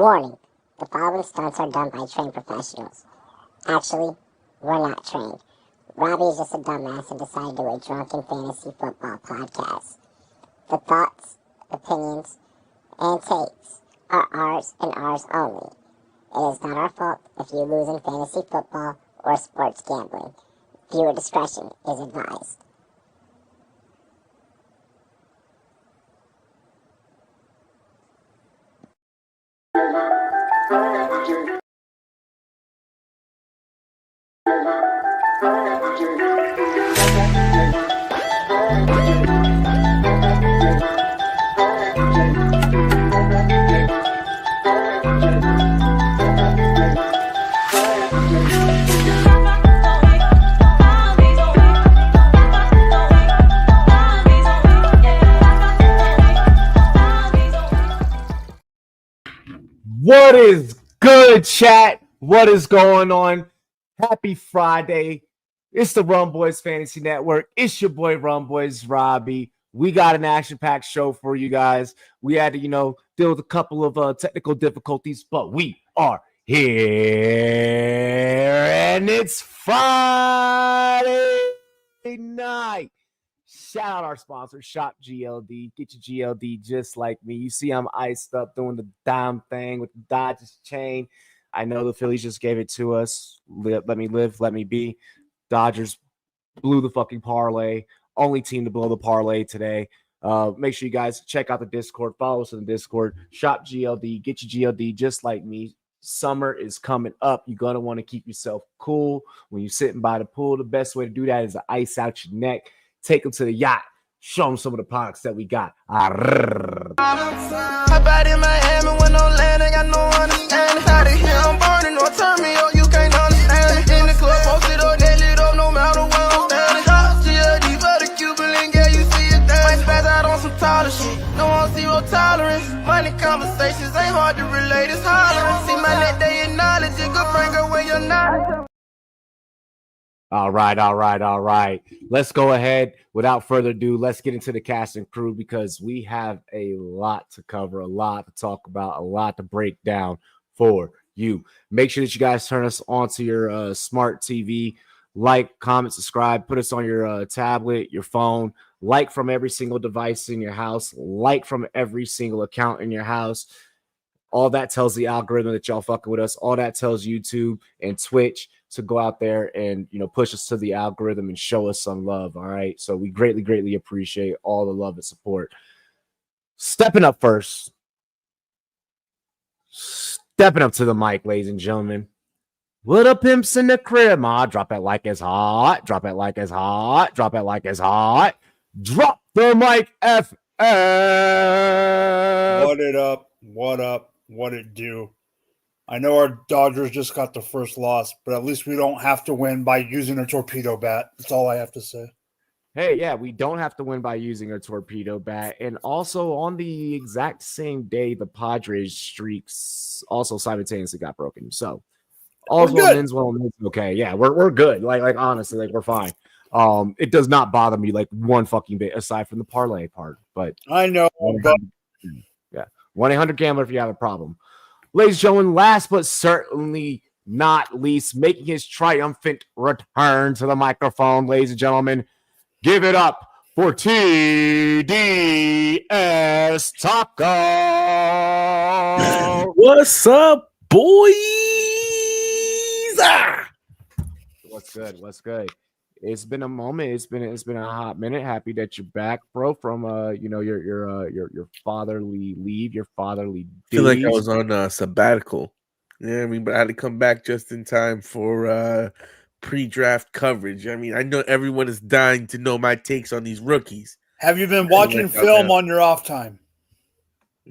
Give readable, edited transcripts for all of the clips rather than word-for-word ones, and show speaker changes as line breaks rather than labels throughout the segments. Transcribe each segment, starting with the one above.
Warning, the following stunts are done by trained professionals. Actually, we're not trained. Robbie is just a dumbass and decided to do a drunken fantasy football podcast. The thoughts, opinions, and takes are ours and ours only. It is not our fault if you lose in fantasy football or sports gambling. Viewer discretion is advised.
What is good, chat? What is going on? Happy Friday. It's the Rumboyz Fantasy Network. It's your boy Rumboyz Robbie. We got an action-packed show for you guys. We had to, deal with a couple of technical difficulties, but we are here. And it's Friday night. Shout out our sponsor, Shop GLD. Get your GLD just like me. You see I'm iced up doing the dime thing with the Dodgers chain. I know the Phillies just gave it to us. Let me live, let me be. Dodgers blew the fucking parlay. Only team to blow the parlay today. Make sure you guys check out the Discord. Follow us on the Discord. Shop GLD. Get your GLD just like me. Summer is coming up. You're going to want to keep yourself cool when you're sitting by the pool. The best way to do that is to ice out your neck. Take them to the yacht. Show them some of the products that we got.
Hop out in Miami when I'm landing, got no understanding. Out of here, I'm burning, don't turn me on, you can't understand it. In the club, posted up, they lit up, no matter where I'm standing. Drop GLD for the Cuban link, yeah, you see it there. Might spaz out on some taller shit, no one zero tolerance. Money conversations ain't hard to relate, it's hollering. See my net, they acknowledge it, good bring her when you're not.
All right. Let's go ahead. Without further ado, let's get into the cast and crew because we have a lot to cover, a lot to talk about, a lot to break down for you. Make sure that you guys turn us onto your smart TV. Like, comment, subscribe. Put us on your tablet, your phone. Like from every single device in your house. Like from every single account in your house. All that tells the algorithm that y'all fucking with us. All that tells YouTube and Twitch to go out there and, push us to the algorithm and show us some love. All right. So we greatly appreciate all the love and support. Stepping up first. Stepping up to the mic, ladies and gentlemen. What up, pimps in the crib? Drop it like it's hot. Drop it like it's hot. Drop it like it's hot. Drop the mic, FM.
What it up? What up? What it do? I know our Dodgers just got the first loss, but at least we don't have to win by using a torpedo bat. That's all I have to say.
Hey, yeah, we don't have to win by using a torpedo bat. And also on the exact same day, the Padres streaks also simultaneously got broken. So all's well ends well. Okay, yeah, we're good. Like honestly, we're fine. It does not bother me like one fucking bit aside from the parlay part. But
I know. But
1-800-GAMBLER if you have a problem. Ladies and gentlemen, last but certainly not least, making his triumphant return to the microphone, ladies and gentlemen, give it up for TDS Taco.
What's up, boys?
What's good? It's been a moment. It's been a hot minute. Happy that you're back, bro. From your fatherly leave, your fatherly days.
I feel like I was on sabbatical. Yeah, but I had to come back just in time for pre-draft coverage. I mean, I know everyone is dying to know my takes on these rookies.
Have you been watching film on your off time?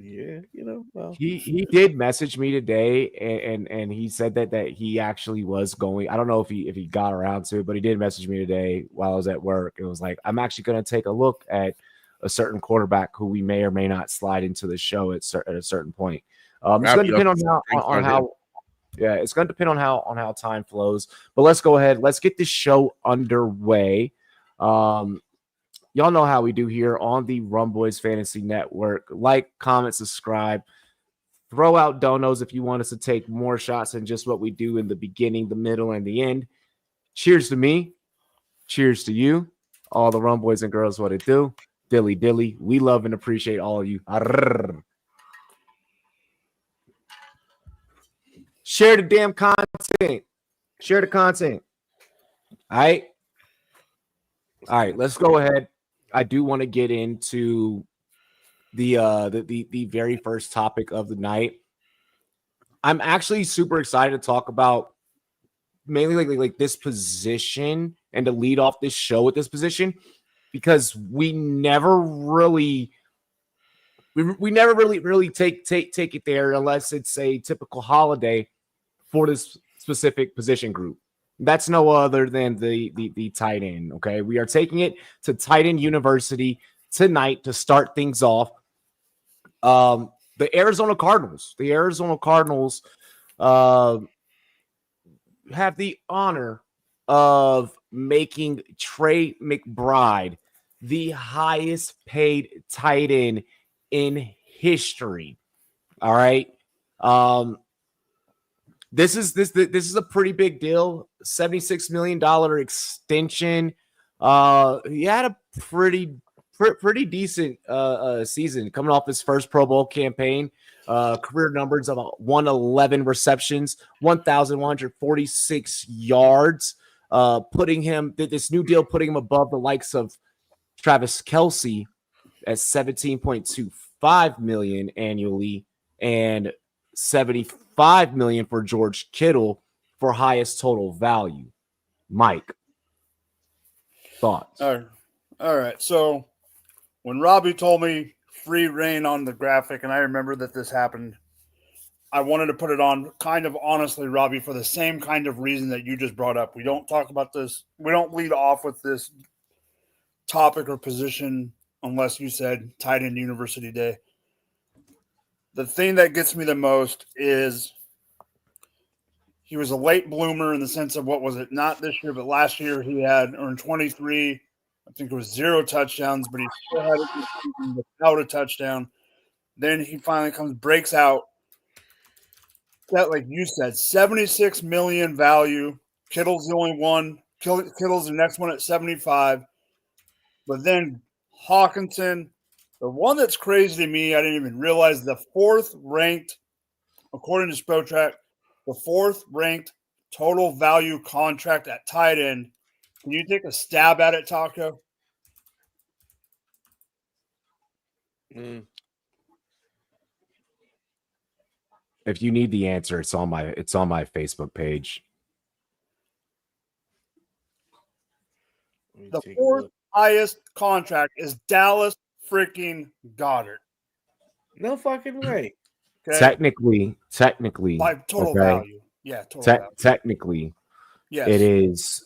Yeah, well,
he did message me today, and he said that he actually was going. I don't know if he got around to it, but he did message me today while I was at work. It was like, I'm actually going to take a look at a certain quarterback who we may or may not slide into the show at a certain point. It's going to depend on how. Yeah, it's going to depend on how time flows. But let's go ahead. Let's get this show underway. Y'all know how we do here on the Rumboyz Fantasy Network. Like, comment, subscribe. Throw out donos if you want us to take more shots than just what we do in the beginning, the middle, and the end. Cheers to me. Cheers to you. All the rum boys and girls, what it do. Dilly dilly. We love and appreciate all of you. Arrrr. Share the damn content. Share the content. All right. All right, let's go ahead. I do want to get into the very first topic of the night. I'm actually super excited to talk about mainly like this position and to lead off this show with this position, because we never really take it there unless it's a typical holiday for this specific position group. That's no other than the tight end. Okay, we are taking it to Tight End University tonight to start things off. The Arizona Cardinals. The Arizona Cardinals have the honor of making Trey McBride the highest paid tight end in history. All right. This is a pretty big deal. $76 million extension. He had a pretty decent season coming off his first Pro Bowl campaign. Career numbers of 111 receptions, 1,146 yards, putting him above the likes of Travis Kelce at $17.25 million annually and $75 million for George Kittle for highest total value. Mike, thoughts?
All right. So when Robbie told me free reign on the graphic, and I remember that this happened, I wanted to put it on kind of honestly, Robbie, for the same kind of reason that you just brought up. We don't talk about this. We don't lead off with this topic or position unless you said Tight End University Day. The thing that gets me the most is he was a late bloomer in the sense of, what was it? Not this year, but last year he had earned 23. I think it was 0 touchdowns, but he still had it without a touchdown. Then he finally breaks out. That, like you said, $76 million value. Kittle's the only one. Kittle's the next one at 75. But then Hawkinson, the one that's crazy to me, I didn't even realize, the 4th ranked, according to Spotrac, the 4th ranked total value contract at tight end. Can you take a stab at it, Taco?
If you need the answer, it's on my Facebook page.
The 4th highest contract is Dallas freaking Goddard.
No fucking way.
Okay?
Technically,
By total value. Yeah, total value.
Technically,
yes.
It is.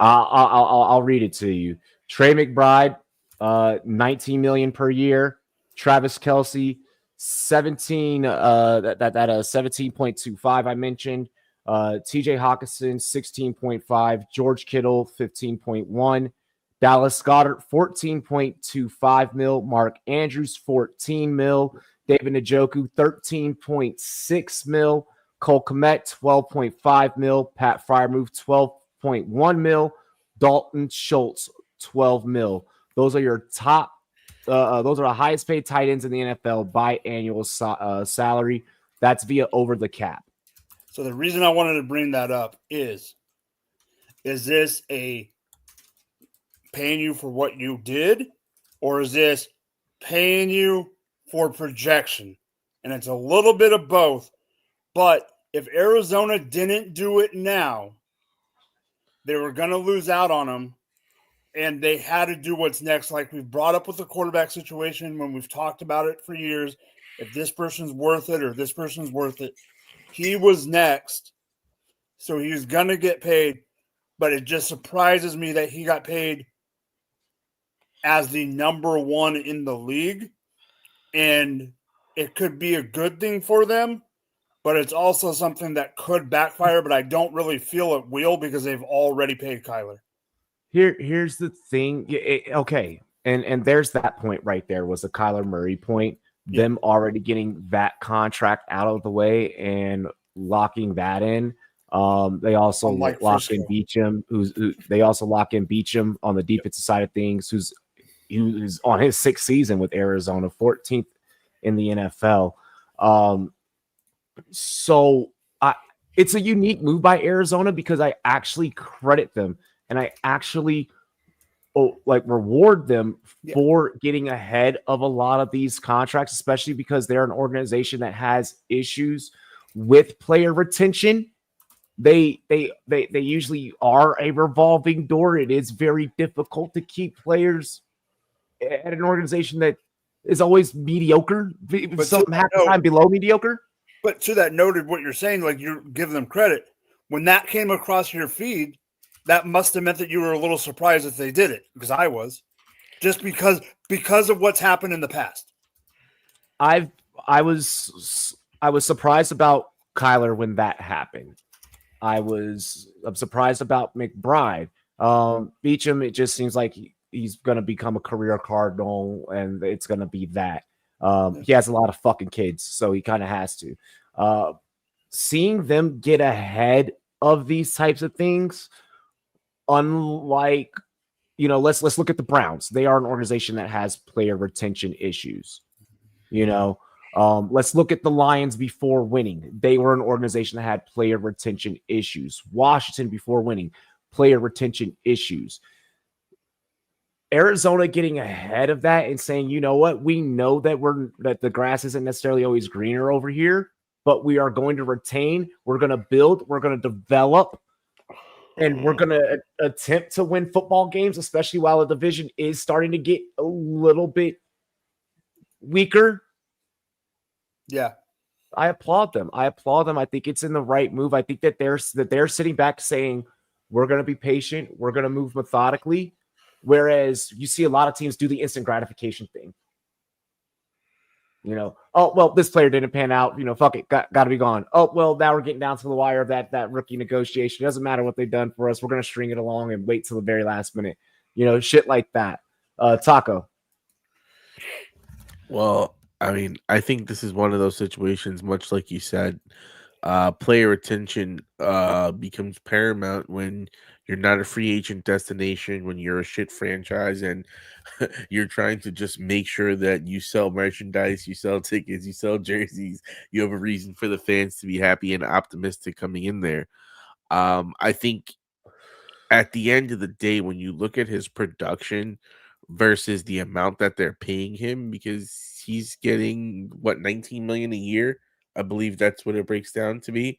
I'll read it to you. Trey McBride, $19 million per year. Travis Kelce, 17.25 I mentioned. TJ Hawkinson, 16.5. George Kittle, 15.1. Dallas Goedert, 14.25 mil. Mark Andrews, 14 mil. David Njoku, 13.6 mil. Cole Kmet, 12.5 mil. Pat Freiermuth, 12.1 mil. Dalton Schultz, 12 mil. Those are your top. Those are the highest paid tight ends in the NFL by annual salary. That's via over the cap.
So the reason I wanted to bring that up is this a paying you for what you did, or is this paying you for projection? And it's a little bit of both. But if Arizona didn't do it now, they were going to lose out on him, and they had to do what's next. Like we've brought up with the quarterback situation when we've talked about it for years, if this person's worth it or this person's worth it. He was next, so he's going to get paid, but it just surprises me that he got paid as the number 1 in the league, and it could be a good thing for them, but it's also something that could backfire, but I don't really feel it will because they've already paid Kyler.
Here's the thing. Okay, and there's that point right there was the Kyler Murray point. them already getting that contract out of the way and locking that in. They also
Unlike
lock in
Frisco.
Beecham, they also lock in Beecham on the defensive side of things, who's on his 6th season with Arizona, 14th in the NFL. So it's a unique move by Arizona because I actually credit them and I actually reward them for getting ahead of a lot of these contracts, especially because they're an organization that has issues with player retention. They usually are a revolving door. It is very difficult to keep players at an organization that is always mediocre, but something half the time below mediocre.
But to that noted, what you're saying, like you're giving them credit. When that came across your feed, that must have meant that you were a little surprised that they did it, because I was, just because of what's happened in the past.
I was surprised about Kyler when that happened. I'm surprised about McBride. Beecham, it just seems like he's going to become a career Cardinal, and it's going to be that. He has a lot of fucking kids, so he kind of has to. Seeing them get ahead of these types of things, unlike, let's look at the Browns. They are an organization that has player retention issues. Let's look at the Lions before winning. They were an organization that had player retention issues. Washington before winning, player retention issues. Arizona getting ahead of that and saying, you know what, we know that the grass isn't necessarily always greener over here, but we are going to retain, we're going to build, we're going to develop, and we're going to attempt to win football games, especially while the division is starting to get a little bit weaker.
Yeah.
I applaud them. I think it's in the right move. I think that they're sitting back saying, we're going to be patient, we're going to move methodically. Whereas you see a lot of teams do the instant gratification thing. Oh, well, this player didn't pan out. Fuck it, got to be gone. Oh, well, now we're getting down to the wire of that rookie negotiation. It doesn't matter what they've done for us. We're going to string it along and wait till the very last minute. Shit like that. Taco.
Well, I mean, I think this is one of those situations, much like you said, player retention becomes paramount when you're not a free agent destination, when you're a shit franchise, and you're trying to just make sure that you sell merchandise, you sell tickets, you sell jerseys, you have a reason for the fans to be happy and optimistic coming in there. I think at the end of the day, when you look at his production versus the amount that they're paying him, because he's getting $19 million a year, I believe that's what it breaks down to be.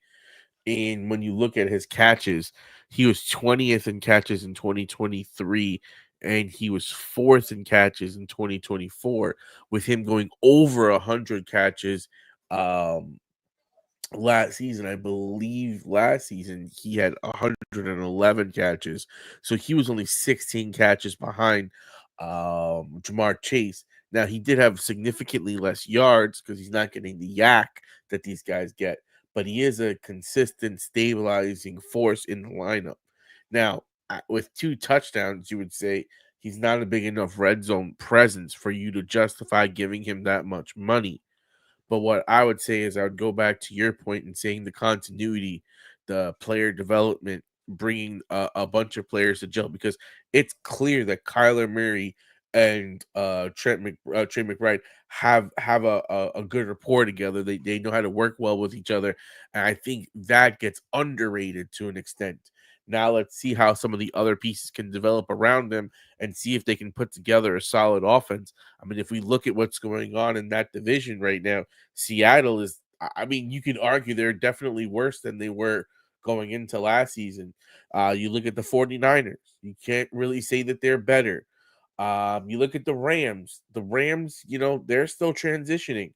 And when you look at his catches, he was 20th in catches in 2023, and he was 4th in catches in 2024, with him going over 100 catches last season. I believe last season he had 111 catches, so he was only 16 catches behind Jamar Chase. Now, he did have significantly less yards because he's not getting the yak that these guys get, but he is a consistent stabilizing force in the lineup. Now, with 2 touchdowns, you would say he's not a big enough red zone presence for you to justify giving him that much money. But what I would say is I would go back to your point in saying the continuity, the player development, bringing a bunch of players to gel, because it's clear that Kyler Murray and Trey McBride have a good rapport together. They know how to work well with each other, and I think that gets underrated to an extent. Now let's see how some of the other pieces can develop around them and see if they can put together a solid offense. I mean, if we look at what's going on in that division right now, Seattle is, I mean, you could argue they're definitely worse than they were going into last season. You look at the 49ers, you can't really say that they're better. You look at the Rams, they're still transitioning.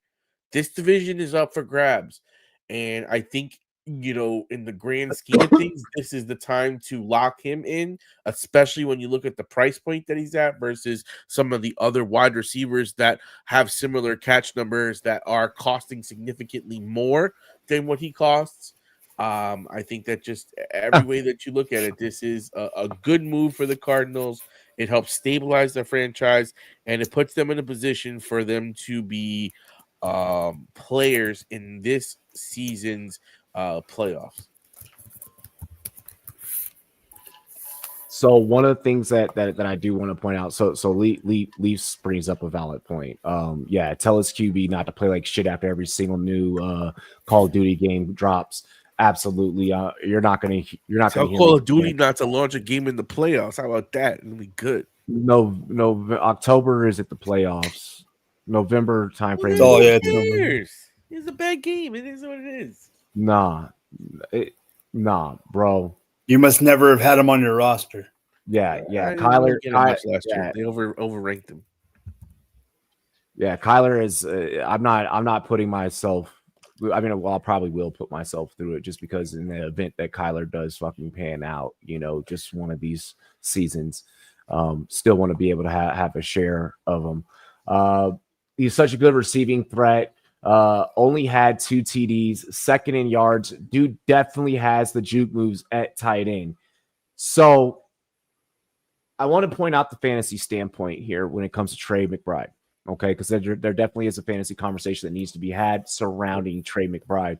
This division is up for grabs. And I think, in the grand scheme of things, this is the time to lock him in, especially when you look at the price point that he's at versus some of the other wide receivers that have similar catch numbers that are costing significantly more than what he costs. I think that just every way that you look at it, this is a good move for the Cardinals. It helps stabilize their franchise, and it puts them in a position for them to be players in this season's playoffs.
So one of the things that I do want to point out, so Leafs brings up a valid point. Yeah, tell his QB not to play like shit after every single new Call of Duty game drops. Absolutely, you're not gonna
tell Call of Duty not to launch a game in the playoffs. How about that? It'll be good.
No, October is at the playoffs. November time frame.
Oh yeah, it's a bad game. It is what it is.
Nah, bro.
You must never have had him on your roster.
Yeah. Kyler
last year. They overranked him.
Yeah, Kyler is. I'm not putting myself. I mean, well, I probably will put myself through it just because in the event that Kyler does fucking pan out, just one of these seasons, still want to be able to have a share of them. He's such a good receiving threat. Only had 2 TDs, second in yards. Dude definitely has the juke moves at tight end. So I want to point out the fantasy standpoint here when it comes to Trey McBride. Okay, because there definitely is a fantasy conversation that needs to be had surrounding Trey McBride.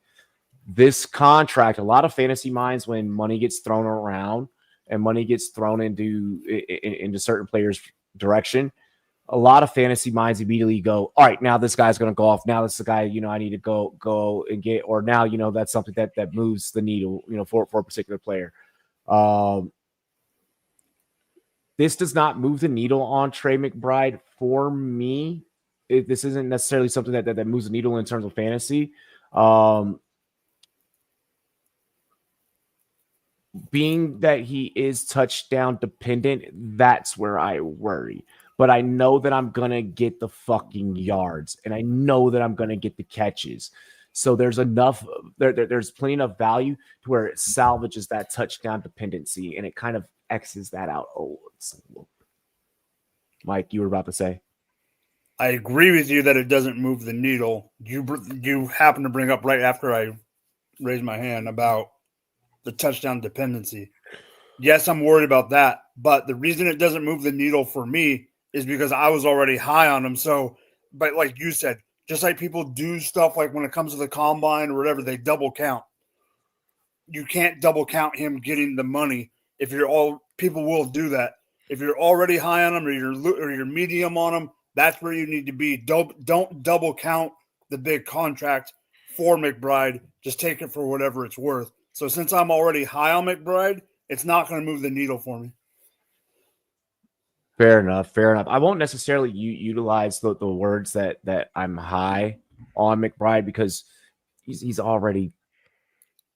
This contract, a lot of fantasy minds, when money gets thrown around and money gets thrown into certain players' direction, a lot of fantasy minds immediately go, all right, now this guy's going to go off. Now this is the guy, I need to go and get, or now, that's something that moves the needle, for a particular player. This does not move the needle on Trey McBride for me. This isn't necessarily something that moves the needle in terms of fantasy. Being that he is touchdown dependent, that's where I worry. But I know that I'm going to get the fucking yards, and I know that I'm going to get the catches. So there's enough, there's plenty of value to where it salvages that touchdown dependency, and it kind of X's that out. Oh, Mike, you were about to say?
I agree with you that it doesn't move the needle. You happen to bring up right after I raised my hand about the touchdown dependency. Yes, I'm worried about that, but the reason it doesn't move the needle for me is because I was already high on him. So, but like you said, just like people do stuff like when it comes to the combine or whatever, they double count. You can't double count him getting the money. If people will do that. If you're already high on him or you're medium on him, that's where you need to be. Don't double count the big contract for McBride. Just take it for whatever it's worth. So since I'm already high on McBride, it's not going to move the needle for me.
Fair enough. I won't necessarily utilize the words that I'm high on McBride because he's already,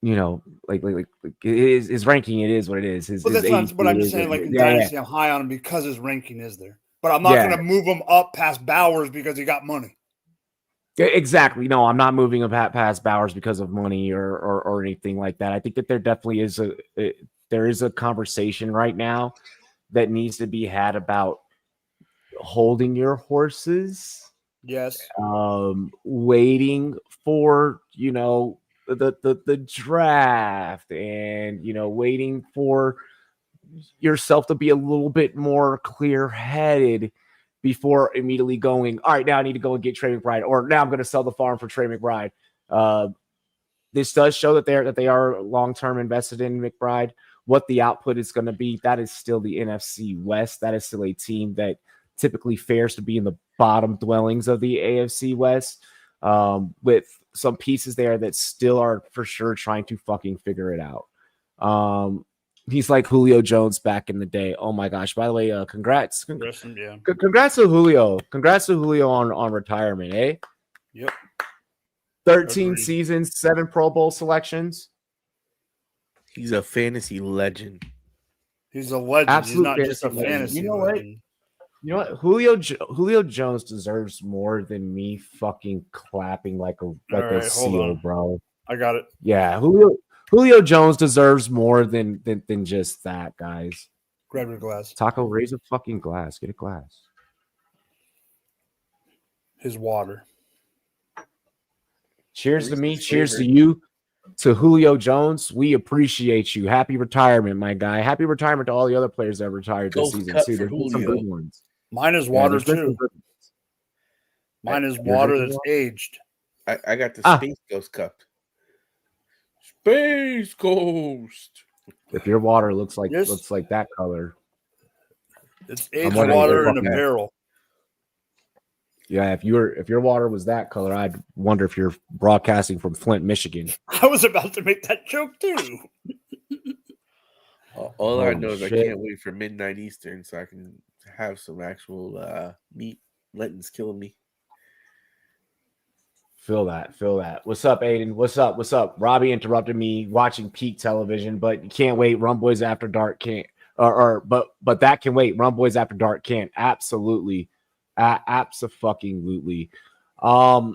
like his ranking. It is what it is.
But I'm just saying, like in Dynasty, I'm high on him because his ranking is there. But I'm not going to move him up past Bowers because he got money.
Exactly. No, I'm not moving him past Bowers because of money or anything like that. I think that there definitely is a conversation right now that needs to be had about holding your horses.
Yes.
Waiting for, the draft and, waiting for yourself to be a little bit more clear-headed before immediately going, all right, now I need to go and get Trey McBride, or now I'm going to sell the farm for Trey McBride. This does show that they are long-term invested in McBride. What the output is going to be, that is still the NFC West. That is still a team that typically fares to be in the bottom dwellings of the AFC West, with some pieces there that still are for sure trying to fucking figure it out. He's like Julio Jones back in the day. Oh my gosh! By the way, congrats to Julio. Congrats to Julio on retirement, eh?
Yep.
13 seasons, 7 Pro Bowl selections.
He's a fantasy legend.
He's a legend.
Absolute
He's not just a fantasy legend.
You know what? Julio Jones deserves more than me fucking clapping like a seal, bro.
I got it.
Yeah, Julio Jones deserves more than just that, guys.
Grab your glass.
Taco, raise a fucking glass. Get a glass.
His water.
Cheers to me. Cheers to you. To Julio Jones, we appreciate you. Happy retirement, my guy. Happy retirement to all the other players that retired this season, too. There's been some good ones.
Mine is water, too. Mine is
You're
water
drinking
that's
water?
aged.
I got the Space Ghost cup. Space Ghost.
If your water looks like
Yes.
that color,
It's
I'm
aged
wondering if
water
you're
in a
fucking-
barrel.
yeah, if your water was that color, I'd wonder if you're broadcasting from Flint, Michigan.
I was about to make that joke too.
All I
Holy
know is I
shit.
can't wait for midnight Eastern so I can have some actual meat. Lenton's killing me.
Feel that. What's up, Aiden? What's up? Robbie interrupted me watching Peak Television, but you can't wait. Rumboyz After Dark can't, but that can wait. Rumboyz After Dark can't. Absolutely, abso-fucking-lutely. I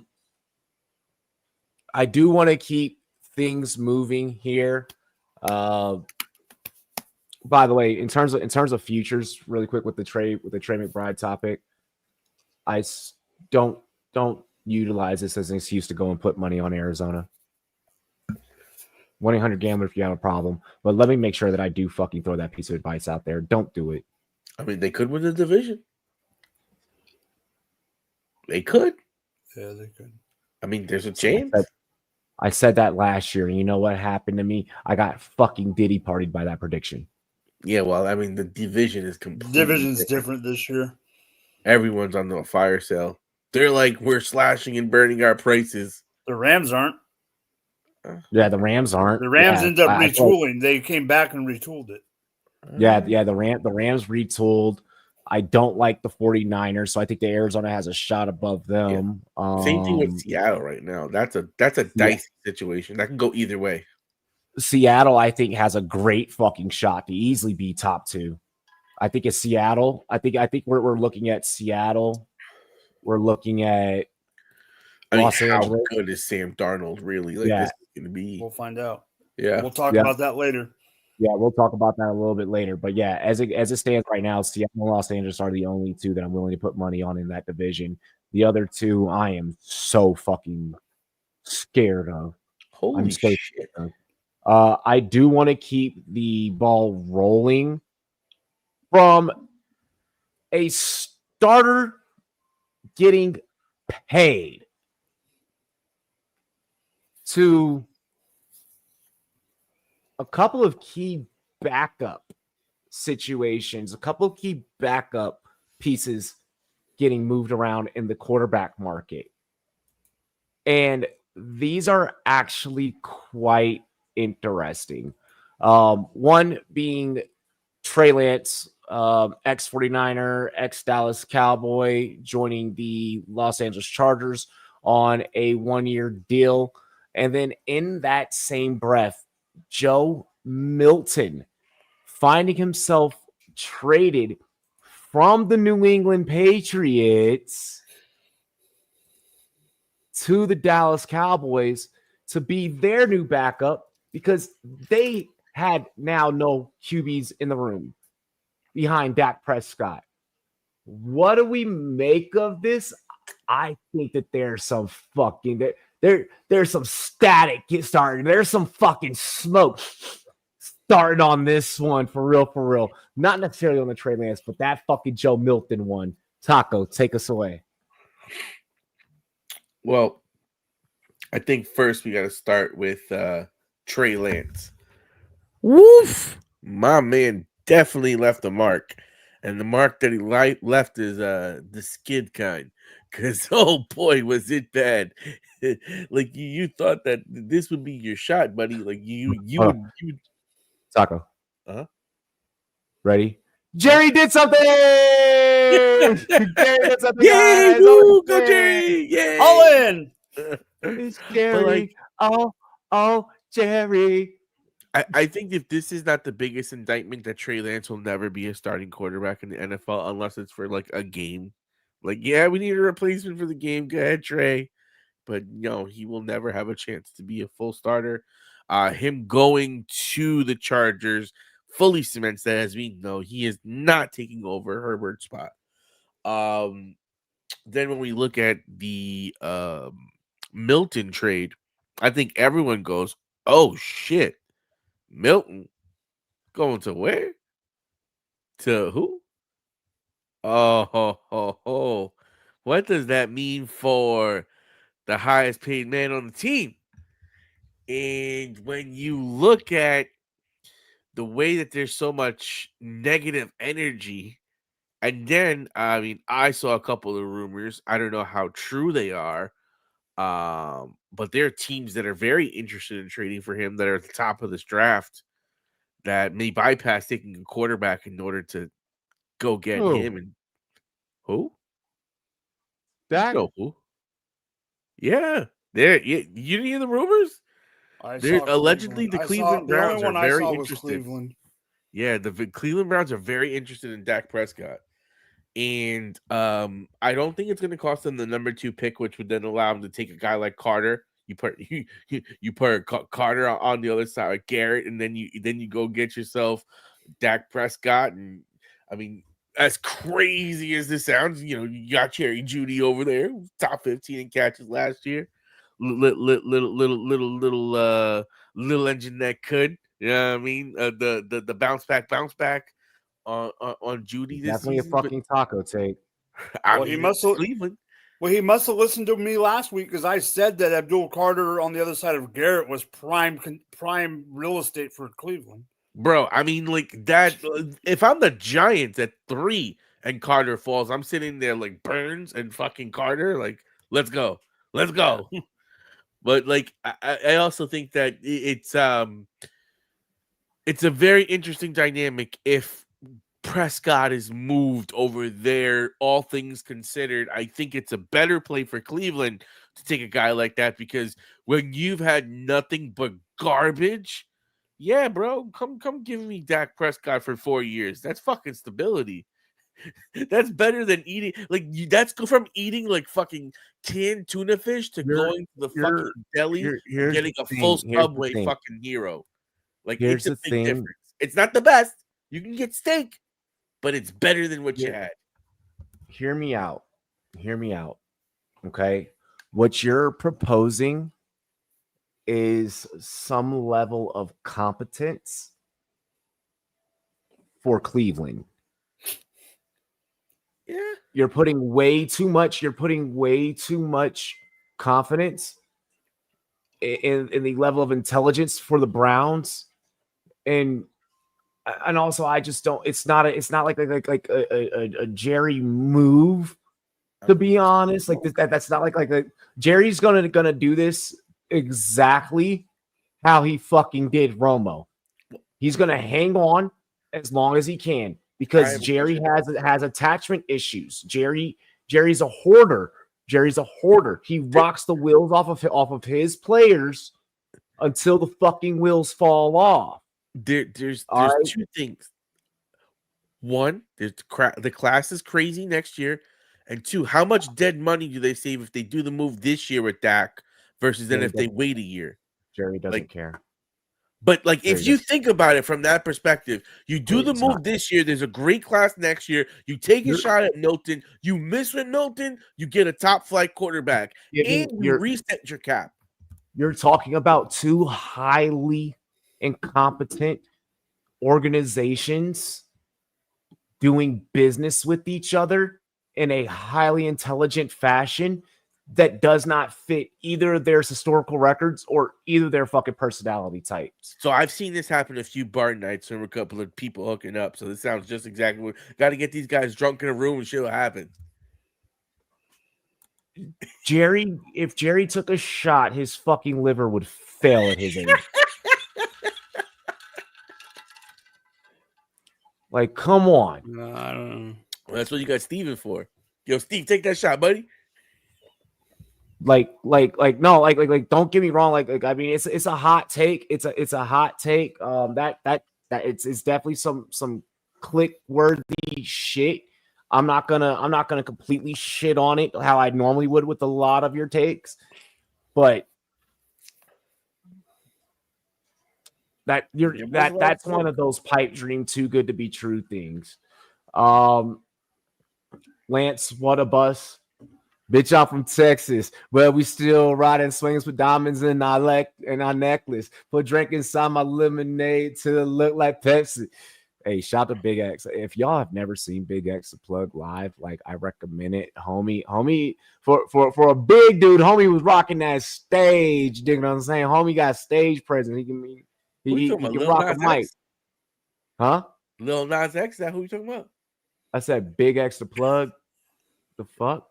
do want to keep things moving here. By the way, in terms of futures, really quick with the Trey McBride topic, I don't utilize this as an excuse to go and put money on Arizona. 1-800-GAMBLER if you have a problem. But let me make sure that I do fucking throw that piece of advice out there. Don't do it.
I mean, they could win the division. They could.
Yeah, they could.
I mean, there's a chance.
I said that last year, and you know what happened to me? I got fucking Diddy partied by that prediction.
Yeah, well, I mean, the division is completely
Division's different this year.
Everyone's on the fire sale. They're like, we're slashing and burning our prices.
The Rams aren't.
Yeah, the Rams aren't.
The Rams
yeah,
ended up retooling. They came back and retooled it.
Yeah, the Rams retooled. I don't like the 49ers, so I think the Arizona has a shot above them.
Yeah. Same thing with Seattle right now. That's a dicey situation. That can go either way.
Seattle, I think, has a great fucking shot to easily be top 2. I think it's Seattle. I think we're looking at Seattle. We're looking at Los Angeles.
How good is Sam Darnold really? Like, this is going to be.
We'll find out.
Yeah,
we'll talk about that later.
Yeah, we'll talk about that a little bit later. But yeah, as it stands right now, Seattle and Los Angeles are the only 2 that I'm willing to put money on in that division. The other 2, I am so fucking scared of.
Holy
shit! I do want to keep the ball rolling from a starter getting paid to a couple of key backup situations, a couple of key backup pieces getting moved around in the quarterback market. And these are actually quite interesting. One being Trey Lance, ex-49er, ex-Dallas Cowboy, joining the Los Angeles Chargers on a 1-year deal. And then in that same breath, Joe Milton finding himself traded from the New England Patriots to the Dallas Cowboys to be their new backup because they had now no QBs in the room behind Dak Prescott. What do we make of this? I think that there's some fucking there's some static starting. There's some fucking smoke starting on this one for real. Not necessarily on the Trey Lance, but that fucking Joe Milton one. Taco, take us away.
Well, I think first we got to start with Trey Lance. Woof! My man definitely left a mark. And the mark that he left is the skid kind. Because, oh boy, was it bad. Like, you thought that this would be your shot, buddy. Like, you would.
Taco.
Uh-huh.
Ready? Jerry did something! Jerry did something,
Yay!
guys!
Woo! Go Jerry! Yay!
All in!
It's Jerry. Oh, Jerry.
I think if this is not the biggest indictment that Trey Lance will never be a starting quarterback in the NFL unless it's for like a game. Like, yeah, we need a replacement for the game. Go ahead, Trey. But no, he will never have a chance to be a full starter. Him going to the Chargers fully cements that as we know he is not taking over Herbert's spot. Then when we look at the Milton trade, I think everyone goes, oh shit. Milton going to where? To who? Oh, what does that mean for the highest paid man on the team? And when you look at the way that there's so much negative energy, and then I mean, I saw a couple of rumors. I don't know how true they are. But there are teams that are very interested in trading for him that are at the top of this draft that may bypass taking a quarterback in order to go get him. And who?
Dak?
No, who? Yeah, there. You didn't hear the rumors? They're allegedly the Cleveland Browns are very interested. Yeah, the Cleveland Browns are very interested in Dak Prescott. And I don't think it's going to cost them the number 2 pick, which would then allow them to take a guy like Carter. You put Carter on the other side of Garrett, and then you go get yourself Dak Prescott. And I mean, as crazy as this sounds, you got Cherry Judy over there, top 15 in catches last year. Little engine that could. You know what I mean? The bounce back. On Judy this
definitely
season,
a fucking taco take.
He must have listened to me last week because I said that Abdul Carter on the other side of Garrett was prime real estate for Cleveland.
Bro, I mean, like that. If I'm the Giants at 3 and Carter falls, I'm sitting there like Burns and fucking Carter. Like, let's go. But like, I also think that it's a very interesting dynamic if Prescott is moved over there. All things considered, I think it's a better play for Cleveland to take a guy like that, because when you've had nothing but garbage, yeah, bro, come give me Dak Prescott for 4 years. That's fucking stability. That's better than eating that's from eating like fucking canned tuna fish to going to the fucking deli and getting a full Subway fucking hero. Like, it's a big difference. It's not the best. You can get steak, but it's better than what you had.
Hear me out. Okay. What you're proposing is some level of competence for Cleveland.
Yeah.
You're putting way too much confidence in the level of intelligence for the Browns. And also, I just don't. It's not like a Jerry move, to be honest. Like that's not like a Jerry's gonna do this exactly how he fucking did Romo. He's gonna hang on as long as he can because Jerry has attachment issues. Jerry's a hoarder. He rocks the wheels off of his players until the fucking wheels fall off.
There's 2 things. One, the class is crazy next year, and 2, how much dead money do they save if they do the move this year with Dak versus then if they wait a year?
Jerry doesn't care.
But like, if you think about it from that perspective, you do the move this year. There's a great class next year. You take a shot at Milton. You miss with Milton. You get a top flight quarterback, and you reset your cap.
You're talking about 2 highly incompetent organizations doing business with each other in a highly intelligent fashion that does not fit either of their historical records or either their fucking personality types.
So I've seen this happen a few bar nights from a couple of people hooking up. So this sounds just exactly what got to get these guys drunk in a room and shit will happen.
If Jerry took a shot, his fucking liver would fail at his age. Like, come on.
No, I don't know.
Well, that's what you got Steven for. Yo, Steve, take that shot, buddy.
Like, don't get me wrong. Like, I mean, it's a hot take. It's a hot take. It's definitely some click worthy shit. I'm not gonna completely shit on it how I normally would with a lot of your takes, but that's one of those pipe dream too good to be true things. Lance, what a bus. Bitch, I'm from Texas, but we still riding swings with diamonds in our necklace. Put drink inside my lemonade till it look like Pepsi. Hey, shout out to Big X. If y'all have never seen Big X Plug live, like I recommend it. Homie, for a big dude, homie was rocking that stage. You know what I'm saying? Homie got stage presence. He can rock a mic. Huh?
Lil Nas X, is that who you talking about?
I said Big X the Plug. The fuck?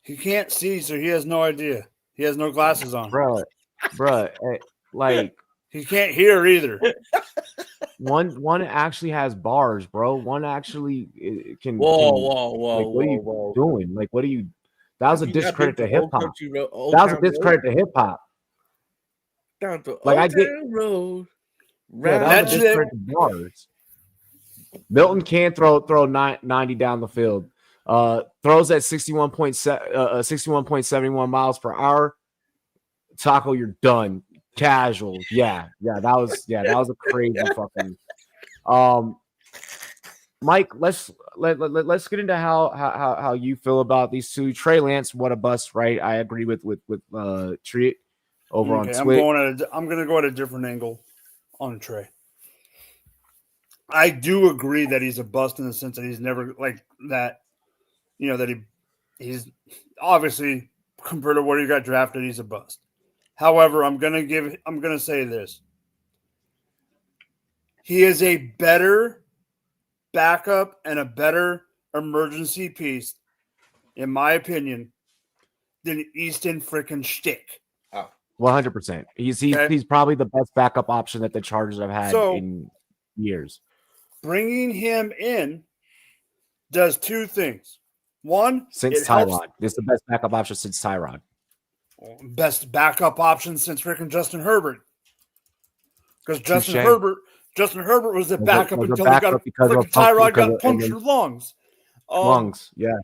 He can't see, so he has no idea. He has no glasses on.
Bruh, hey, like
he can't hear either.
One actually has bars, bro. One actually can.
Whoa.
What are you doing? Like, what are you? That was a discredit to hip hop. That was a discredit to hip hop.
Down to
like
Old
I get
Town Road.
Yeah, that was a discredit to bars. Milton can throw 90 down the field. Throws at 61.71 miles per hour. Taco, you're done. Casual. Yeah, that was a crazy fucking Mike, let's get into how you feel about these two. Trey Lance, what a bust, right? I agree with Treat over on Twitter.
I'm gonna go at a different angle on Trey. I do agree that he's a bust in the sense that he's never like that, that he's obviously compared to where he got drafted, he's a bust. However, I'm gonna say this. He is a better backup and a better emergency piece, in my opinion, than Easton freaking Stick.
100%. He's probably the best backup option that the Chargers have had in years.
Bringing him in does two things. One,
since Tyrod. This is the best backup option since Tyrod.
Best backup option since freaking Justin Herbert. Because Justin Herbert was the backup until Tyrod got punctured lungs.
Yeah.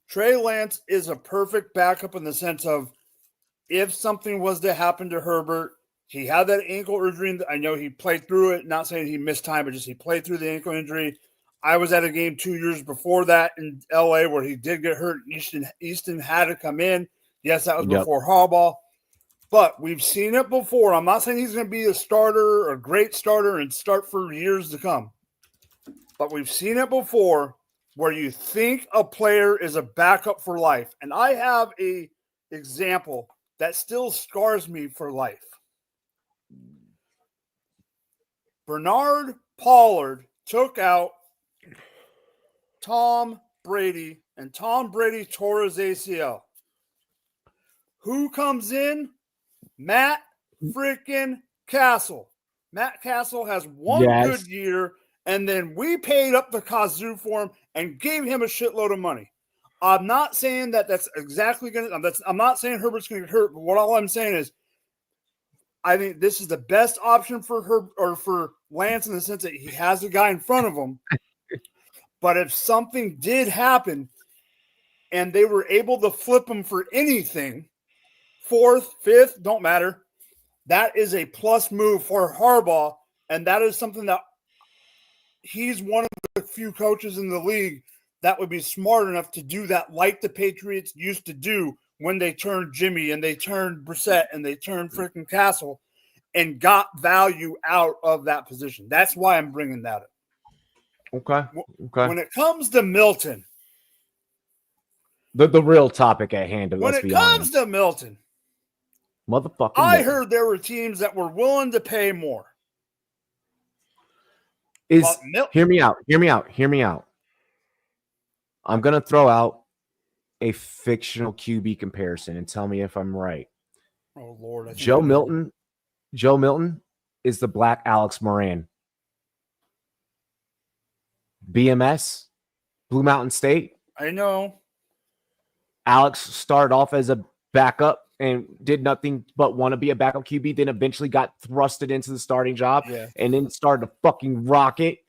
Trey Lance is a perfect backup in the sense of if something was to happen to Herbert, he had that ankle injury. I know he played through it. Not saying he missed time, but just he played through the ankle injury. I was at a game 2 years before that in LA where he did get hurt. Easton had to come in. Yes, that was before Harbaugh. But we've seen it before. I'm not saying he's going to be a starter, a great starter, and start for years to come. But we've seen it before where you think a player is a backup for life. And I have a example that still scars me for life. Bernard Pollard took out Tom Brady, and Tom Brady tore his ACL. Who comes in? Matt freaking Castle. Matt Castle has one good year, and then we paid up the kazoo for him and gave him a shitload of money. I'm not saying that's exactly going to – I'm not saying Herbert's going to get hurt, but all I'm saying is I think this is the best option for for Lance in the sense that he has a guy in front of him. But if something did happen and they were able to flip him for anything, 4th, 5th, don't matter, that is a plus move for Harbaugh, and that is something that he's one of the few coaches in the league that would be smart enough to do that like the Patriots used to do when they turned Jimmy and they turned Brissett and they turned freaking Castle and got value out of that position. That's why I'm bringing that up.
Okay.
When it comes to Milton.
The real topic at hand.
When it comes to Milton.
Motherfucking
I heard there were teams that were willing to pay more.
Hear me out. I'm going to throw out a fictional QB comparison and tell me if I'm right.
Oh, Lord.
Joe Milton is the black Alex Moran. BMS, Blue Mountain State.
I know.
Alex started off as a backup and did nothing but want to be a backup QB, then eventually got thrusted into the starting job and then started to fucking rocket.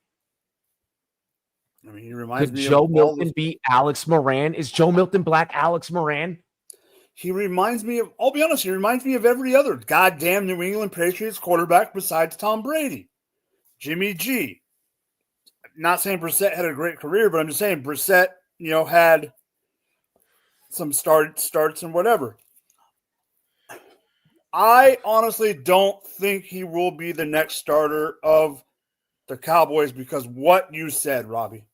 I mean, he reminds me
of Joe Milton beat Alex Moran. Is Joe Milton black Alex Moran?
He reminds me of, I'll be honest, he reminds me of every other goddamn New England Patriots quarterback besides Tom Brady. Jimmy G. Not saying Brissett had a great career, but I'm just saying Brissett, had some starts and whatever. I honestly don't think he will be the next starter of the Cowboys because what you said, Robbie.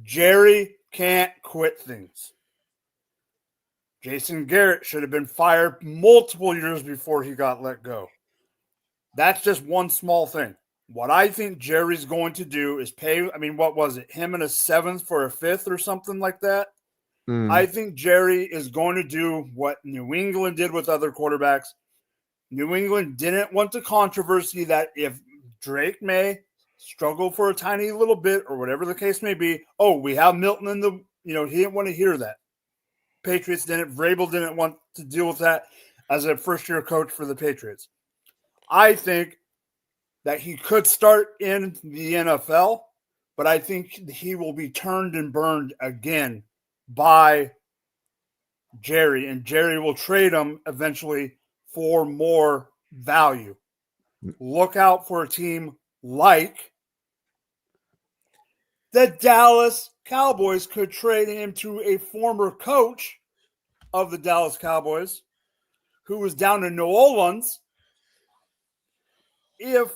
Jerry can't quit things. Jason Garrett should have been fired multiple years before he got let go. That's just one small thing. What I think Jerry's going to do is pay, what was it? Him and a seventh for a fifth or something like that? I think Jerry is going to do what New England did with other quarterbacks. New England didn't want the controversy that if Drake May struggled for a tiny little bit or whatever the case may be, we have Milton in the, he didn't want to hear that. Patriots didn't, Vrabel didn't want to deal with that as a first-year coach for the Patriots. I think that he could start in the NFL, but I think he will be turned and burned again by Jerry, and Jerry will trade him eventually for more value. Look out for a team like the Dallas Cowboys could trade him to a former coach of the Dallas Cowboys who was down in New Orleans. If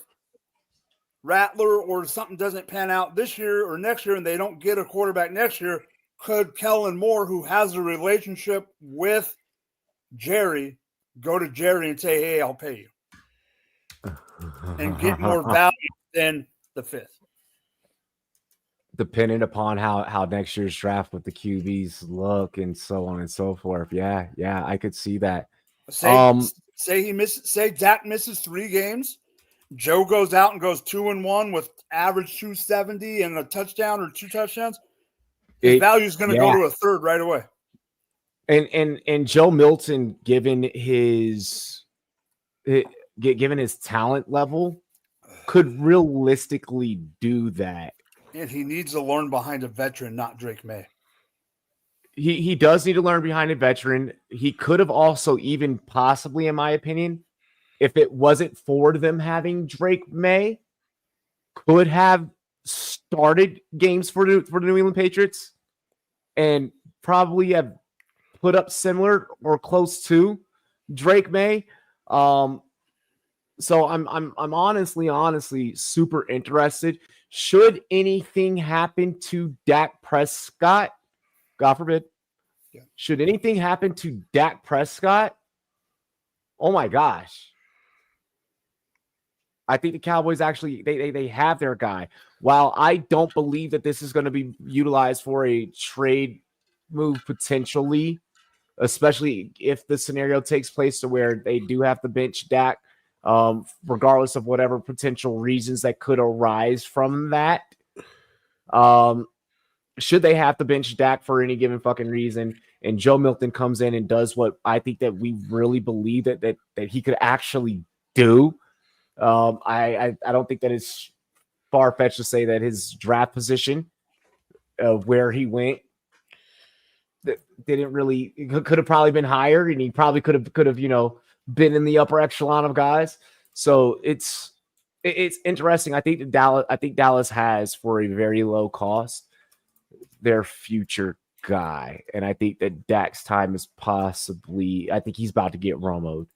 Rattler or something doesn't pan out this year or next year and they don't get a quarterback next year, could Kellen Moore, who has a relationship with Jerry, go to Jerry and say, hey, I'll pay you and get more value than the fifth?
Depending upon how next year's draft with the QBs look and so on and so forth. Yeah, I could see that.
Say Dak misses 3 games. Joe goes out and goes 2-1 with average 270 and a touchdown or 2 touchdowns. His value is going to go to a third right away.
And Joe Milton, given his talent level, could realistically do that.
And he needs to learn behind a veteran, not Drake May.
He does need to learn behind a veteran. He could have also even possibly, in my opinion, if it wasn't for them having Drake May, could have started games for the New England Patriots and probably have put up similar or close to Drake May. So I'm honestly super interested. Should anything happen to Dak Prescott, God forbid, should anything happen to Dak Prescott, oh my gosh. I think the Cowboys actually, they have their guy. While I don't believe that this is going to be utilized for a trade move potentially, especially if the scenario takes place to where they do have to bench Dak, regardless of whatever potential reasons that could arise from that. Should they have to bench Dak for any given fucking reason, and Joe Milton comes in and does what I think that we really believe that he could actually do, I don't think that it's far-fetched to say that his draft position of where he went didn't really, could have probably been higher, and he probably could have been in the upper echelon of guys. So it's interesting. I think Dallas has, for a very low cost, their future guy, and I think that Dak's time is possibly, I think he's about to get Romo'd.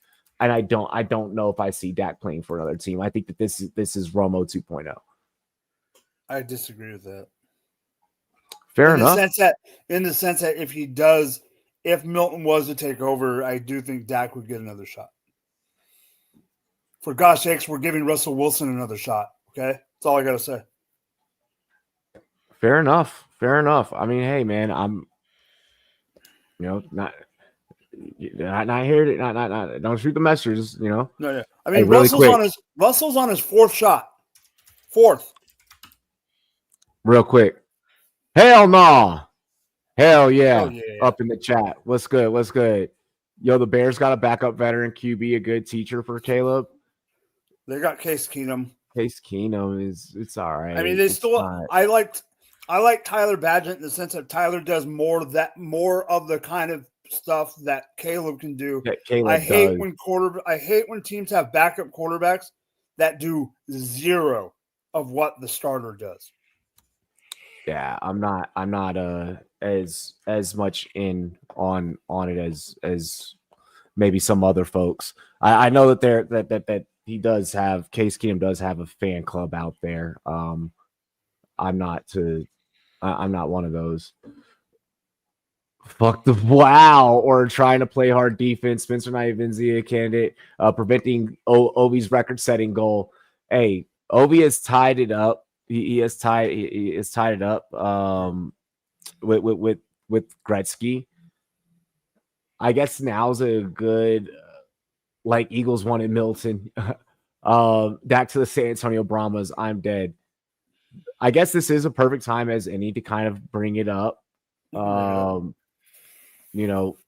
And I don't know if I see Dak playing for another team. I think that this is Romo 2.0.
I disagree with that.
Fair enough.
In the sense that if Milton was to take over, I do think Dak would get another shot. For gosh sakes, we're giving Russell Wilson another shot. Okay, that's all I gotta say.
Fair enough. I mean, hey man, I'm not here to not don't shoot the messengers,
No, yeah. I mean,
hey, really
Russell's on his 4th shot. 4th.
Real quick. Hell no. Hell yeah.
Yeah.
Up in the chat. What's good? Yo, the Bears got a backup veteran QB, a good teacher for Caleb.
They got Case Keenum.
Case Keenum it's all right.
I mean, I like Tyler Badgett in the sense that Tyler does more of the kind of stuff that Caleb can do. I hate when teams have backup quarterbacks that do zero of what the starter does.
Yeah, I'm not as much in on it as maybe some other folks. I know that does have Case Keenum does have a fan club out there. I'm not one of those. Fuck the wow, or trying to play hard defense. Spencer Knight, Vinzia candidate, preventing Ovi's record-setting goal. Hey, Ovi has tied it up. He has tied it up with Gretzky. I guess now's a good like Eagles wanted Milton. Back to the San Antonio Brahmas. I'm dead. I guess this is a perfect time as any to kind of bring it up.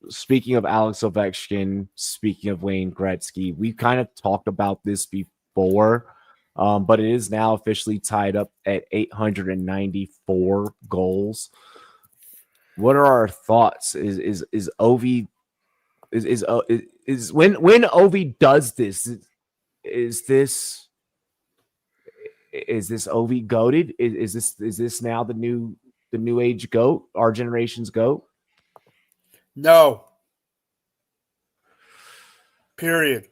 Speaking of Alex Ovechkin, speaking of Wayne Gretzky, we kind of talked about this before, but it is now officially tied up at 894 goals. What are our thoughts? Is Ovi is when Ovi does this? Is this Ovi goated? Is this now the new age goat? Our generation's goat?
No. Period.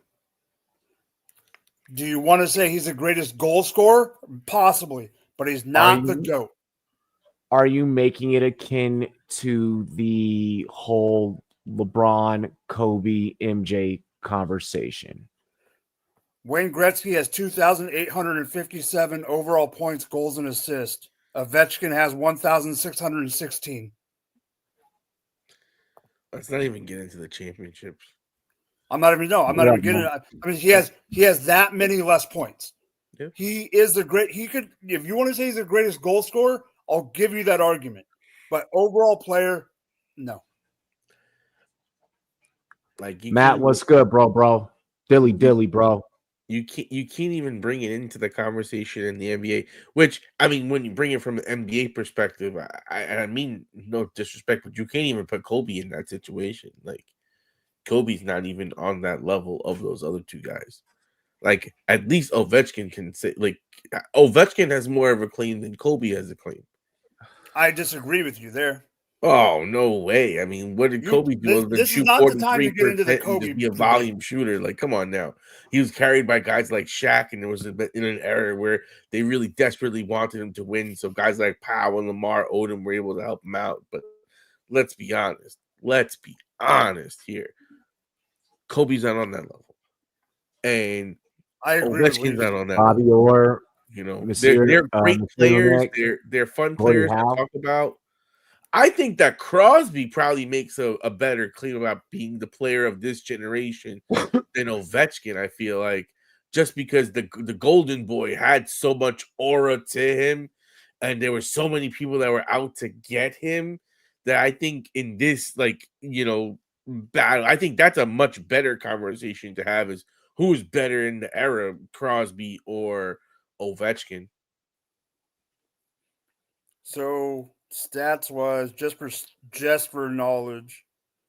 Do you want to say he's the greatest goal scorer? Possibly, but he's not the GOAT.
Are you making it akin to the whole LeBron, Kobe, MJ conversation?
Wayne Gretzky has 2,857 overall points, goals, and assists. Ovechkin has 1,616.
Let's not even get into the championships.
I'm not even getting it. I mean, he has that many less points.
Yeah.
He is if you want to say he's the greatest goal scorer, I'll give you that argument. But overall player, no.
Like Matt, what's good, bro? Dilly, bro.
You can't even bring it into the conversation in the NBA, which, I mean, when you bring it from an NBA perspective, I mean, no disrespect, but you can't even put Kobe in that situation. Like, Kobe's not even on that level of those other two guys. Like, at least Ovechkin can say, like, Ovechkin has more of a claim than Kobe has a claim.
I disagree with you there.
Oh, no way. I mean, what did Kobe do other than shoot 43% and just be a volume shooter? Like, come on now. He was carried by guys like Shaq, and there was in an era where they really desperately wanted him to win. So guys like Powell and Lamar Odom were able to help him out. But let's be honest. Let's be honest here. Kobe's not on that level. And
I agree.
Ovechkin's not on that
Bobby
level.
Orr.
They're great players. They're fun players to talk about. I think that Crosby probably makes a better claim about being the player of this generation than Ovechkin, I feel like, just because the golden boy had so much aura to him and there were so many people that were out to get him that I think in this, battle, I think that's a much better conversation to have is who's better in the era, Crosby or Ovechkin.
So stats was just for knowledge.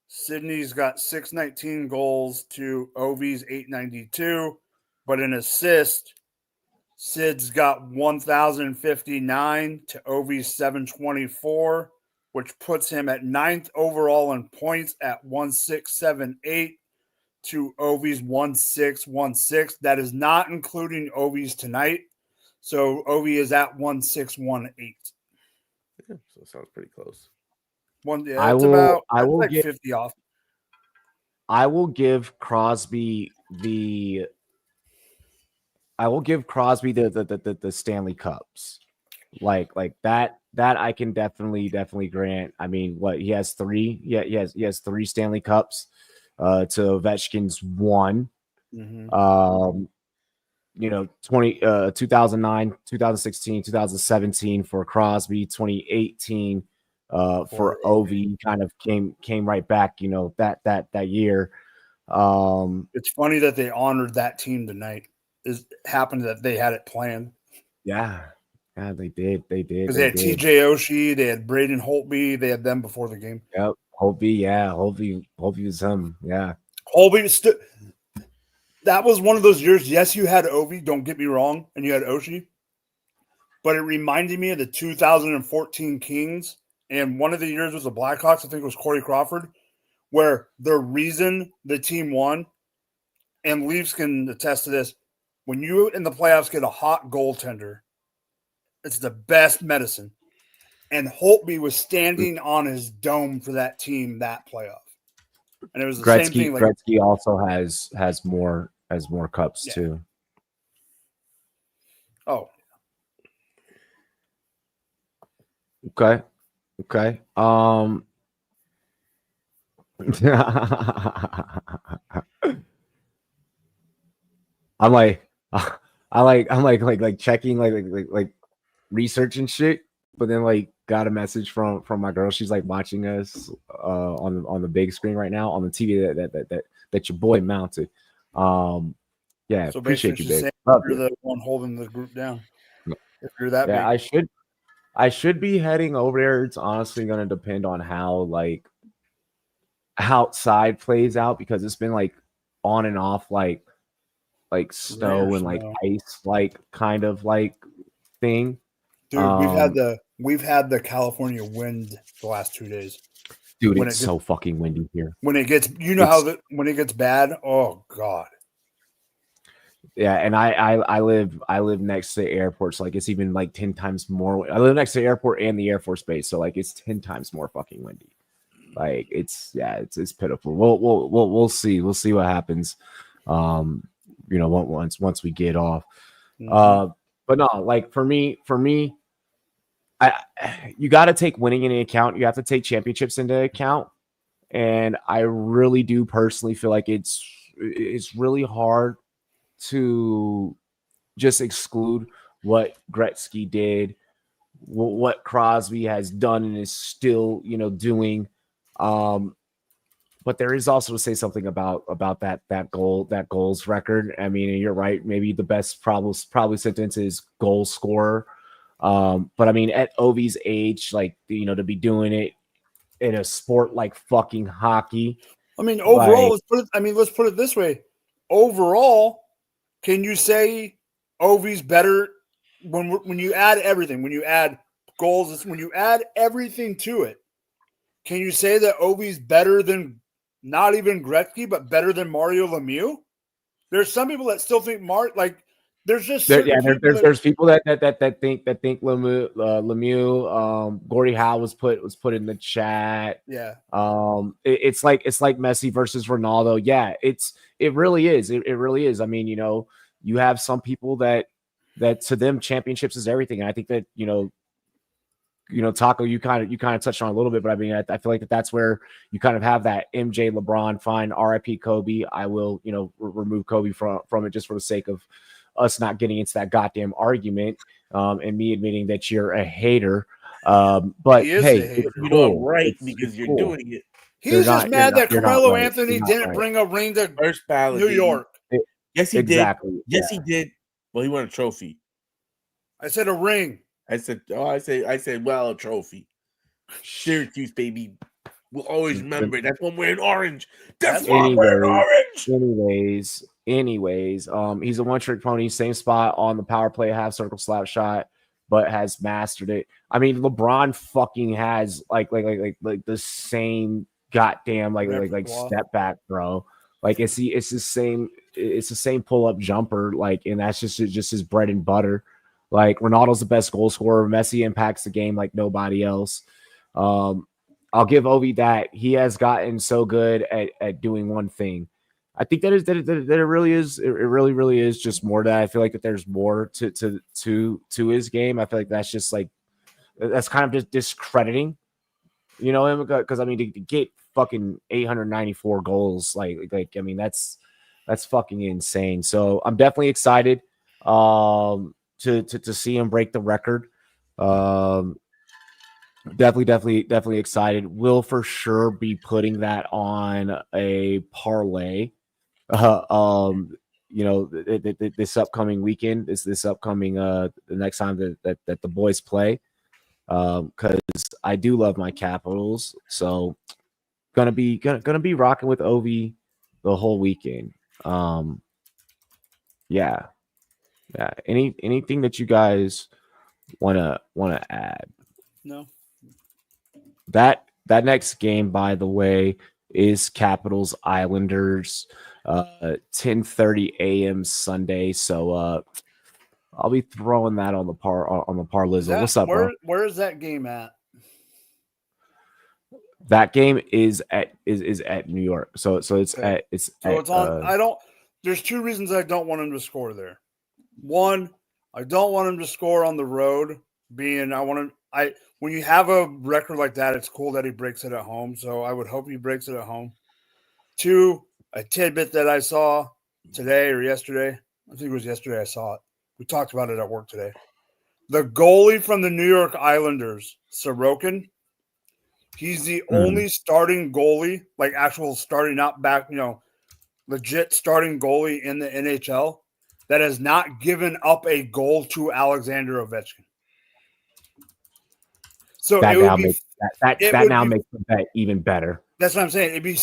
Sydney's got 619 goals to Ovi's 892, but in assist, Sid's got 1,059 to Ovi's 724, which puts him at 9th overall in points at 1,678 to Ovi's 1,616. That is not including Ovi's tonight. So Ovi is at 1,618.
Yeah, so it sounds pretty close.
I will get
50 off.
I will give Crosby the Stanley Cups. Like that I can definitely grant. I mean, what he has 3. Yeah, he has 3 Stanley Cups to Ovechkin's 1.
Mm-hmm.
2009, 2016, 2017 for Crosby, 2018 for Ovi, kind of came right back, that year.
It's funny that they honored that team tonight. It happened that they had it planned.
Yeah, they did.
Because they had TJ Oshie, they had Braden Holtby, they had them before the game.
Yep, Holtby was him. Yeah,
Holtby that was one of those years. Yes, you had Ovi, don't get me wrong, and you had Oshie, but it reminded me of the 2014 Kings, and one of the years was the Blackhawks. I think it was Corey Crawford, where the reason the team won, and Leafs can attest to this, when you in the playoffs get a hot goaltender, it's the best medicine. And Holtby was standing on his dome for that team that playoff, and it was the same thing. Like
Gretzky also has more cups too.
Oh,
okay. I'm like checking like research and shit, but then like got a message from my girl. She's like watching us on the big screen right now on the TV that your boy mounted. Yeah,
so
appreciate you, babe.
You're the one holding the group down. If you're that big.
I should be heading over there. It's honestly going to depend on how like outside plays out, because it's been like on and off like snow and like ice like kind of like thing.
Dude, we've had the California wind the last 2 days.
Dude, it's so fucking windy here.
When it gets, when it gets bad, oh god.
Yeah, and I live next to the airport, so like it's even like 10 times more. I live next to the airport and the Air Force Base, so like it's 10 times more fucking windy. Like it's pitiful. We'll see what happens. Once we get off. But no, like for me, you got to take winning into account. You have to take championships into account, and I really do personally feel like it's really hard to just exclude what Gretzky did, what Crosby has done and is still, doing. But there is also to say something about that goals record. I mean, you're right. Maybe the best probably sentence is goal scorer. But I mean, at Ovi's age, like, to be doing it in a sport like fucking hockey.
I mean, overall, let's put it this way. Overall, can you say Ovi's better when you add everything, when you add goals, when you add everything to it? Can you say that Ovi's better than not even Gretzky, but better than Mario Lemieux? There's some people that still think there's just
there's people that think Lemieux. Gordie Howe was put in the chat.
Yeah.
It's like Messi versus Ronaldo. Yeah, it really is. It really is. I mean, you have some people that to them championships is everything. And I think that, Taco, you kind of touched on a little bit, but I mean, I feel like that's where you kind of have that MJ, LeBron, fine, RIP Kobe. I will, remove Kobe from it just for the sake of us not getting into that goddamn argument, and me admitting that you're a hater. But hey,
you're not right because you're doing it.
He's just mad that Carmelo Anthony didn't bring a ring to
first ballot,
New York.
Yes, he
exactly.
did. Yes, he did. Well, he won a trophy.
I said a ring.
I said, well, a trophy. Syracuse, baby. We'll always remember it. That's when we're in orange. That's why we're in orange. Anyways, he's a one-trick pony, same spot on the power play, half circle slap shot, but has mastered it. I mean, LeBron fucking has like the same goddamn like step back, bro. Like it's the same pull-up jumper, like, and that's just his bread and butter. Like, Ronaldo's the best goal scorer. Messi impacts the game like nobody else. I'll give Ovi that. He has gotten so good at doing one thing. I think that it really is. It really is just more that I feel like that there's more to his game. I feel like that's just like, that's kind of just discrediting, him, because I mean, to get fucking 894 goals, like I mean, that's fucking insane. So I'm definitely excited to see him break the record. Definitely excited. We'll for sure be putting that on a parlay. This upcoming weekend, this upcoming the next time that the boys play. Because I do love my Capitals, so gonna be rocking with Ovi the whole weekend. Yeah. Anything that you guys wanna add?
No.
That next game, by the way, is Capitals Islanders. 10:30 a.m. Sunday. So I'll be throwing that on the Parlizzle. What's up, bro?
Where is that game at?
That game is at New York. So it's
Okay.
it's
on. There's two reasons I don't want him to score there. One, I don't want him to score on the road. When you have a record like that, it's cool that he breaks it at home. So I would hope he breaks it at home. Two, a tidbit that I saw today or yesterday. I think it was yesterday I saw it. We talked about it at work today. The goalie from the New York Islanders, Sorokin, he's the only starting goalie, like actual starting out back, legit starting goalie in the NHL that has not given up a goal to Alexander Ovechkin. So
that
it would
now
be
makes that now makes the bet even better.
That's what I'm saying. It'd be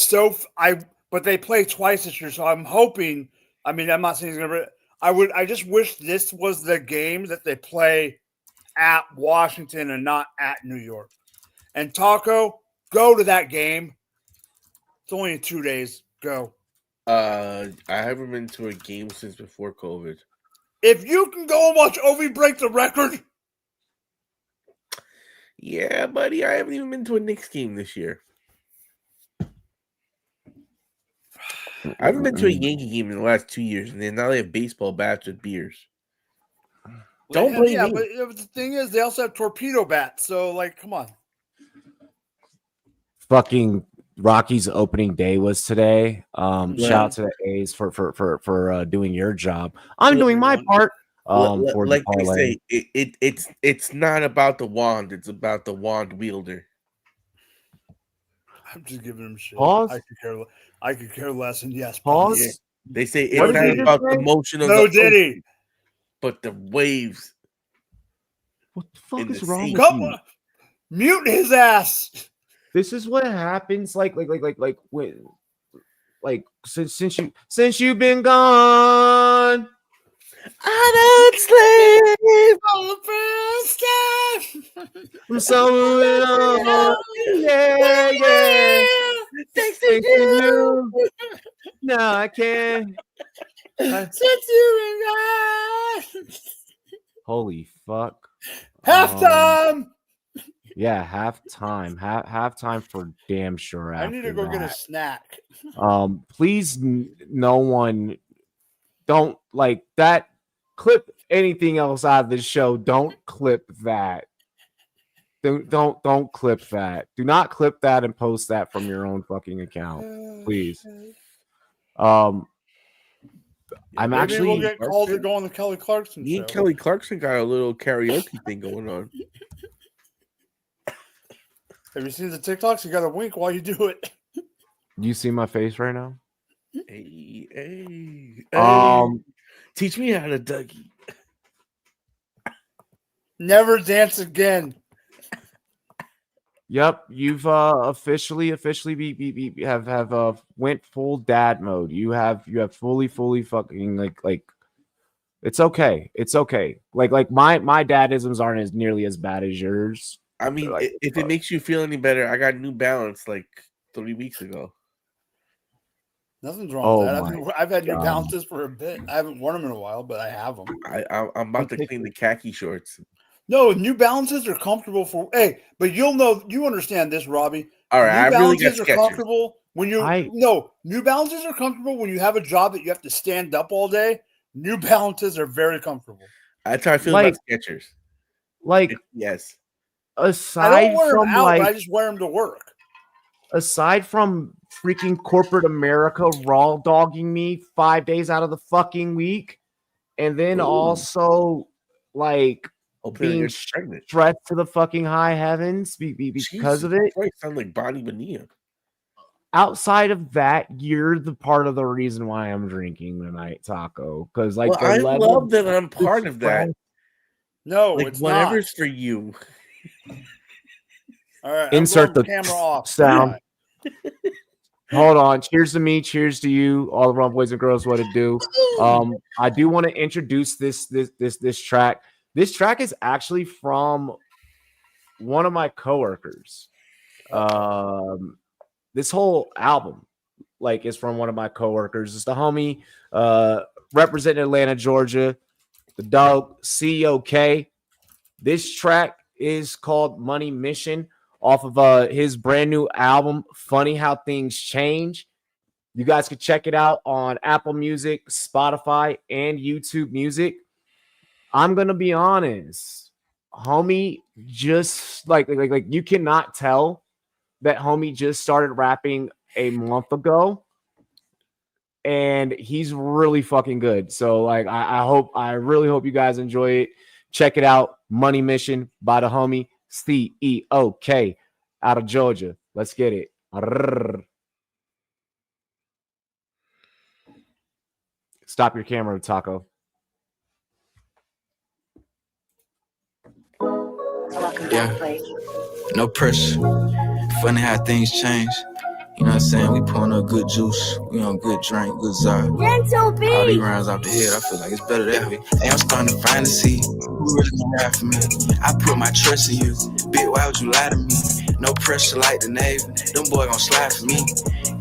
but they play twice this year, so I'm hoping. I mean, I'm not saying he's gonna. I just wish this was the game that they play at Washington and not at New York. And Taco, go to that game. It's only in 2 days. Go.
I haven't been to a game since before COVID.
If you can go and watch Ovi break the record.
Yeah, buddy, I haven't even been to a Knicks game this year. I haven't been to a Yankee game in the last 2 years, and then now they have baseball bats with beers. Don't blame me.
But the thing is, they also have torpedo bats. So, come on.
Fucking Rocky's opening day was today. Shout out to the A's for doing your job. I'm doing my part. For
like
the
they say, it's not about the wand; it's about the wand wielder.
I'm just giving him shit.
Pause.
I could care less. And yes,
pause.
Yeah. They say it's not about the motion of the ocean, but the waves.
What the fuck is wrong with you?
Mute his ass.
This is what happens. Since you've been gone.
I don't sleep
for the first time.
I'm so moving on. Yeah. Texting you. No, I can't.
Since you been gone.
Holy fuck.
Halftime.
Yeah, halftime. Halftime for damn sure.
I need to go get a snack.
Please, no one. Don't like that. Clip anything else out of this show. Don't clip that. Don't clip that. Do not clip that and post that from your own fucking account, please. I'm actually.
We'll get called to go on the Kelly Clarkson show.
Me and Kelly Clarkson got a little karaoke thing going on.
Have you seen the TikToks? You got to wink while you do it.
You see my face right now?
Hey. Teach me how to Dougie.
Never dance again.
Yep, you've officially have went full dad mode. You have fully fucking like it's okay. It's okay. Like my dadisms aren't as nearly as bad as yours.
I mean, if it makes you feel any better, I got New Balance like 3 weeks ago.
Nothing's wrong with that. I've had New Balances for a bit. I haven't worn them in a while, but I have them.
I'm about to clean the khaki shorts.
No, New Balances are comfortable for. Hey, but you understand this, Robbie.
All right,
New
I really
Balances
got
are comfortable when New Balances are comfortable when you have a job that you have to stand up all day. New Balances are very comfortable.
That's how I feel about Skechers. Yes.
Aside
I don't wear
from
them out, but I just wear them to work.
Aside from freaking corporate America raw dogging me 5 days out of the fucking week, and then also being stressed to the fucking high heavens because of it.
Sound like Bonnie Bonilla.
Outside of that, you're the part of the reason why I'm drinking tonight, Taco. Because
I love that I'm part of that.
No, it's
whatever's
not.
For you.
All right,
insert the
camera off
sound. Hold on. Cheers to me. Cheers to you, all the Rumboyz and girls. What it do? I do want to introduce this track. This track is actually from one of my coworkers. This whole album, like it's from one of my coworkers. It's the homie representing Atlanta, Georgia, the dog COK. This track is called Money Mission off of his brand new album, Funny How Things Change. You guys can check it out on Apple Music, Spotify, and YouTube Music. I'm gonna be honest, homie, just like you cannot tell that homie just started rapping a month ago, and he's really fucking good. So like, I really hope you guys enjoy it. Check it out, Money Mission by the homie CEOK out of Georgia. Let's get it. Stop your camera, Taco.
Yeah, no pressure. Funny how things change. You know what I'm saying? We pouring up good juice. We on good drink, good czar. All these rounds off the head, I feel like it's better that way. Hey, I'm starting to finally see who really gonna ride for me. I put my trust in you. Bitch, why would you lie to me? No pressure like the Navy. Them boy gon' slide for me.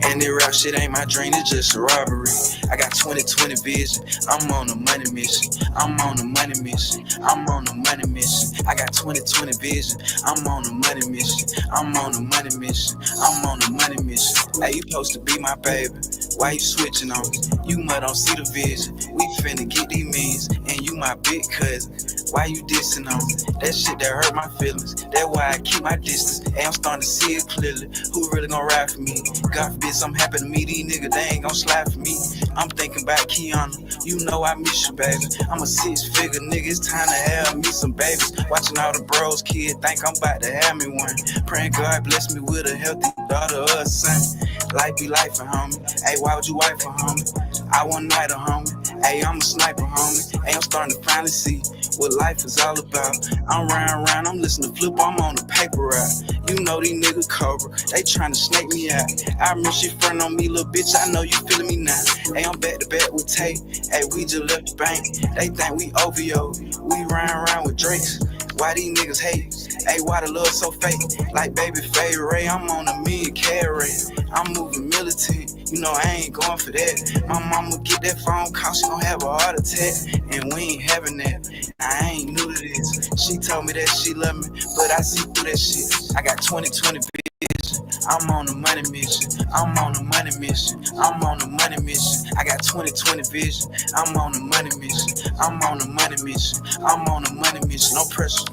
And that rap shit ain't my dream, it's just a robbery. I got 20/20 vision. I'm on a money mission. I'm on a money mission. I'm on a money mission. I got 20/20 vision. I'm on a money mission. I'm on a money mission. I'm on a money mission. Hey, you supposed to be my baby. Why you switching on me? You must don't see the vision. We finna get these means, and you my big cousin. Why you dissing on me? That shit that hurt my feelings. That's why I keep my distance. And I'm starting to see it clearly. Who really gonna ride for me? God forbid something happen to me. These niggas, they ain't gonna slide for me. I'm thinking about Kiana. You know I miss you, baby. I'm a 6-figure nigga. It's time to have me some babies. Watching all the bros, kid, think I'm about to have me one. Praying God bless me with a healthy daughter or a son. Life be life, homie. Hey, why would you wife for homie? I one night a homie. Hey, I'm a sniper, homie. Hey, I'm starting to finally see what life is all about. I'm round, I'm listening to Flip, I'm on the paper route. You know these niggas cobra, they trying to snake me out. I remember she front on me, little bitch, I know you feeling me now. Hey, I'm back to back with Tate. Hey, we just left the bank. They think we OVO. We round with Drakes. Why these niggas hate? Hey, why the love so fake? Like baby Faye Ray, I'm on a million carry. I'm moving militant, you know I ain't going for that. My mama get that phone call, she gon' have a heart attack. And we ain't having that, I ain't new to this. She told me that she love me, but I see through that shit. I got 20/20 vision, I'm on a money mission. I'm on a money mission, I'm on a money mission. I got 20/20 vision, I'm on a money mission. I'm on a money mission, I'm on a money mission, no pressure.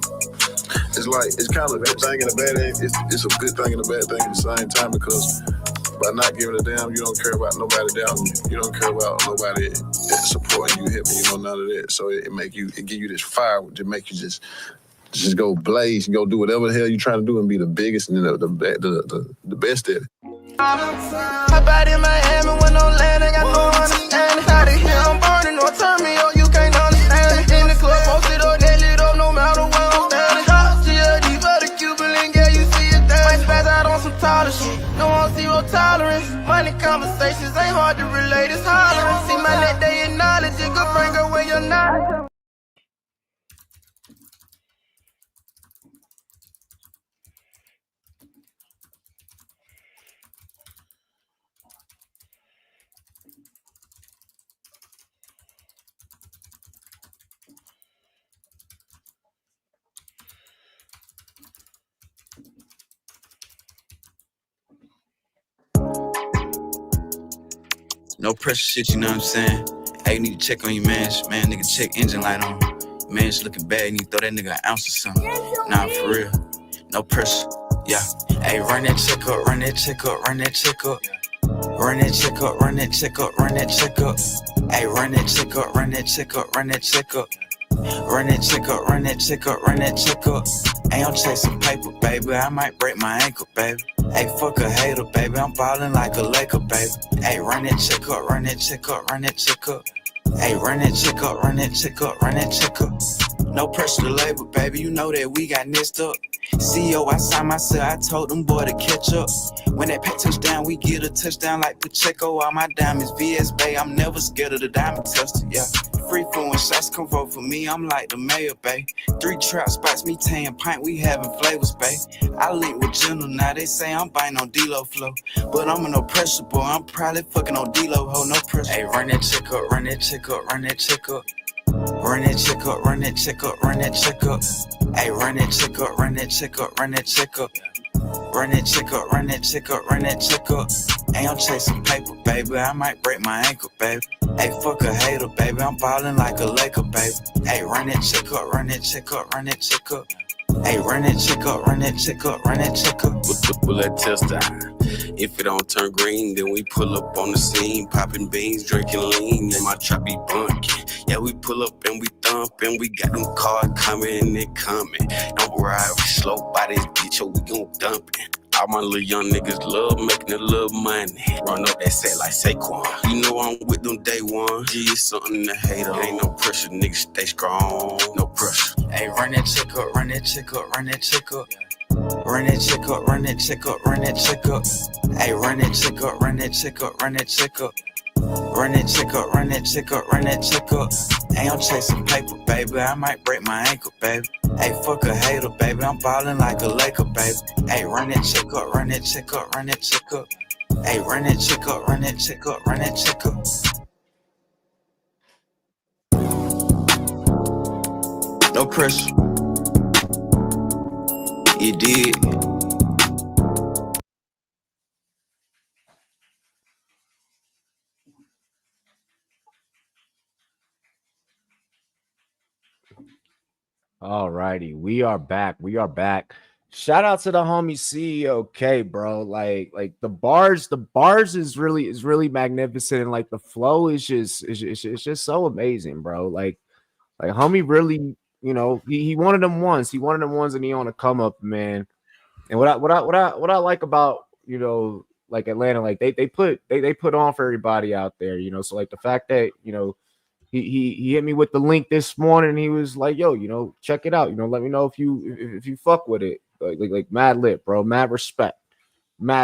It's like, it's kind of a good thing and a bad thing. It's a good thing and a bad thing at the same time, because by not giving a damn, you don't care about nobody down you. You don't care about nobody supporting you, helping you, know, none of that. So it give you this fire to make you just go blaze and go do whatever the hell you trying to do and be the biggest and the best at it.
Hop out in Miami when I'm landing, got no understanding. How to hear I'm burning, or turn me up, you can't understand it. In the club, posted up, they lit up, no matter where I'm standing. Drop GLD for the Cuban link, yeah, you see it there. Might spaz out on some taller shit, no on zero tolerance. Money conversations ain't hard to relate, it's hollering. See my neck, they acknowledge it, good bring her where you're not.
No pressure shit, you know what I'm saying? Hey, you need to check on your man, nigga, check engine light on. Man's looking bad, you need to throw that nigga an ounce or something. Nah, for real, no pressure, yeah. Hey, run that check up, run that check up, run that check up. Run that check up, run that check up, run that check up. Hey, run that check up, run that check up, run that check up. Run that check up, run that check up, run that check up. Hey, I'm chasing paper, baby, I might break my ankle, baby. Hey, fuck a hater, baby, I'm ballin' like a Laker, baby. Hey, run that check up, run that check up, run that check up. Hey, run that check up, run that check up, run that check up. No pressure to labor, baby, you know that we got messed up. CEO, I signed myself, I told them boy to catch up. When that pack touchdown, we get a touchdown like Pacheco. All my diamonds, VS Bay, I'm never scared of the diamond tester, yeah. Free flowing shots, come vote for me, I'm like the mayor, bae. 3 trap spots, me tan pint, we having flavors, bae. I link with General, now they say I'm biting on D-Lo flow. But I'm in no pressure, boy, I'm probably fucking on D-Lo, ho, no pressure. Hey, run that check up, run that check up, run that check up. Run that check up, run that check up, run that check up. Hey, run that check up, run that check up, run that check up. Run that check up, run that check up, run that check up. Hey, I'm chasing paper, baby. I might break my ankle, baby. Hey, fuck a hater, baby. I'm ballin' like a Laker, baby. Hey, run that check up, run that check up, run that check up. Hey, run that check up, run that check up, run that check up.
With the bullet test down. If it don't turn green, then we pull up on the scene, popping beans, drinking lean, and my trap be bunking. Yeah, we pull up and we thump, and we got them cars coming and they coming. Don't ride slow by this bitch, or we gon' dump it. All my little young niggas love making a little money. Run up that set like Saquon. You know I'm with them day one. G is something to hate on. Ain't no pressure, niggas stay strong. No pressure.
Hey, run that check up, run that check up, run that check up. Run that check up, run that check up, run that check up. Hey, run that check up, run that check up, run that check up. Run that check up, run that check up, run that check up. Hey, I'm chasing paper, baby. I might break my ankle, baby. Hey, fuck a hater, baby. I'm ballin' like a Laker, baby. Hey, run that check up, run that check up, run that check up. Hey, run that check up, run that check up, run that check up. No pressure. You did.
All righty, we are back. We are back. Shout out to the homie CEO K, bro. Like the bars is really magnificent, and like the flow is just so amazing, bro. Like homie really, you know, he wanted them once. He wanted them ones, and he on a come up, man. And what I like about, you know, like Atlanta, like they put on for everybody out there, you know. So like the fact that, you know, he hit me with the link this morning, and he was like, yo, you know, check it out, you know, let me know if you fuck with it. Like mad lit, bro. Mad respect. We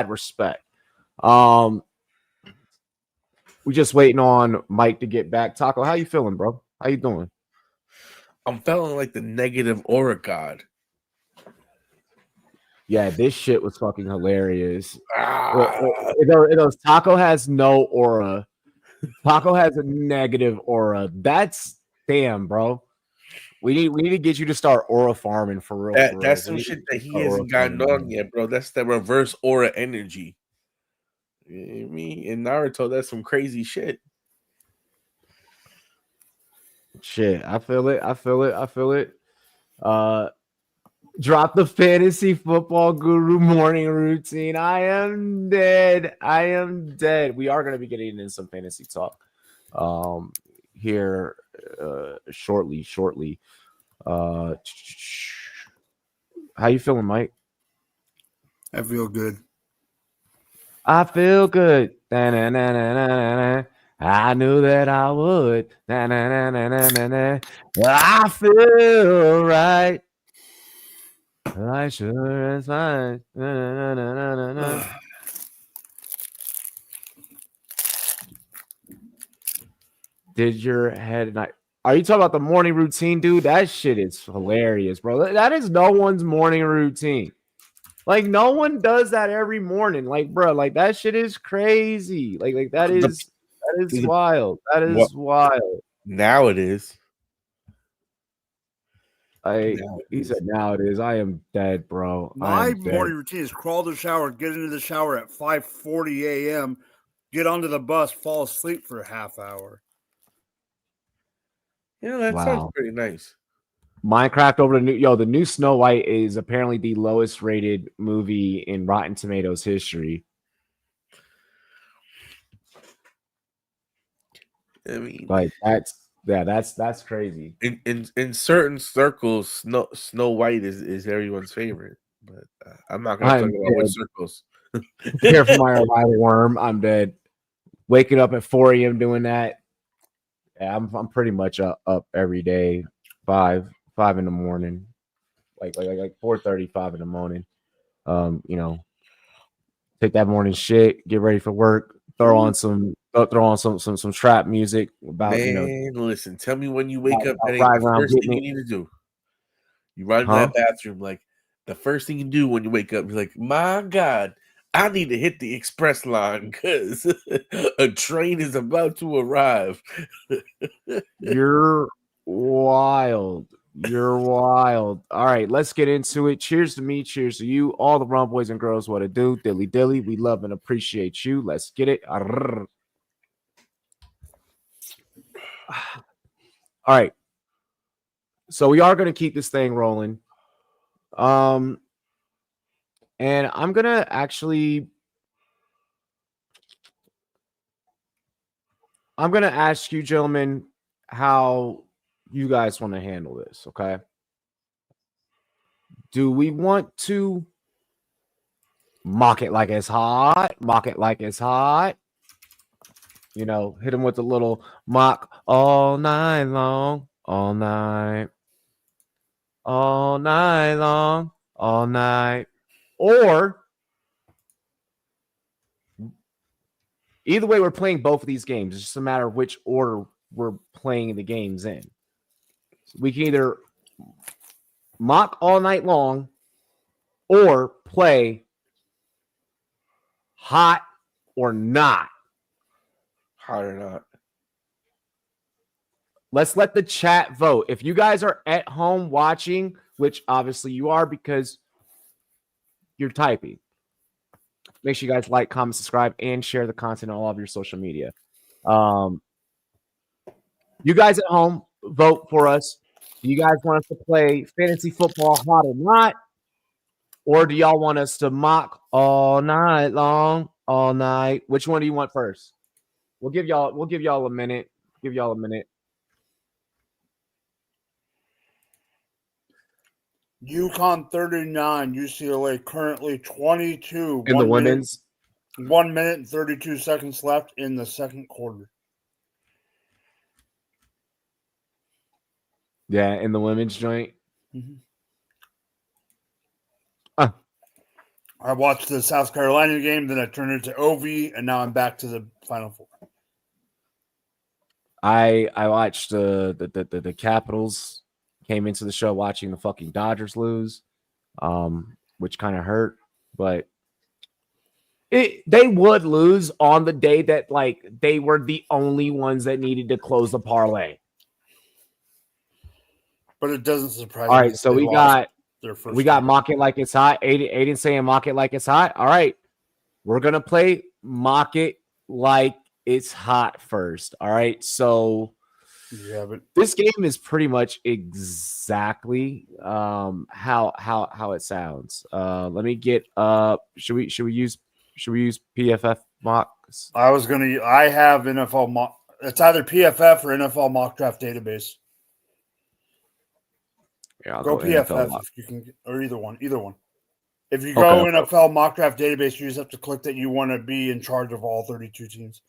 just waiting on Mike to get back. Taco, how you feeling, bro? How you doing?
I'm feeling like the negative aura god.
Yeah, this shit was fucking hilarious. It goes, Taco has no aura. Taco has a negative aura. That's damn, bro. We need to get you to start aura farming for real.
That's some shit that he hasn't gotten on yet, bro. That's the reverse aura energy. You know, me and Naruto, that's some crazy shit.
Shit, I feel it. Drop the fantasy football guru morning routine. I am dead. We are going to be getting into some fantasy talk here shortly. How you feeling, Mike?
I feel good.
I feel good. Na-na-na-na-na-na. I knew that I would. Na-na-na-na-na-na. I feel right. I sure is fine. Na-na-na-na-na-na. Did your head and are you talking about the morning routine, dude? That shit is hilarious, bro. That is no one's morning routine. Like, no one does that every morning. Like, bro, like that shit is crazy. Like that is wild. That is wild.
Now it is.
He said, now it is. I am dead, bro.
My morning routine is crawl to the shower, get into the shower at 5:40 a.m., get onto the bus, fall asleep for a half hour.
Yeah, that sounds pretty nice.
Minecraft over the new Snow White is apparently the lowest rated movie in Rotten Tomatoes history.
I mean,
like that's crazy.
In certain circles, Snow White is everyone's favorite, but I'm not going to talk about which circles.
Care for my arrival worm. I'm dead. Waking up at 4 a.m. doing that. Yeah, I'm pretty much up every day, 5 in the morning. like 4:35 in the morning. You know, take that morning shit, get ready for work, throw on some trap music about
listen, tell me when you wake up, that ain't
riding
the
around
first thing
getting
you
it.
need to do. You run in
Huh?
that bathroom, like the first thing you do when you wake up, you're like, my God, I need to hit the express line because a train is about to arrive.
You're wild. You're wild. All right, let's get into it. Cheers to me. Cheers to you. All the Rumboyz and girls, what it do? Dilly dilly. We love and appreciate you. Let's get it. Arrrr. All right. So we are going to keep this thing rolling. And I'm going to ask you gentlemen how you guys want to handle this, okay? Do we want to mock it like it's hot? Mock it like it's hot? You know, hit him with a little mock all night long, all night long, all night. Or either way, we're playing both of these games. It's just a matter of which order we're playing the games in. So we can either mock all night long or play hot or not.
Hot or not.
Let's let the chat vote. If you guys are at home watching, which obviously you are because you're typing, make sure you guys like, comment, subscribe, and share the content on all of your social media. You guys at home, vote for us. Do you guys want us to play fantasy football hot or not? Or do y'all want us to mock all night long, all night? Which one do you want first? We'll give y'all a minute. Give y'all a minute.
UConn 39, UCLA currently 22.
In the women's.
1 minute and 32 seconds left in the second quarter.
Yeah, in the women's joint.
Mm-hmm. I watched the South Carolina game, then I turned it to OV, and now I'm back to the Final Four.
I watched the Capitals came into the show watching the fucking Dodgers lose, which kind of hurt, but they would lose on the day that like they were the only ones that needed to close the parlay.
But it doesn't surprise
me. All
me.
right, so we got mock it like it's hot. Aiden saying mock it like it's hot. All right, we're gonna play mock it like it's hot first. All right, so
yeah, but
this game is pretty much exactly how it sounds. Let me get should we use PFF mocks?
I have NFL mock. It's either PFF or NFL mock draft database.
Yeah,
go PFF if you can, or either one. If you go NFL mock draft database, you just have to click that you want to be in charge of all 32 teams.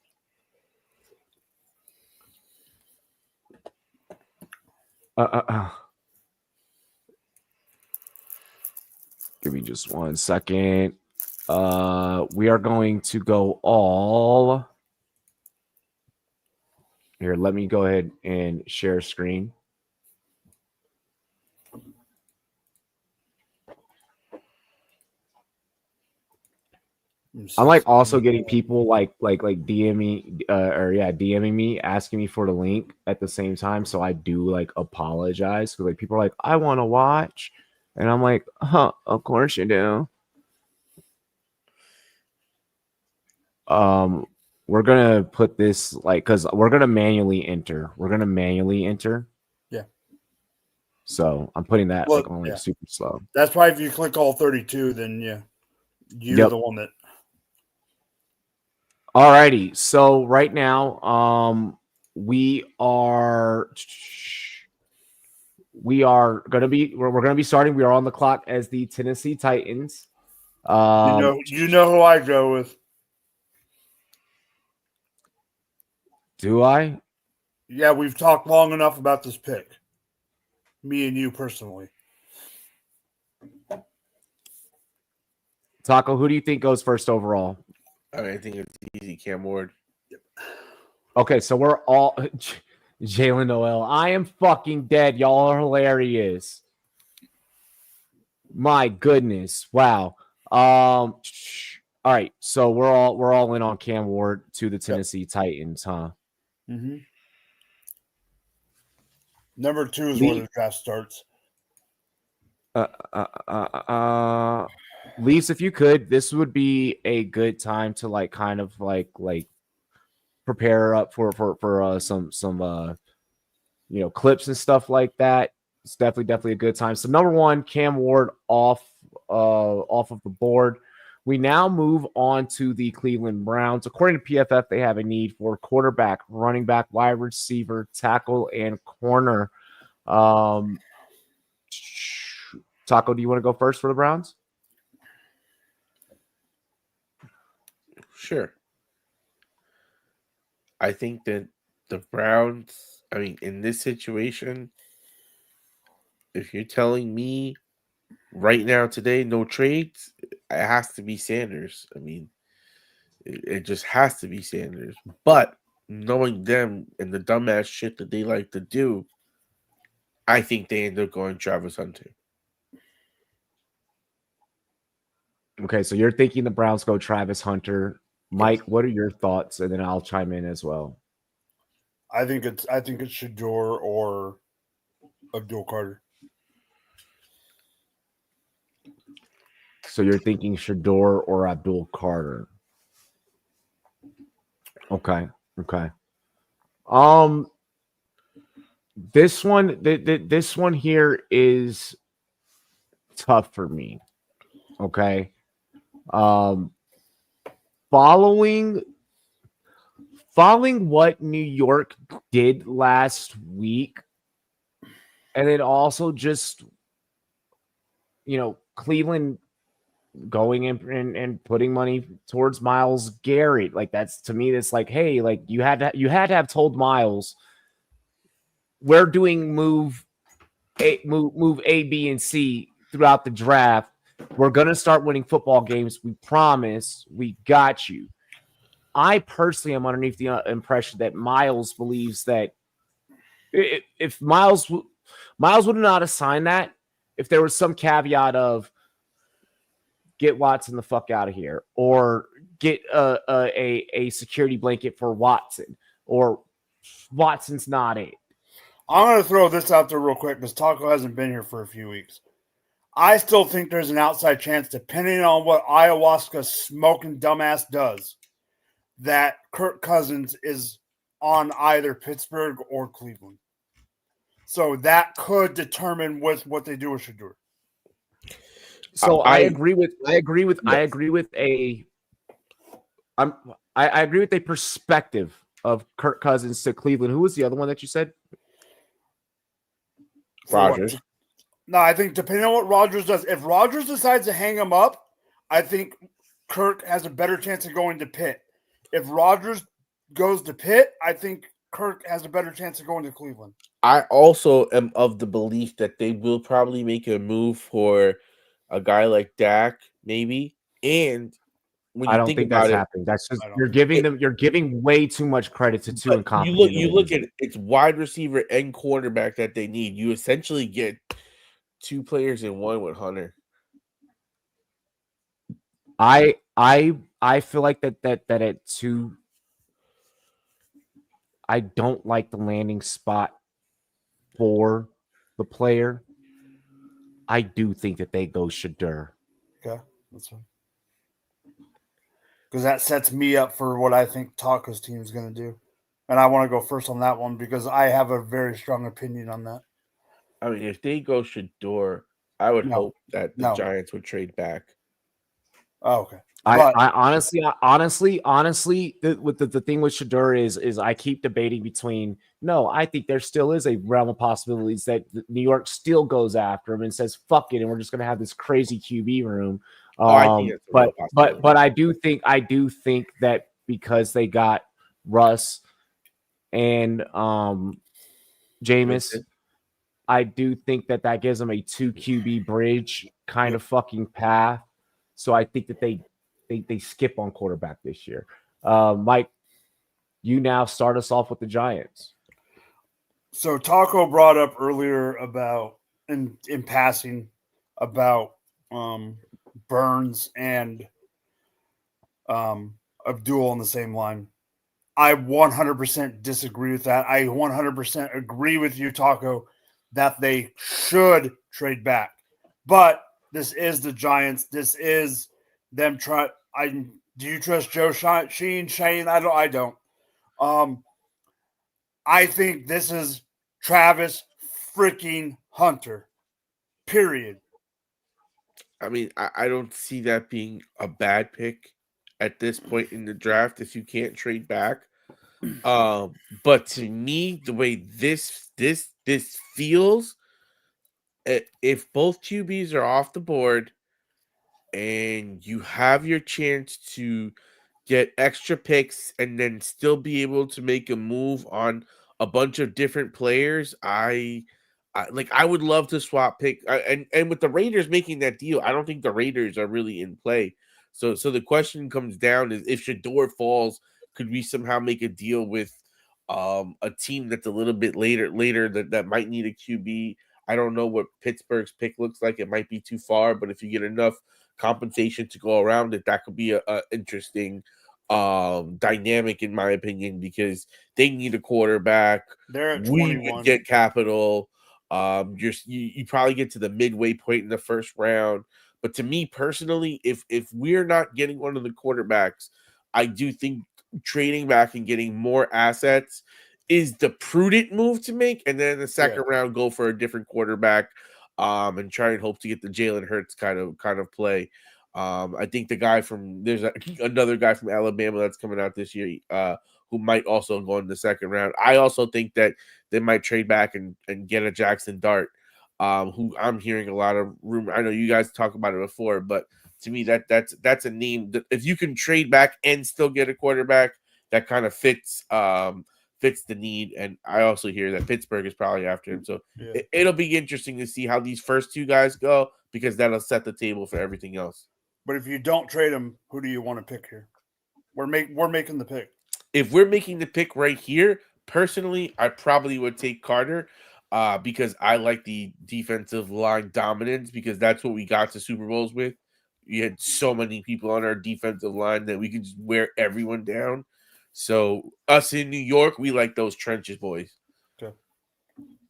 Give me just 1 second. We are going to go all here. Let me go ahead and share screen. I'm like also getting people like DMing me asking me for the link at the same time. So I do like apologize because like people are like, I want to watch, and I'm like, of course you do. We're gonna put this like because we're gonna manually enter. Yeah. So I'm putting that on super slow.
That's why if you click all 32, then you're the one that.
Alrighty, so right now, we're gonna be starting. We are on the clock as the Tennessee Titans.
You know who I go with.
Do I?
Yeah, we've talked long enough about this pick. Me and you personally.
Taco, who do you think goes first overall?
I think it's easy. Cam Ward.
Okay, so we're all Jalen Noel. I am fucking dead. Y'all are hilarious. My goodness. Wow. All right, so we're all in on Cam Ward to the Tennessee Titans, huh?
Mm-hmm. Number 2 is where the draft starts.
Leafs, if you could, this would be a good time to like kind of like prepare up for some clips and stuff like that. It's definitely a good time. So number 1, Cam Ward off of the board. We now move on to the Cleveland Browns. According to PFF, they have a need for quarterback, running back, wide receiver, tackle, and corner. Taco, do you want to go first for the Browns?
Sure. I think that the Browns, in this situation, if you're telling me right now today, no trades, it has to be Sanders. It just has to be Sanders. But knowing them and the dumbass shit that they like to do, I think they end up going Travis Hunter.
Okay, so you're thinking the Browns go Travis Hunter. Mike, what are your thoughts? And then I'll chime in as well.
I think it's Shador or Abdul Carter.
So you're thinking Shador or Abdul Carter. Okay. This one here is tough for me. Okay. Following what New York did last week, and then also just Cleveland going in and putting money towards Myles Garrett, like that's, to me, that's like, hey, like you had to have told Myles, we're doing move A, B, and C throughout the draft. We're gonna start winning football games. We promise. We got you. I personally am underneath the impression that Myles believes that if Myles would not have signed that if there was some caveat of get Watson the fuck out of here, or get a security blanket for Watson, or Watson's not it.
I'm going to throw this out there real quick because Taco hasn't been here for a few weeks. I still think there's an outside chance, depending on what ayahuasca smoking dumbass does, that Kirk Cousins is on either Pittsburgh or Cleveland. So that could determine what they do with Shador.
So I agree with a perspective of Kirk Cousins to Cleveland. Who was the other one that you said?
Rodgers.
No, I think depending on what Rodgers does, if Rodgers decides to hang him up, I think Kirk has a better chance of going to Pitt. If Rodgers goes to Pitt, I think Kirk has a better chance of going to Cleveland.
I also am of the belief that they will probably make a move for a guy like Dak, maybe. And when you
I don't think that's happening. That's just you're giving way too much credit to two incompetent.
You look at it, it's wide receiver and quarterback that they need. You essentially get two players in one with Hunter.
I feel like that at two. I don't like the landing spot for the player. I do think that they go Shador.
Okay, that's fine. Because that sets me up for what I think Taco's team is going to do. And I want to go first on that one because I have a very strong opinion on that.
I mean, if they go Shador, I would hope that the Giants would trade back.
Oh, okay.
I honestly, the thing with Shador is I keep debating between, I think there still is a realm of possibilities that New York still goes after him and says, fuck it, and we're just going to have this crazy QB room. But I do think that because they got Russ and Jameis, I do think that gives them a 2 QB bridge kind of fucking path So I think that they skip on quarterback this year. Mike, you now start us off with the Giants.
So Taco brought up earlier about in passing about Burns and Abdul on the same line. I 100% disagree with that. I 100% agree with you, Taco, that they should trade back. But this is the Giants. This is them try. Do you trust Joe Shane? I don't. I think this is Travis freaking Hunter. Period.
I mean, I don't see that being a bad pick at this point in the draft if you can't trade back. But to me, the way this feels, if both QBs are off the board and you have your chance to get extra picks and then still be able to make a move on a bunch of different players, I would love to swap pick. And with the Raiders making that deal, I don't think the Raiders are really in play. So the question comes down is if Shador falls, could we somehow make a deal with a team that's a little bit later that might need a QB? I don't know what Pittsburgh's pick looks like. It might be too far, but if you get enough compensation to go around it, that could be a interesting dynamic in my opinion, because they need a quarterback.
They're at
we
21.
would get capital. You probably get to the midway point in the first round. But to me personally, if we're not getting one of the quarterbacks, I do think trading back and getting more assets is the prudent move to make. And then in the second round, go for a different quarterback and try and hope to get the Jalen Hurts kind of play. I think there's another guy from Alabama that's coming out this year who might also go in the second round. I also think that they might trade back and get a Jackson Dart, who I'm hearing a lot of rumor. I know you guys talked about it before, but to me that's a name that if you can trade back and still get a quarterback, that kind of fits the need. And I also hear that Pittsburgh is probably after him. So it'll be interesting to see how these first two guys go, because that'll set the table for everything else.
But if you don't trade him, who do you want to pick here? We're making the pick.
If we're making the pick right here, personally, I probably would take Carter because I like the defensive line dominance, because that's what we got to Super Bowls with. We had so many people on our defensive line that we could just wear everyone down. So us in New York, we like those trenches, boys.
Okay.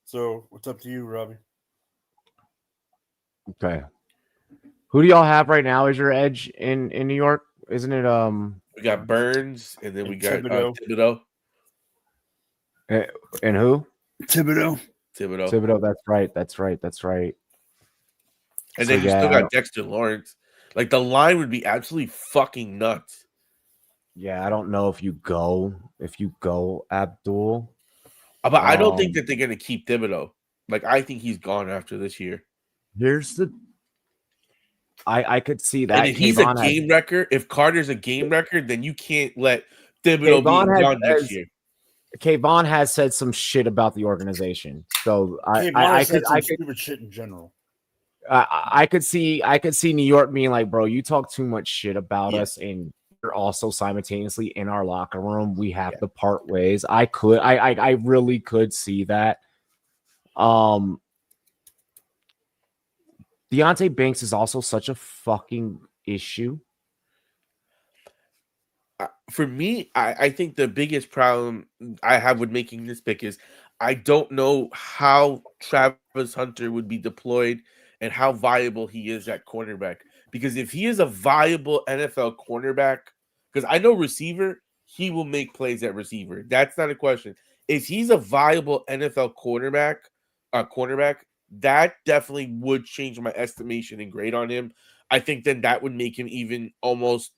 So what's up to you, Robbie?
Okay. Who do y'all have right now as your edge in New York? Isn't it
we got Burns and then we got Thibodeau.
And who?
Thibodeau.
That's right.
And then you still got Dexter Lawrence. Like, the line would be absolutely fucking nuts.
Yeah, I don't know if you go Abdul.
But I don't think that they're gonna keep Thibodeau. Like, I think he's gone after this year.
Here's the I could see that.
And if he's a game wrecker, if Carter's a game wrecker, then you can't let Thibodeau be gone next year.
Kayvon has said some shit about the organization, so
I could stupid shit in general.
I could see New York being like, bro, you talk too much shit about us, and you're also simultaneously in our locker room. We have to part ways. I really could see that. Deonte Banks is also such a fucking issue.
For me, I think the biggest problem I have with making this pick is I don't know how Travis Hunter would be deployed and how viable he is at cornerback. Because if he is a viable NFL cornerback, because I know receiver, he will make plays at receiver. That's not a question. If he's a viable NFL cornerback, that definitely would change my estimation and grade on him. I think then that would make him even almost.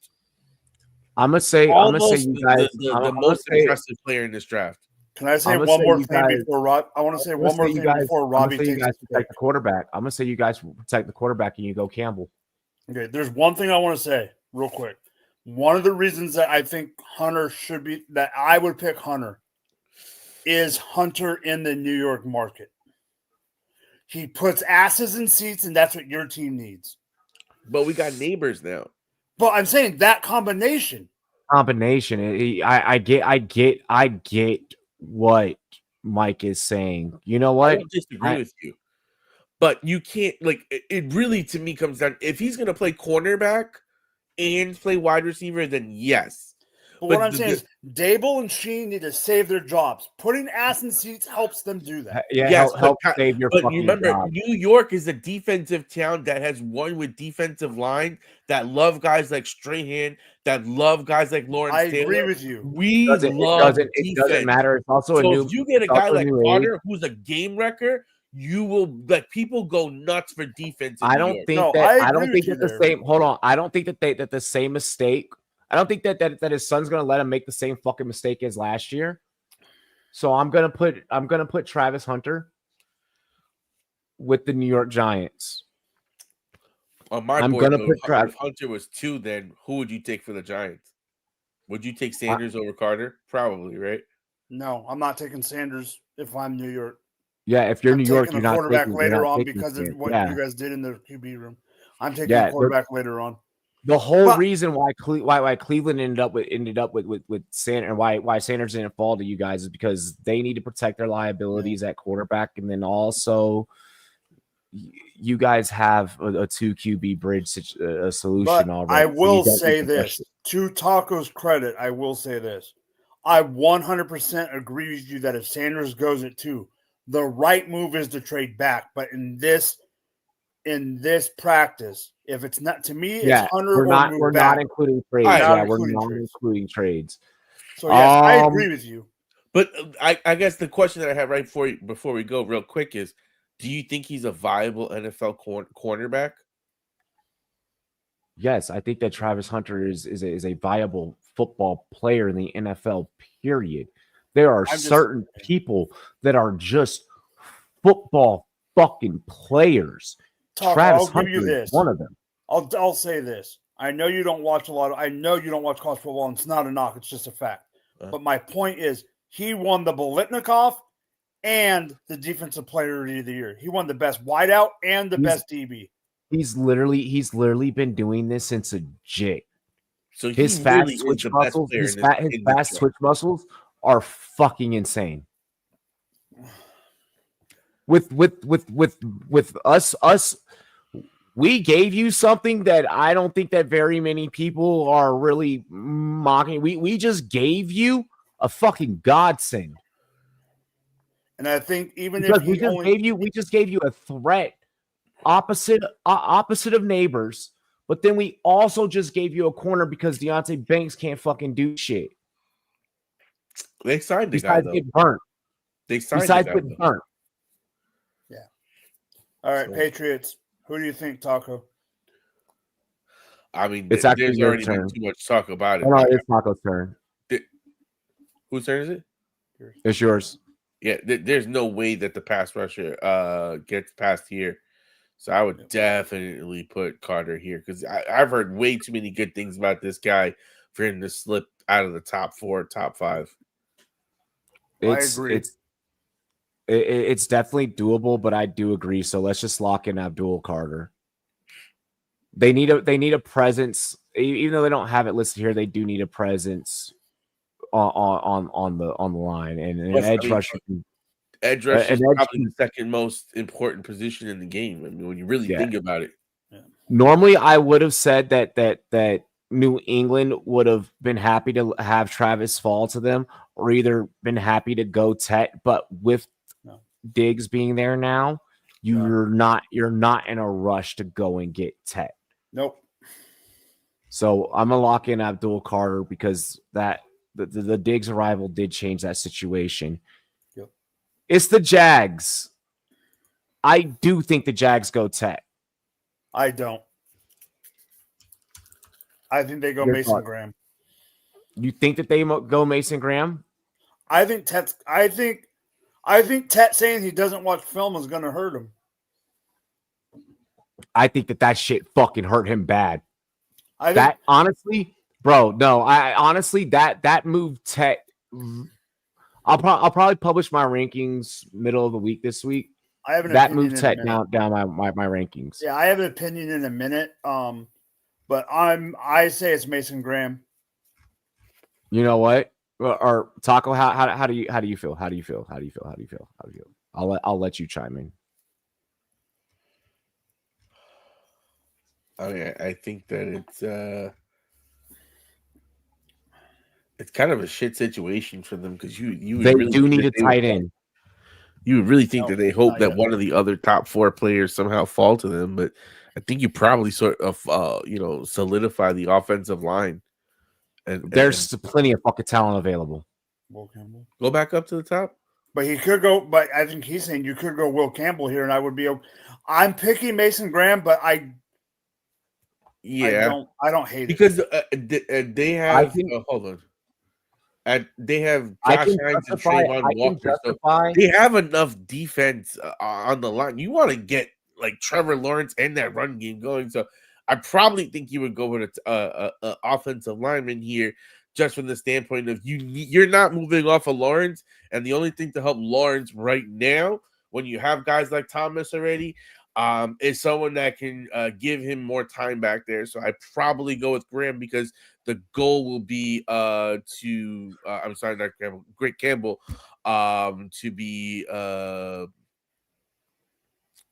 I'm gonna say you guys
the most impressive player in this draft.
Can I say one more thing before Rob? I want to say one more thing before Robbie takes the
protect the quarterback. I'm gonna say you guys protect the quarterback and you go Campbell.
Okay, there's one thing I want to say real quick. One of the reasons that I think Hunter should be that I would pick Hunter is Hunter in the New York market. He puts asses in seats, and that's what your team needs.
But we got neighbors now.
But I'm saying that combination.
I get what Mike is saying. You know what?
I don't disagree with you. But you can't, like, it really, to me, comes down, if he's going to play cornerback and play wide receiver, then yes.
But what I'm saying is Dable and Sheen need to save their jobs. Putting ass in seats helps them do that.
Yeah,
yes,
help save your fucking
remember,
job.
New York is a defensive town that has won with defensive line, that love guys like Strahan, that love guys like Lawrence Taylor.
Agree with you.
It doesn't matter. It's also
if you get a guy like Carter who's a game wrecker, you will let people go nuts for defense.
I don't think that the same. Hold on. I don't think that the same mistake. I don't think that his son's gonna let him make the same fucking mistake as last year. So I'm gonna put Travis Hunter with the New York Giants.
On my board, if Hunter was 2, then who would you take for the Giants? Would you take Sanders over Carter? Probably, right?
No, I'm not taking Sanders if I'm New York.
Yeah, if you're New York, you're not
quarterback later on because of what you guys did in the QB room. I'm taking a quarterback later on.
The whole reason why Cleveland ended up with Sanders and why Sanders didn't fall to you guys is because they need to protect their liabilities at quarterback, and then also you guys have a 2 QB bridge solution already.
I will say this to Taco's credit. I will say this. I 100% agree with you that if Sanders goes at 2, the right move is to trade back. But in this practice, if it's not, to me, it's Hunter
we're not including trades. We're not including trades.
So yes, I agree with you.
But I guess the question that I have before we go real quick is, do you think he's a viable NFL cornerback?
Yes, I think that Travis Hunter is a viable football player in the NFL, period. There are certain people that are just football fucking players. Travis Hunter is one of them.
I'll say this. I know you don't watch I know you don't watch college football, and it's not a knock, it's just a fact. But my point is, he won the Biletnikoff and the defensive player of the year. He won the best wideout and the best DB.
He's literally been doing this since a jit.
So
his fast switch muscles are fucking insane. With us, we gave you something that I don't think that very many people are really mocking. We just gave you a fucking godsend.
And I think even
because
if
we just gave you a threat opposite of neighbors, but then we also just gave you a corner because Deonte Banks can't fucking do shit.
They signed the guy though.
Get burnt.
They signed
besides getting burnt.
Yeah. All right, Patriots. Who do you think, Taco?
I mean,
there's
already been too much talk about it.
Oh, no, it's Taco's turn.
Whose turn is it?
It's yours.
Yeah, there's no way that the pass rusher gets past here. So I would definitely put Carter here because I've heard way too many good things about this guy for him to slip out of the top 4, top 5.
I agree.
It's definitely doable, but I do agree. So let's just lock in Abdul Carter. They need a presence, even though they don't have it listed here. They do need a presence on the line and an edge rusher.
Edge rusher is probably the second most important position in the game. I mean, when you really think about it.
Yeah.
Normally, I would have said that New England would have been happy to have Travis fall to them, or either been happy to go Tet. But with Diggs being there now, you're not in a rush to go and get Tet.
Nope.
So I'm gonna lock in Abdul Carter because that the Diggs arrival did change that situation.
Yep.
It's the Jags. I do think the Jags go Tet.
I don't. I think they go Mason Graham.
You think that they go Mason Graham?
I think Tet saying he doesn't watch film is going to hurt him.
I think that shit fucking hurt him bad.
Honestly,
bro, no. I honestly that move Tet. I'll probably publish my rankings middle of the week this week.
I have an
that
opinion
moved
in a minute.
down my rankings.
Yeah, I have an opinion in a minute. But I say it's Mason Graham.
You know what? Or Taco, how do you feel? How do you feel? I'll let you chime in.
I mean, I think that it's kind of a shit situation for them because you would
They
really
do need a tight end.
You would really think that they hope
not
that
yet.
one of the other top 4 players somehow fall to them, but I think you probably sort of solidify the offensive line and
There's plenty of fucking talent available.
Will Campbell.
go back up to the top.
But he could go. But I think he's saying you could go Will Campbell here, and I would be. I'm picking Mason Graham, but I don't hate
because
it
they have. Hold on. They have Josh Hines and Trayvon Walker. So they have enough defense on the line. You want to get like Trevor Lawrence and that run game going. So I probably think you would go with a offensive lineman here, just from the standpoint of you're not moving off of Lawrence, and the only thing to help Lawrence right now, when you have guys like Thomas already, is someone that can give him more time back there. So I probably go with Graham because the goal will be Greg Campbell, to be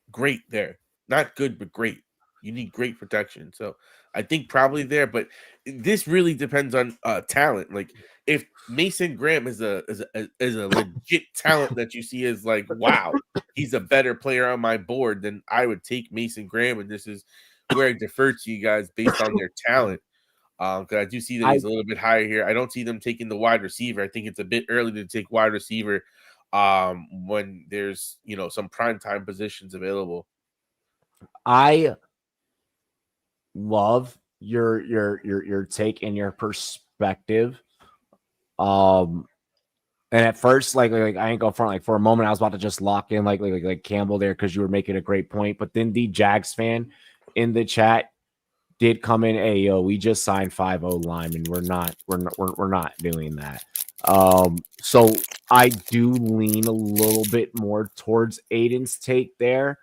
great there. Not good, but great. You need great protection. So I think probably there, but this really depends on talent. Like if Mason Graham is a legit talent that you see as like, wow, he's a better player on my board, then I would take Mason Graham, and this is where I defer to you guys based on their talent. Because I do see that he's a little bit higher here. I don't see them taking the wide receiver. I think it's a bit early to take wide receiver when there's some primetime positions available.
I love your take and your perspective. And at first, like I ain't go front. Like for a moment, I was about to just lock in like Campbell there because you were making a great point. But then the Jags fan in the chat did come in. Hey, yo, we just signed 5-0 linemen. We're not doing that. So I do lean a little bit more towards Aiden's take there.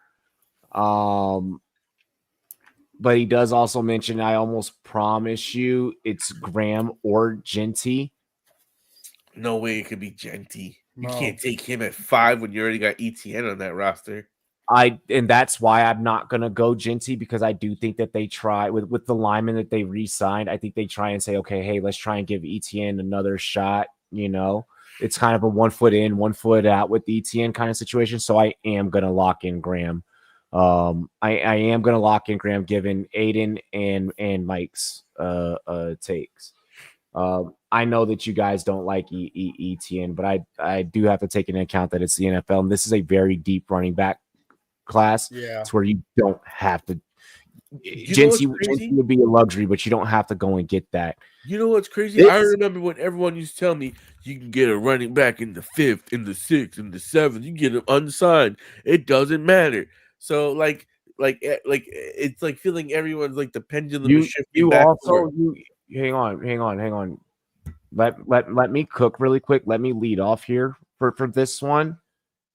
But he does also mention, I almost promise you it's Graham or Genty.
No way it could be Genty. You can't take him at 5 when you already got ETN on that roster.
And that's why I'm not gonna go Genty, because I do think that they try with the lineman that they re-signed. I think they try and say, okay, hey, let's try and give ETN another shot. It's kind of a 1 foot in, 1 foot out with the ETN kind of situation. So I am gonna lock in Graham. I am gonna lock in Graham, given Aiden and Mike's takes. I know that you guys don't like ETN, but I do have to take into account that it's the NFL, and this is a very deep running back class.
Yeah,
it's where you don't have to. Genty would be a luxury, but you don't have to go and get that.
You know what's crazy? I remember when everyone used to tell me you can get a running back in the 5th, in the 6th, in the 7th. You get him unsigned. It doesn't matter. So like it's like feeling everyone's like the pendulum is shifting.
You also hang on. Let me cook really quick. Let me lead off here for this one,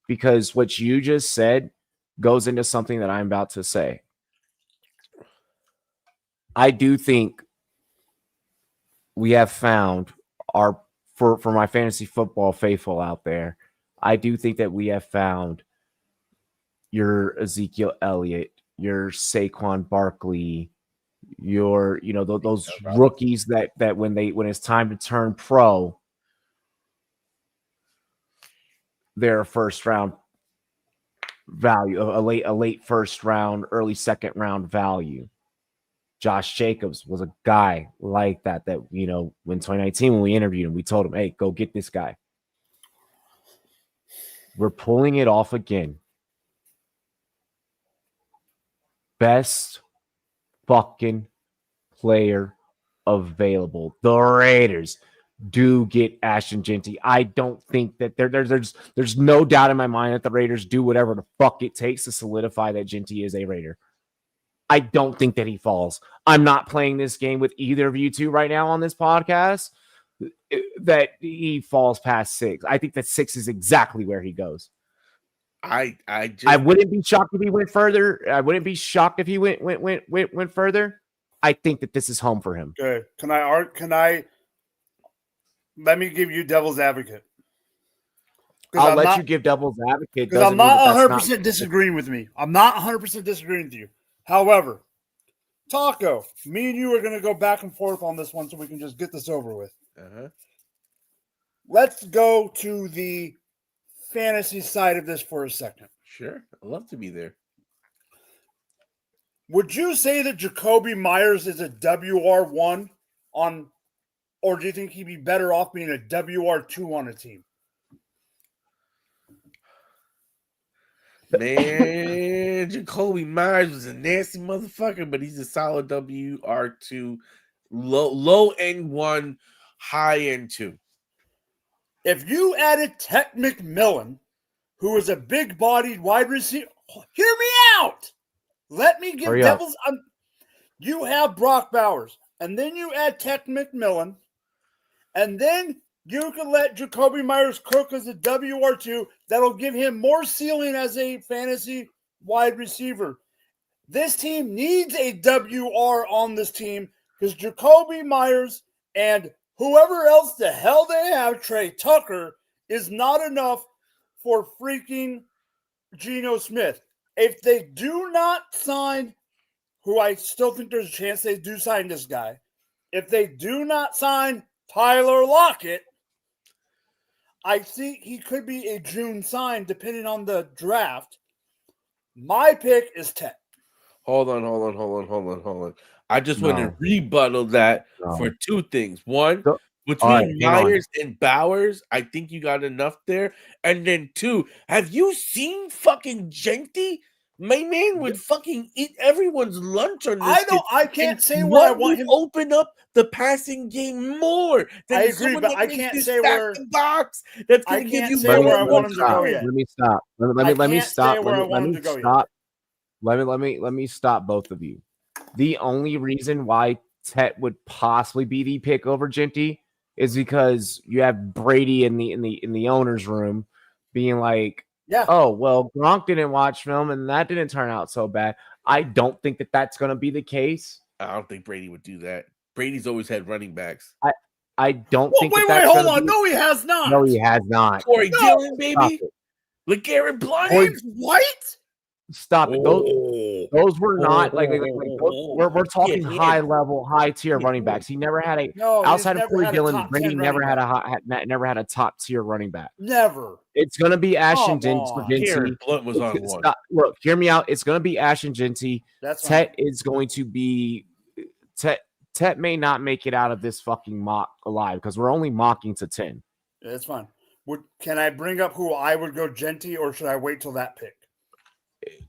because what you just said goes into something that I'm about to say. I do think we have found for my fantasy football faithful out there, I do think that we have found your Ezekiel Elliott, your Saquon Barkley, your those rookies that when it's time to turn pro, they're a first round value, a late first round, early second round value. Josh Jacobs was a guy like that when 2019 when we interviewed him, we told him, hey, go get this guy. We're pulling it off again. Best fucking player available. The Raiders do get Ashton Genty. I don't think that there's no doubt in my mind that the Raiders do whatever the fuck it takes to solidify that Genty is a Raider. I don't think that he falls. I'm not playing this game with either of you two right now on this podcast that he falls past 6. I think that 6 is exactly where he goes.
I
wouldn't be shocked if he went further. I wouldn't be shocked if he went further. I think that this is home for him.
Okay. Can I let me give you devil's advocate?
I'll let you give devil's advocate.
Because I'm not 100% disagreeing with me. I'm not 100% disagreeing with you. However, Taco, me and you are going to go back and forth on this one so we can just get this over with.
Uh-huh.
Let's go to the fantasy side of this for a second.
Sure. I'd love to be there.
Would you say that Jacoby Myers is a WR1 on, or do you think he'd be better off being a WR2 on a team?
Man, Jacoby Myers was a nasty motherfucker, but he's a solid WR2, low end 1, high end 2.
If you added Tech McMillan, who is a big-bodied wide receiver, hear me out. Let me give devil's. You have Brock Bowers, and then you add Tech McMillan, and then you can let Jacoby Myers cook as a WR2. That'll give him more ceiling as a fantasy wide receiver. This team needs a WR on this team because Jacoby Myers and whoever else the hell they have, Trey Tucker, is not enough for freaking Geno Smith. If they do not sign, who I still think there's a chance they do sign this guy, if they do not sign Tyler Lockett, I think he could be a June sign depending on the draft. My pick is Tech.
Hold on. I just want to rebuttal that for two things. One, between Myers and Bowers, I think you got enough there. And then two, have you seen fucking Genty? My man would fucking eat everyone's lunch on this.
I can't say where I want him.
Open up the passing game more.
I agree, but I can't say where.
Box that's
I
going to give
can't
you
say where I want him to go yet.
Let me stop. Let me stop. Let me stop both of you. The only reason why Tet would possibly be the pick over Genty is because you have Brady in the owner's room being like,
yeah.
Oh, well, Gronk didn't watch film, and that didn't turn out so bad. I don't think that that's going to be the case.
I don't think Brady would do that. Brady's always had running backs.
I don't think
wait,
that's
hold on. No, he has not.
No, he has not.
Corey Dillon, baby. LeGarrette Blount.
What?
Stop it. Those were not we're talking high level, high tier running backs. He never had outside of Corey Dillon. Brady never had a top tier running back.
Never.
It's gonna be Ashton Genty.
Blunt was on one.
Look, hear me out. It's gonna be Ashton Genty. Tet is going to be Tet may not make it out of this fucking mock alive because we're only mocking to 10.
Yeah, that's fine. Can I bring up who I would go Genty, or should I wait till that pick?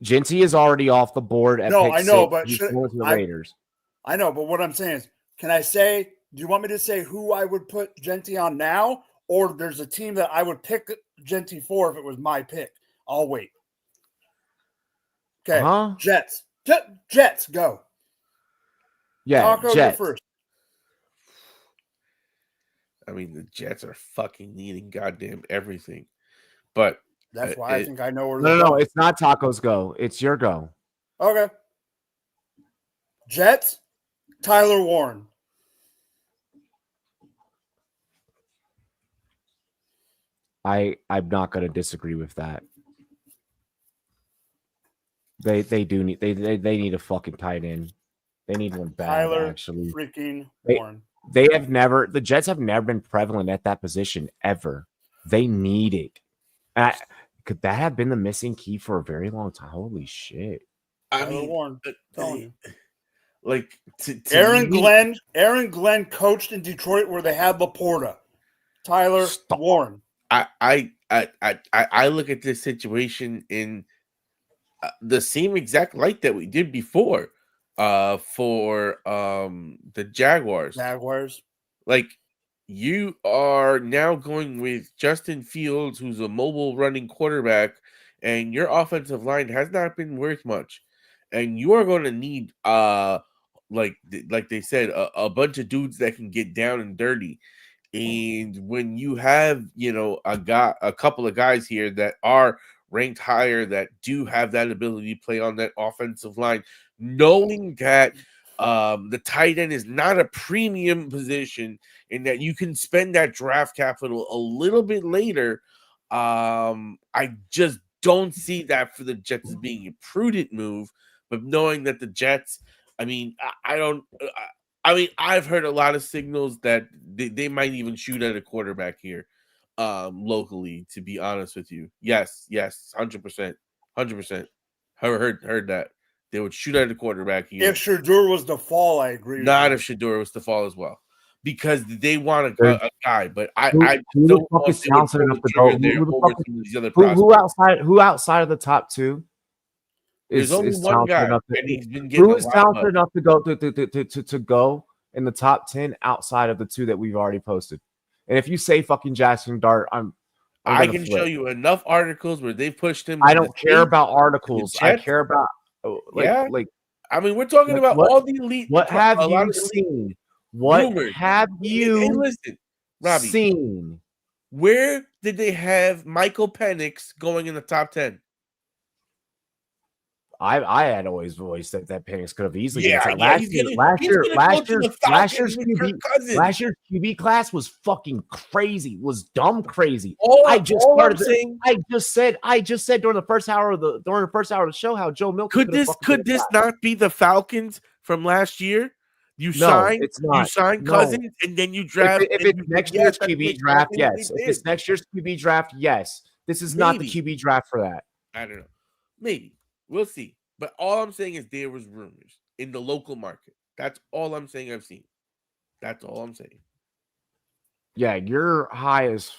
Genty is already off the board at pick 6.
But
he's going to the Raiders.
I know, but what I'm saying is, can I say? Do you want me to say who I would put Genty on now, or there's a team that I would pick Genty for if it was my pick? I'll wait. Okay, Jets. Jets, go.
Yeah,
Taco,
Jets.
Go first.
I mean, the Jets are fucking needing goddamn everything, but.
That's why I think I know where.
No, it's not Taco's go. It's your go.
Okay. Jets, Tyler Warren.
I'm not going to disagree with that. They need a fucking tight end. They need one bad.
Tyler
actually.
Freaking Warren.
The Jets have never been prevalent at that position ever. They need it. Could that have been the missing key for a very long time? Holy shit!
I mean,
Warren, Aaron Glenn coached in Detroit where they had Laporta. Tyler Warren.
I look at this situation in the same exact light that we did before for the Jaguars. Like, you are now going with Justin Fields, who's a mobile running quarterback, and your offensive line has not been worth much. And you are going to need, like they said, a bunch of dudes that can get down and dirty. And when you have, a couple of guys here that are ranked higher that do have that ability to play on that offensive line, knowing that the tight end is not a premium position and that you can spend that draft capital a little bit later. I just don't see that for the Jets as being a prudent move, but knowing that the Jets, I mean, I've heard a lot of signals that they might even shoot at a quarterback here locally, to be honest with you. Yes, 100%. Heard that. They would shoot at a quarterback here.
If Shedeur was the fall, I agree.
Not if Shedeur was the fall as well. Because they want a guy, but I
who
don't
the fuck
know
is
if they would
talented
pull
enough
the
to go?
trigger there
Who the
over
fuck
some of these other
who outside of the top two?
There's only one
talented
guy,
enough
and he's been getting
who
a
is
lot
talented
of
enough to go to go in the top 10 outside of the two that we've already posted. And if you say fucking Jackson Dart,
I can show you enough articles where they pushed him.
I don't care about articles. I care about like
I mean, we're talking about all the elite.
What have you seen? What have you
listen, Robbie,
seen?
Where did they have Michael Penix going in the top 10?
I had always voiced that Penix could have easily been
last year's
QB class was fucking crazy, was dumb crazy. I just said during the first hour of the show how Joe Milton
could this not be the Falcons from last year? You signed Cousins, and then you draft.
If it's next year's QB draft, yes. If it's next year's QB draft, yes. This is not the QB draft for that.
I don't know. Maybe. We'll see. But all I'm saying is there was rumors in the local market. That's all I'm saying I've seen. That's all I'm saying.
Yeah, you're high as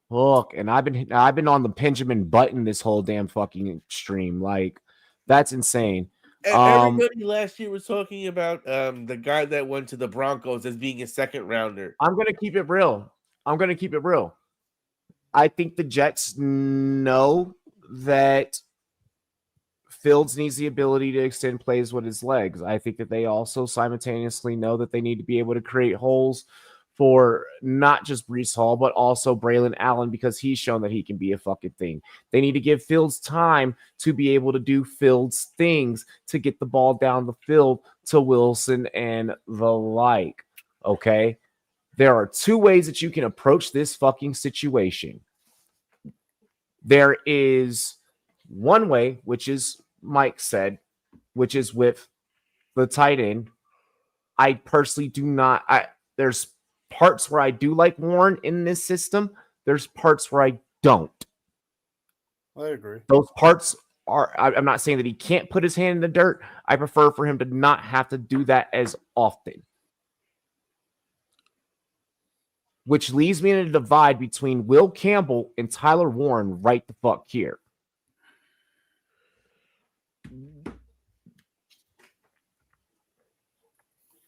fuck. And I've been on the Benjamin Button this whole damn fucking stream. Like, that's insane.
Everybody last year was talking about the guy that went to the Broncos as being a second rounder.
I'm gonna keep it real. I think the Jets know that Fields needs the ability to extend plays with his legs. I think that they also simultaneously know that they need to be able to create holes for not just Breece Hall, but also Braylon Allen, because he's shown that he can be a fucking thing. They need to give Fields time to be able to do Fields things, to get the ball down the field to Wilson and the like. Okay? There are two ways that you can approach this fucking situation. There is one way, which is Mike said, which is with the tight end. I personally do not. There's parts where I do like Warren in this system. There's parts where I don't.
I agree.
Those parts are. I'm not saying that he can't put his hand in the dirt. I prefer for him to not have to do that as often. Which leaves me in a divide between Will Campbell and Tyler Warren right the fuck here.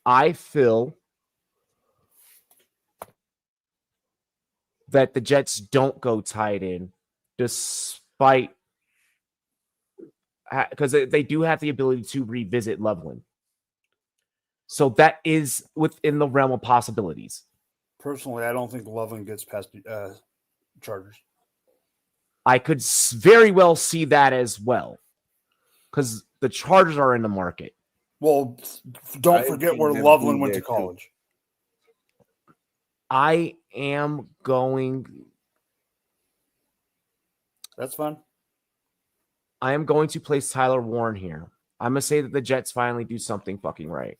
I feel that the Jets don't go tight end despite because they do have the ability to revisit Loveland. So that is within the realm of possibilities.
Personally, I don't think Loveland gets past Chargers.
I could very well see that as well, because the Chargers are in the market.
Well, don't forget where Loveland went to college.
I am going.
That's fine.
I am going to place Tyler Warren here. I'm going to say that the Jets finally do something fucking right.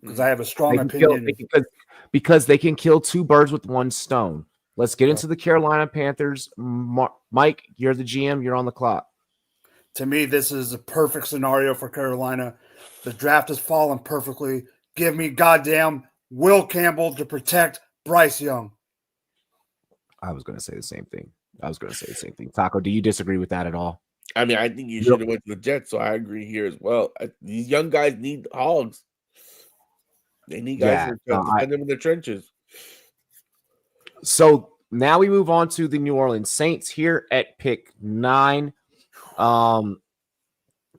Because I have a strong opinion.
Because they can kill two birds with one stone. Let's get into the Carolina Panthers. Mike, you're the GM. You're on the clock.
To me, this is a perfect scenario for Carolina. The draft has fallen perfectly. Give me goddamn Will Campbell to protect Bryce Young.
I was going to say the same thing. Taco, do you disagree with that at all?
I mean, I think you should have went to the Jets, so I agree here as well. These young guys need hogs. They need guys to defend them in the trenches.
So now we move on to the New Orleans Saints here at pick 9.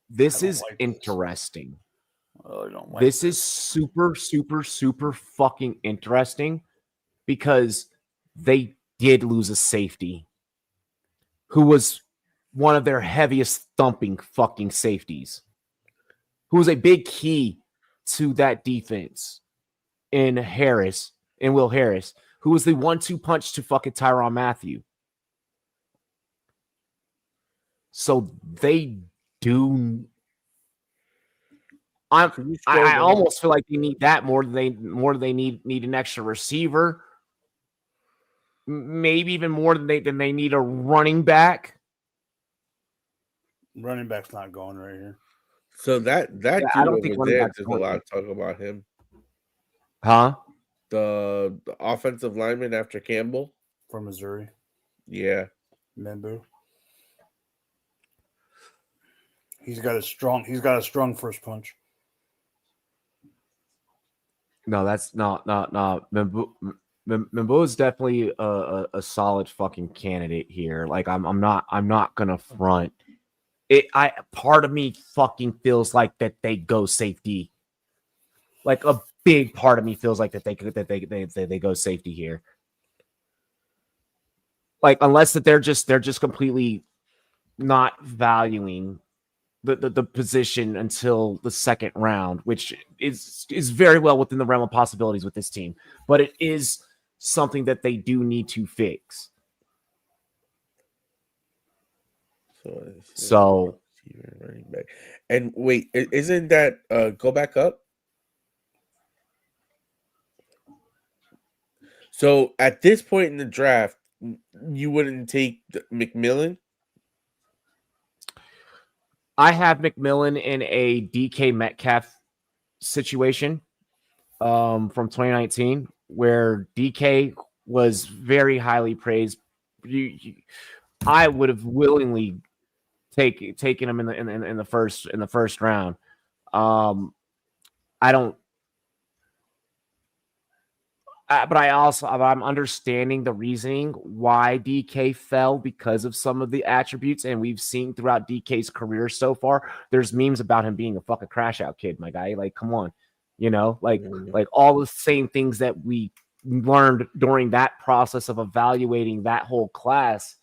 This is interesting. This is super, super, super fucking interesting because they did lose a safety. who was one of their heaviest thumping fucking safeties, who was a big key to that defense in Will Harris, who was the 1-2 punch to fucking Tyrann Mathieu. So they do. I almost feel like they need that more than they need an extra receiver. Maybe even more than they need a running back.
Running back's not going right here.
So that dude
I don't think
over there,
there's
a lot of talk about him.
Huh?
The offensive lineman after Campbell
From Missouri.
Yeah.
Membu. He's got a strong first punch.
No, that's not. Membu is definitely a solid fucking candidate here. Like I'm not gonna front. Part of me fucking feels like that they go safety. Like a big part of me feels like that they go safety here. Like unless that they're just completely not valuing the position until the second round, which is very well within the realm of possibilities with this team. But it is something that they do need to fix. So
running back. And wait, isn't that go back up? So at this point in the draft, you wouldn't take McMillan?
I have McMillan in a DK Metcalf situation from 2019, where DK was very highly praised. I would have willingly taken him in the first round. I'm understanding the reasoning why DK fell because of some of the attributes, and we've seen throughout DK's career so far, there's memes about him being a fucking crash out kid, my guy. Like, come on, like all the same things that we learned during that process of evaluating that whole class,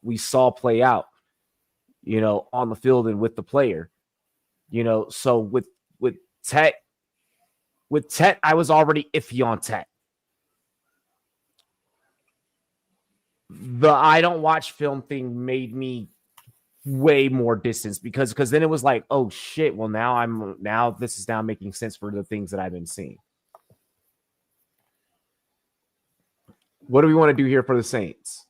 we saw play out, on the field and with the player, so with Tet. With Tet, I was already iffy on Tet. The I don't watch film thing made me way more distance because then it was like, oh shit, well now this is now making sense for the things that I've been seeing. What do we want to do here for the Saints?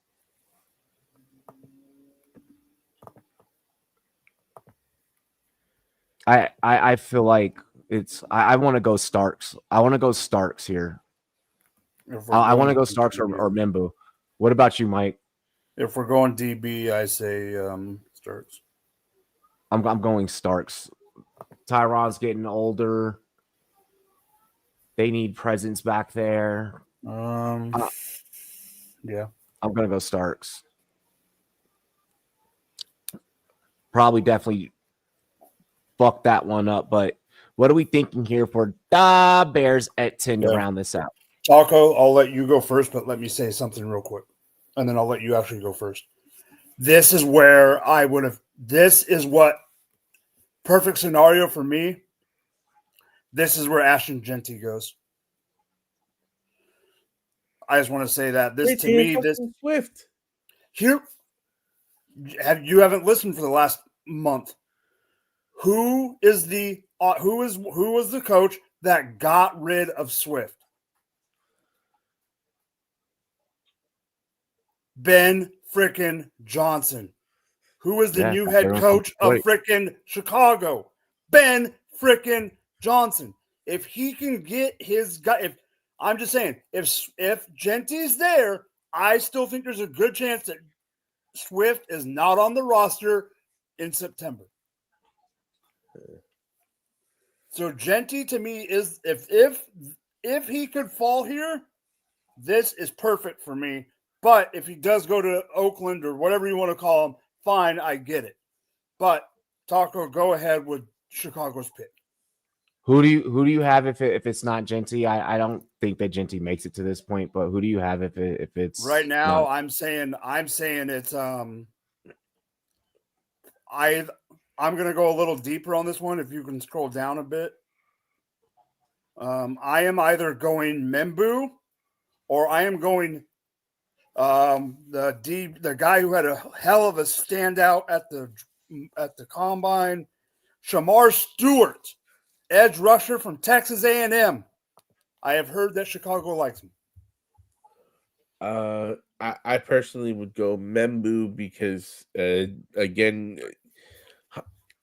I feel like I want to go Starks. I want to go Starks here. I want to go Starks or Membu. What about you, Mike?
If we're going DB, I say Starks.
I'm going Starks. Tyrann's getting older. They need presence back there.
Yeah.
I'm gonna go Starks. Probably definitely fuck that one up, but what are we thinking here for the Bears at 10 to round this out?
Taco, I'll let you go first, but let me say something real quick. And then I'll let you actually go first. This is where this is what perfect scenario for me. This is where Ashton Jeanty goes. I just want to say that this
Swift.
Here, you haven't listened for the last month. Who was the coach that got rid of Swift? Ben frickin' Johnson. Who is the new head coach of frickin' Chicago? Ben frickin' Johnson. If he can get his guy, I'm just saying, if Genty's there, I still think there's a good chance that Swift is not on the roster in September. So Jeanty to me is if he could fall here, this is perfect for me. But if he does go to Oakland or whatever you want to call him, fine, I get it. But Taco, go ahead with Chicago's pick.
Who do you have if it's not Genty? I don't think that Genty makes it to this point, but who do you have if it's
right now?
not?
I'm saying it's I'm gonna go a little deeper on this one. If you can scroll down a bit, I am either going Membu or I am going the guy who had a hell of a standout at the combine, Shamar Stewart, edge rusher from Texas A&M. I have heard that Chicago likes him.
I personally would go Membu because again,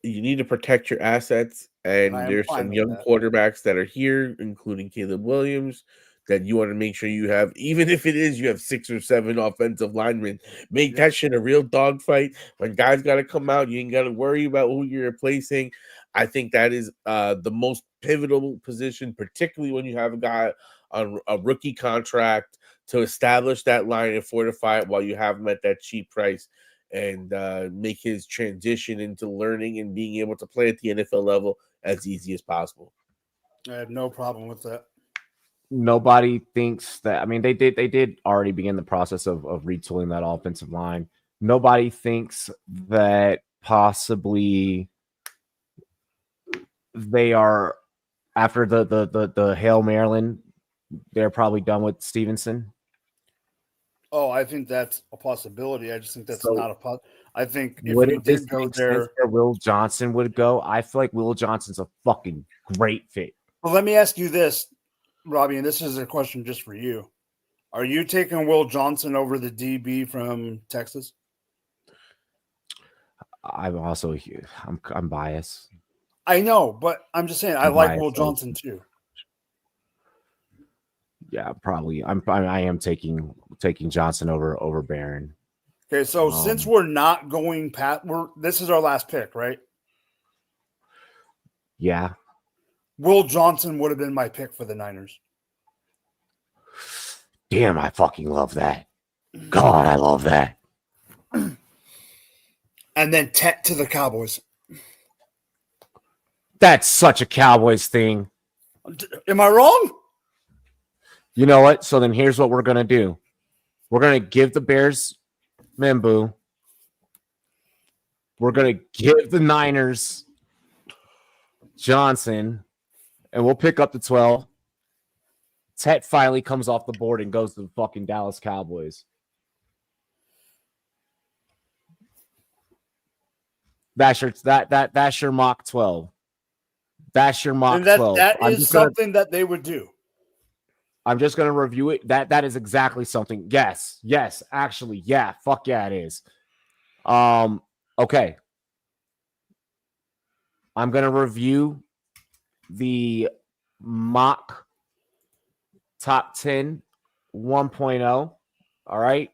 you need to protect your assets, and there's some young quarterbacks that are here, including Caleb Williams, that you want to make sure you have, even if it is you have 6 or 7 offensive linemen. Make that shit a real dogfight. When guys got to come out, you ain't got to worry about who you're replacing. I think that is the most pivotal position, particularly when you have a guy on a rookie contract, to establish that line and fortify it while you have him at that cheap price, and make his transition into learning and being able to play at the NFL level as easy as possible.
I have no problem with that.
Nobody thinks that. I mean, they did already begin the process of retooling that offensive line. Nobody thinks that possibly they are, after the Hail Maryland, they're probably done with Stevenson.
Oh, I think that's a possibility. I just think that's not a I think if
would
we
it
did go there,
where Will Johnson would go? I feel like Will Johnson's a fucking great fit.
Well, let me ask you this, Robbie, and this is a question just for you. Are you taking Will Johnson over the DB from Texas?
I'm also I'm biased.
I know, but I'm just saying I like Will Johnson too.
Yeah, probably. I am taking Johnson over Barron.
Okay, so since we're not going past, this is our last pick, right?
Yeah.
Will Johnson would have been my pick for the Niners.
Damn, I fucking love that. God, I love that.
And then Tet to the Cowboys.
That's such a Cowboys thing.
Am I wrong?
You know what? So then here's what we're going to do. We're going to give the Bears Membu. We're going to give the Niners Johnson, and we'll pick up the 12. Tet finally comes off the board and goes to the fucking Dallas Cowboys. That's your mock 12. That's your mock 12.
That is something that they would do.
I'm just going to review it. That is exactly something. Yes, actually, yeah. Fuck yeah, it is. Okay. I'm going to review the mock top 10 1.0. All right.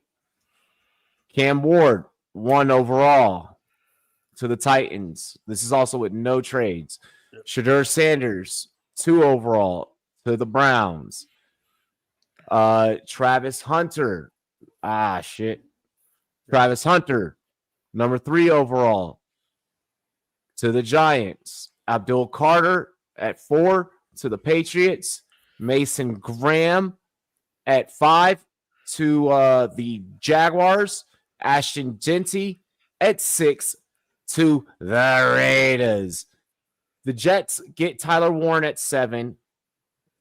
Cam Ward, 1 overall to the Titans. This is also with no trades. Shadur Sanders, 2 overall to the Browns. Travis Hunter. Travis Hunter, number 3 overall to the Giants. Abdul Carter at 4 to the Patriots. Mason Graham at 5 to the Jaguars. Ashton Genty at 6 to the Raiders. The Jets get Tyler Warren at 7.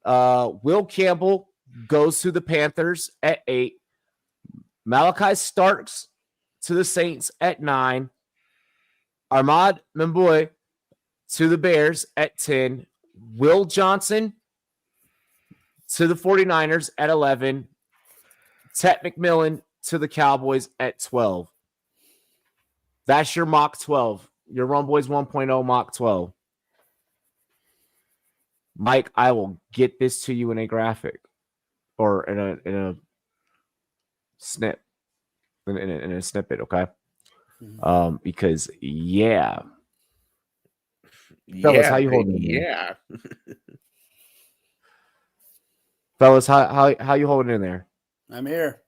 Will Campbell goes to the Panthers at 8. Malachi Starks to the Saints at 9. Ahmad Memboy to the Bears at 10. Will Johnson to the 49ers at 11. Tet McMillan to the Cowboys at 12. That's your mock 12. Your Rumboyz 1.0 mock 12. Mike, I will get this to you in a graphic or in a snip, in a snippet, okay? Because fellas, how you holding in there? Fellas, how you holding in there?
I'm here.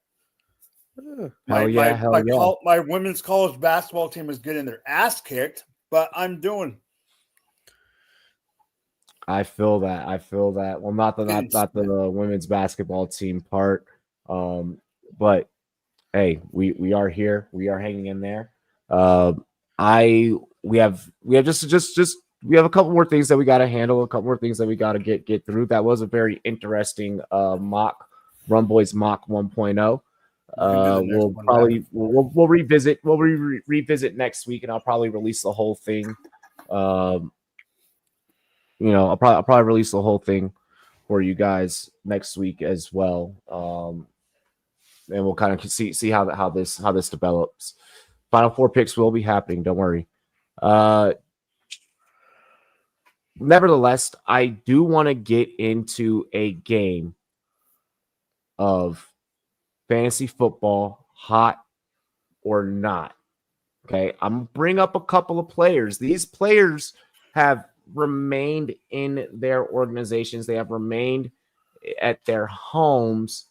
My
women's college basketball team is getting their ass kicked, but I'm doing.
I feel that. Well, not the women's basketball team part. But hey, we are here. We are hanging in there. We have just we have a couple more things that we got to handle, a couple more things that we got to get through. That was a very interesting Rumboyz mock 1.0. We'll revisit next week, and I'll probably release the whole thing. I'll probably release the whole thing for you guys next week as well. And we'll kind of see how this develops. Final four picks will be happening. Don't worry. Nevertheless, I do want to get into a game of fantasy football, hot or not. Okay, I'm gonna bring up a couple of players. These players have remained in their organizations. They have remained at their homes,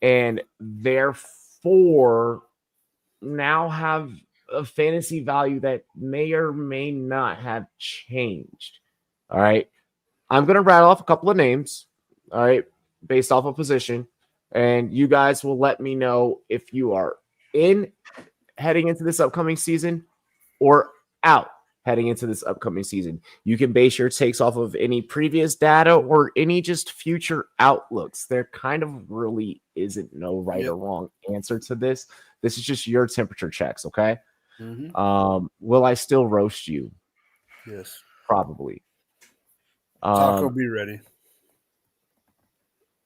and therefore now have a fantasy value that may or may not have changed. All right. I'm going to rattle off a couple of names, all right, based off of position, and you guys will let me know if you are in heading into this upcoming season or out heading into this upcoming season. You can base your takes off of any previous data or any just future outlooks. There kind of really isn't no right or wrong answer to this. This is just your temperature checks, okay?
Mm-hmm.
Will I still roast you?
Yes.
Probably.
Taco, be ready.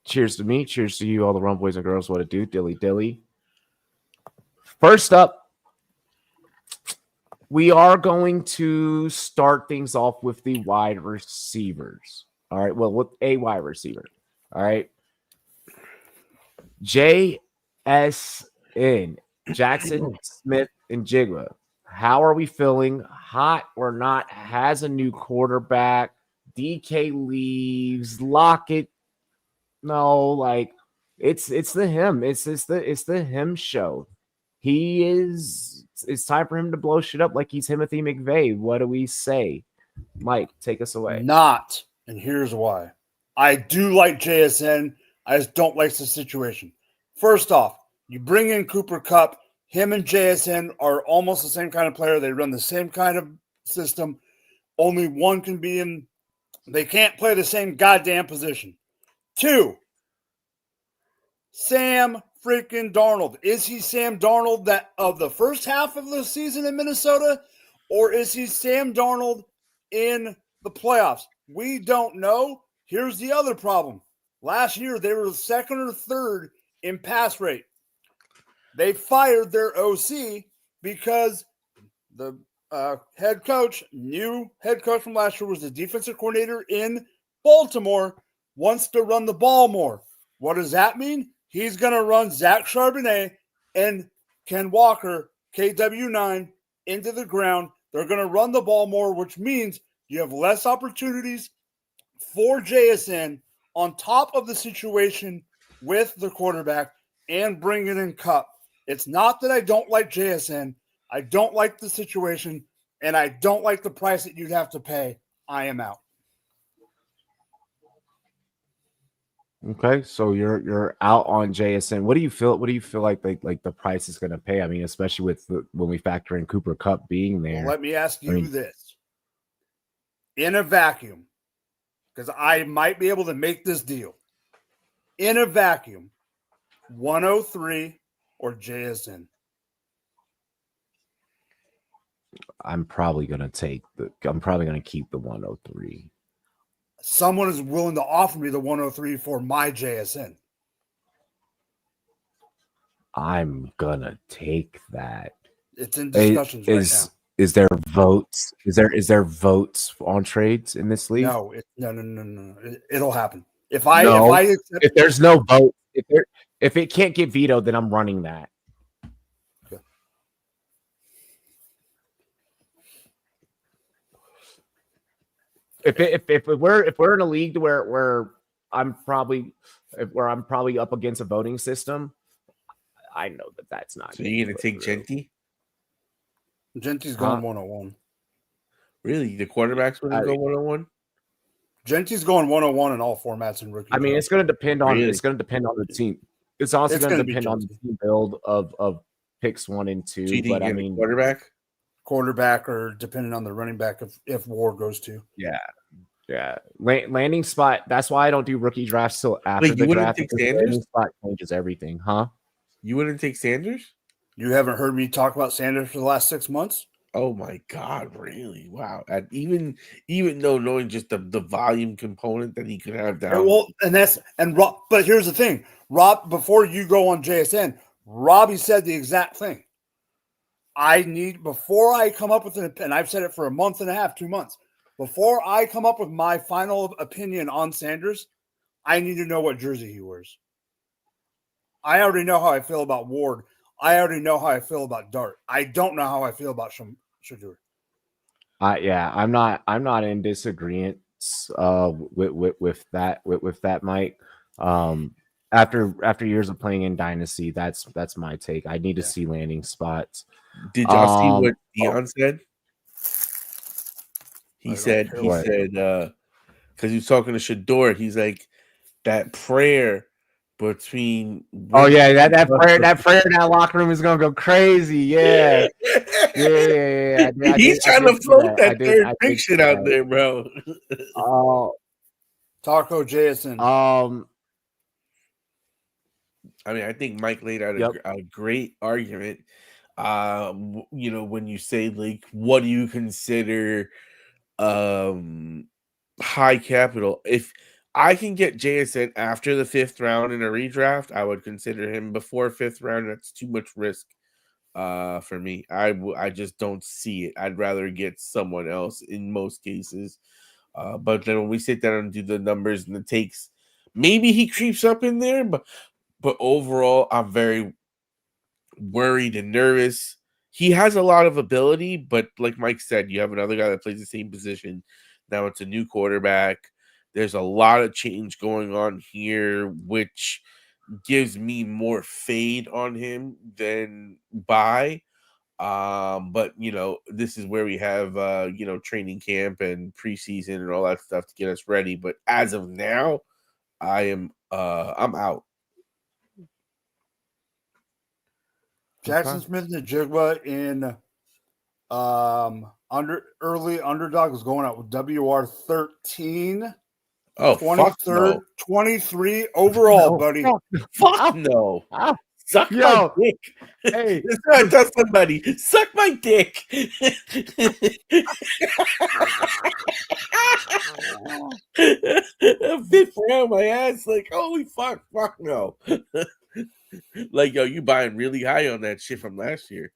Cheers to me. Cheers to you, all the Rumboyz and girls. What it do? Dilly dilly. First up, we are going to start things off with the wide receivers. All right. Well, with a wide receiver. All right. JSN, Jackson, Smith, and Jigba. How are we feeling? Hot or not? Has a new quarterback. DK leaves. Lockett. No, like it's the him. It's the him show. He is. It's time for him to blow shit up like he's Timothy McVeigh. What do we say? Mike, take us away.
Not, and here's why. I do like JSN. I just don't like the situation. First off, you bring in Cooper Kupp. Him and JSN are almost the same kind of player. They run the same kind of system. Only one can be in. They can't play the same goddamn position. 2, Sam freaking Darnold. Is he Sam Darnold that of the first half of the season in Minnesota, or is he Sam Darnold in the playoffs? We don't know. Here's the other problem. Last year, they were second or third in pass rate. They fired their OC because the new head coach from last year was the defensive coordinator in Baltimore, wants to run the ball more. What does that mean? He's going to run Zach Charbonnet and Ken Walker, KW9, into the ground. They're going to run the ball more, which means you have less opportunities for JSN on top of the situation with the quarterback and bringing in Kupp. It's not that I don't like JSN. I don't like the situation, and I don't like the price that you'd have to pay. I am out.
Okay, so you're out on JSN. What do you feel? What do you feel like the price is going to pay? I mean, especially with when we factor in Cooper Kupp being there.
Well, let me ask you this: in a vacuum, because I might be able to make this deal. In a vacuum, 103 or JSN.
I'm probably going to keep the 103.
Someone is willing to offer me the 103 for my JSN.
I'm going to take that.
It's in discussions right now.
Is there votes? Is there votes on trades in this league?
No. It'll happen. If
there's no vote, if it can't get vetoed, then I'm running that. If we're in a league where I'm probably up against a voting system, I know that's not.
So you're gonna take Genty?
Genty's going 101.
Really? The quarterbacks going to go 101?
Genty's going 101 in all formats in rookie.
I mean, it's going to depend on
Really?
it's going to depend on the team. It's also going to depend on the team build of picks 1 and 2.
Do you think
but I mean,
quarterback, or depending on the running back if Ward goes to.
Yeah. Landing spot. That's why I don't do rookie drafts till after the draft.
Take Sanders?
Landing spot changes everything, huh?
You wouldn't take Sanders?
You haven't heard me talk about Sanders for the last 6 months?
Oh my God, really? Wow. And even though knowing just the volume component that he could have down.
Well, Rob, but here's the thing. Rob, before you go on JSN, Robbie said the exact thing. Before I come up with and I've said it for a month and a half, 2 months, before I come up with my final opinion on Sanders, I need to know what jersey he wears. I already know how I feel about Ward. I already know how I feel about Dart. I don't know how I feel about Shadur.
I'm not in disagreement with that, Mike. After years of playing in Dynasty, that's my take. I need to see landing spots.
Did y'all see what Dion said? He said because he was talking to Shador, he's like that prayer between.
That prayer in that locker room is gonna go crazy. Yeah.
He's trying to float that third pick shit out there, bro.
Taco JSN.
I mean, I think Mike laid out a great argument. When you say like, what do you consider high capital? If I can get JSN after the 5th round in a redraft, I would consider him before 5th round. That's too much risk for me. I just don't see it. I'd rather get someone else in most cases. But then when we sit down and do the numbers and the takes, maybe he creeps up in there, but overall, I'm very worried and nervous. He has a lot of ability, but like Mike said, you have another guy that plays the same position. Now it's a new quarterback. There's a lot of change going on here, which gives me more fade on him than buy. But this is where we have training camp and preseason and all that stuff to get us ready. But as of now, I'm out.
Jackson Smith and Jigba in early underdog is going out with WR 13.
Oh,
23rd, 23 overall, buddy.
Fuck no. Suck
my
dick.
Hey,
this guy does somebody. Suck my dick. 5th round, my ass. Like, holy fuck no. Like, yo, you buying really high on that shit from last year.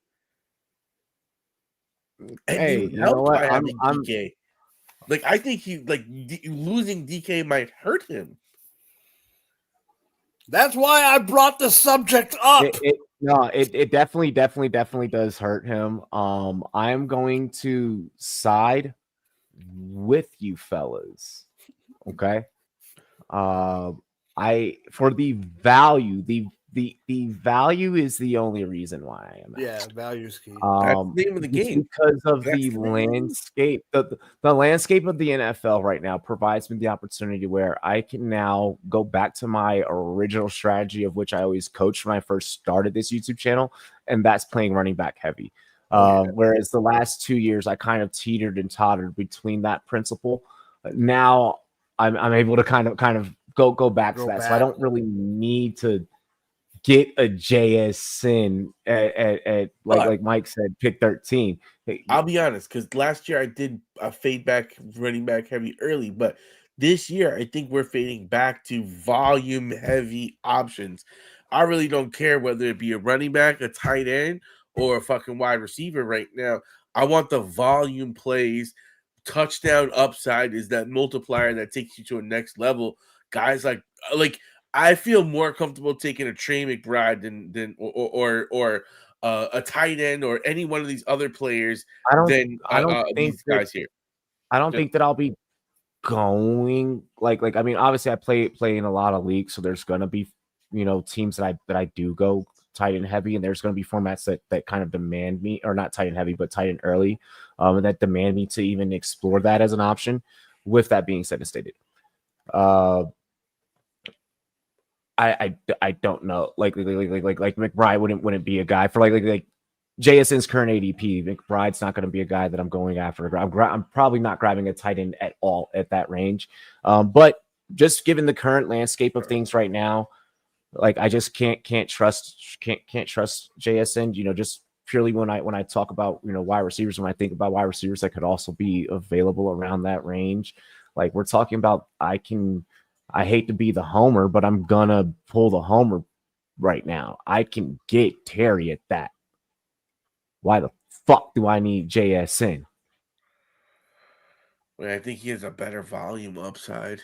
And
hey,
you
know what?
I'm DK. Like, I think losing DK might hurt him.
That's why I brought the subject up.
It definitely does hurt him. I'm going to side with you fellas. Okay. For the value, the value is the only reason why I am.
Yeah, value is key.
That's the name of the game
because of the landscape. The landscape of the NFL right now provides me the opportunity where I can now go back to my original strategy of which I always coached when I first started this YouTube channel, and that's playing running back heavy. Whereas the last 2 years I kind of teetered and tottered between that principle. Now I'm able to kind of go back to that. So I don't really need to get a JSN at like Mike said, pick 13.
I'll be honest, because last year I did a fade back running back heavy early, but this year I think we're fading back to volume heavy options. I really don't care whether it be a running back, a tight end, or a fucking wide receiver right now. I want the volume plays. Touchdown upside is that multiplier that takes you to a next level. Guys like I feel more comfortable taking a Trey McBride than a tight end or any one of these other players than these guys here.
I don't think that I'll be going like I mean, obviously I play in a lot of leagues, so there's gonna be teams that I do go tight end heavy, and there's gonna be formats that kind of demand me, or not tight end heavy, but tight end early, and that demand me to even explore that as an option. with that being said and stated, I don't know. Like McBride wouldn't be a guy for like JSN's current ADP. McBride's not going to be a guy that I'm going after. I'm probably not grabbing a tight end at all at that range. But just given the current landscape of things right now, like I just can't trust JSN. You know, just purely when I talk about, you know, wide receivers, when I think about wide receivers that could also be available around that range, like we're talking about, I hate to be the homer, but I'm gonna pull the homer right now. I can get Terry at that. Why the fuck do I need JSN?
Well, I think he has a better volume upside.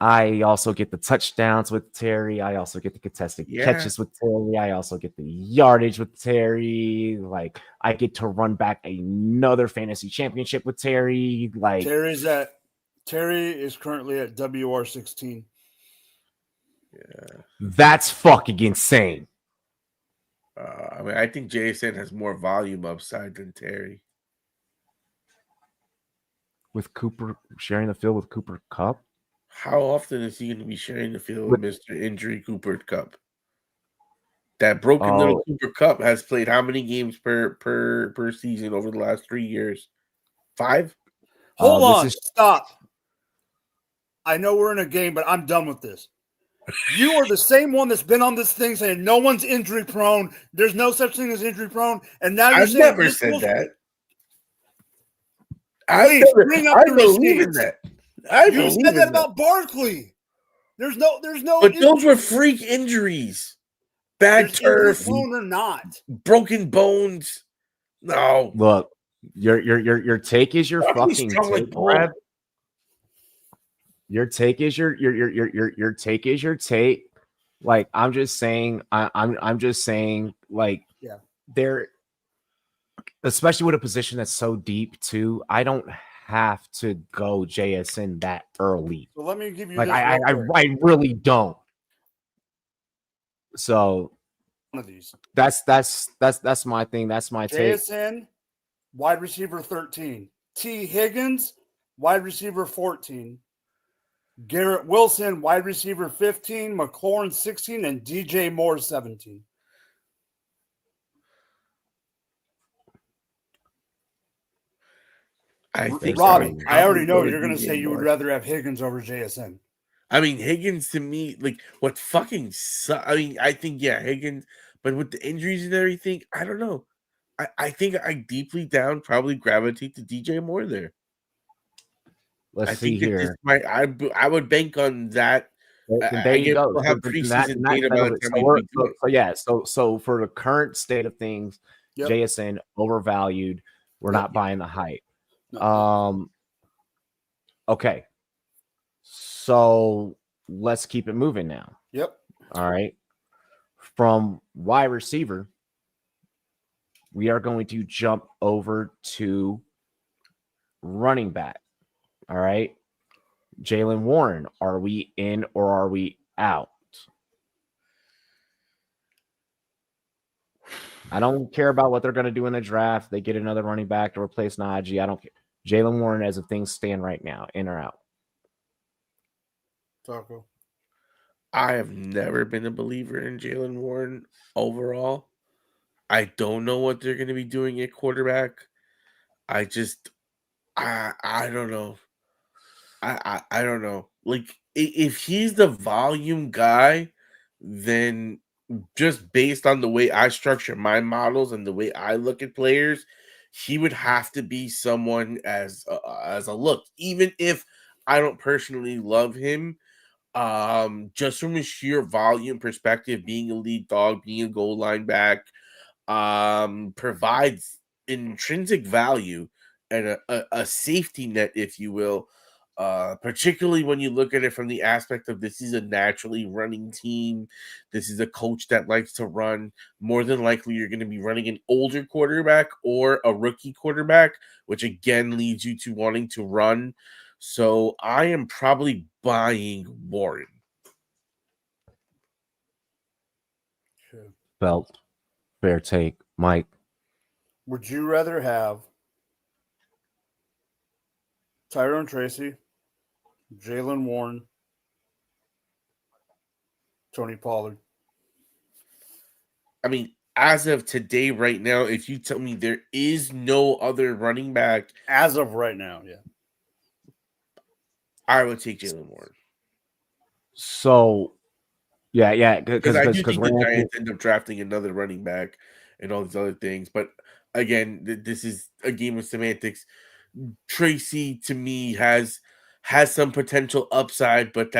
I also get the touchdowns with Terry. I also get the contested catches with Terry. I also get the yardage with Terry. Like I get to run back another fantasy championship with Terry. Like
Terry is currently at WR16.
Yeah,
that's fucking insane.
I mean, I think JSN has more volume upside than Terry.
With Cooper sharing the field with Cooper Kupp?
How often is he going to be sharing the field with Mr. Injury Cooper Kupp? That broken little Cooper Kupp has played how many games per season over the last 3 years? 5?
Hold on, stop. I know we're in a game, but I'm done with this. You are the same one that's been on this thing saying no one's injury prone. There's no such thing as injury prone, and now you're
I've
saying
never said that. I believe in that.
You said that about Barkley. There's no.
But those were freak injuries. Bad turf,
prone or not,
broken bones. No,
look, your take is your fucking take, Brad. Your take is your take is your take. Like I'm just saying, I'm just saying, like they're especially with a position that's so deep too. I don't have to go JSN that early.
So let me give you
like
this
I really don't. So
one of these.
That's my thing. That's my take.
JSN, wide receiver 13. T. Higgins, wide receiver 14. Garrett Wilson, wide receiver 15. McLaurin 16, and DJ Moore 17. Robbie, I already know you're going to say you would rather have Higgins over JSN.
I mean, Higgins to me, like, what fucking I mean, I think, Higgins, but with the injuries and everything, I don't know. I think I deeply down probably gravitate to DJ Moore there.
Let's see here.
I would bank on that.
There you go. We'll have preseason data by the time so for the current state of things, JSN overvalued. We're not buying the hype. Okay. So let's keep it moving now.
Yep.
All right. From wide receiver, we are going to jump over to running back. All right. Jaylen Warren, are we in or are we out? I don't care about what they're going to do in the draft. They get another running back to replace Najee. I don't care. Jaylen Warren, as of things stand right now, in or out?
Taco.
I have never been a believer in Jaylen Warren overall. I don't know what they're going to be doing at quarterback. I don't know. I don't know. Like, if he's the volume guy, then just based on the way I structure my models and the way I look at players, he would have to be someone as a look. Even if I don't personally love him, just from a sheer volume perspective, being a lead dog, being a goal line back, provides intrinsic value and a safety net, if you will, particularly when you look at it from the aspect of this is a naturally running team. This is a coach that likes to run. More than likely, you're going to be running an older quarterback or a rookie quarterback, which again leads you to wanting to run. So I am probably buying Warren.
Belt. Fair take. Mike.
Would you rather have Tyrone Tracy, Jalen Warren, Tony Pollard.
I mean, as of today, right now, if you tell me there is no other running back,
as of right now, yeah,
I would take Jalen Warren.
So, yeah,
because I do think the Giants end up drafting another running back and all these other things. But again, this is a game of semantics. Tracy, to me, has some potential upside, but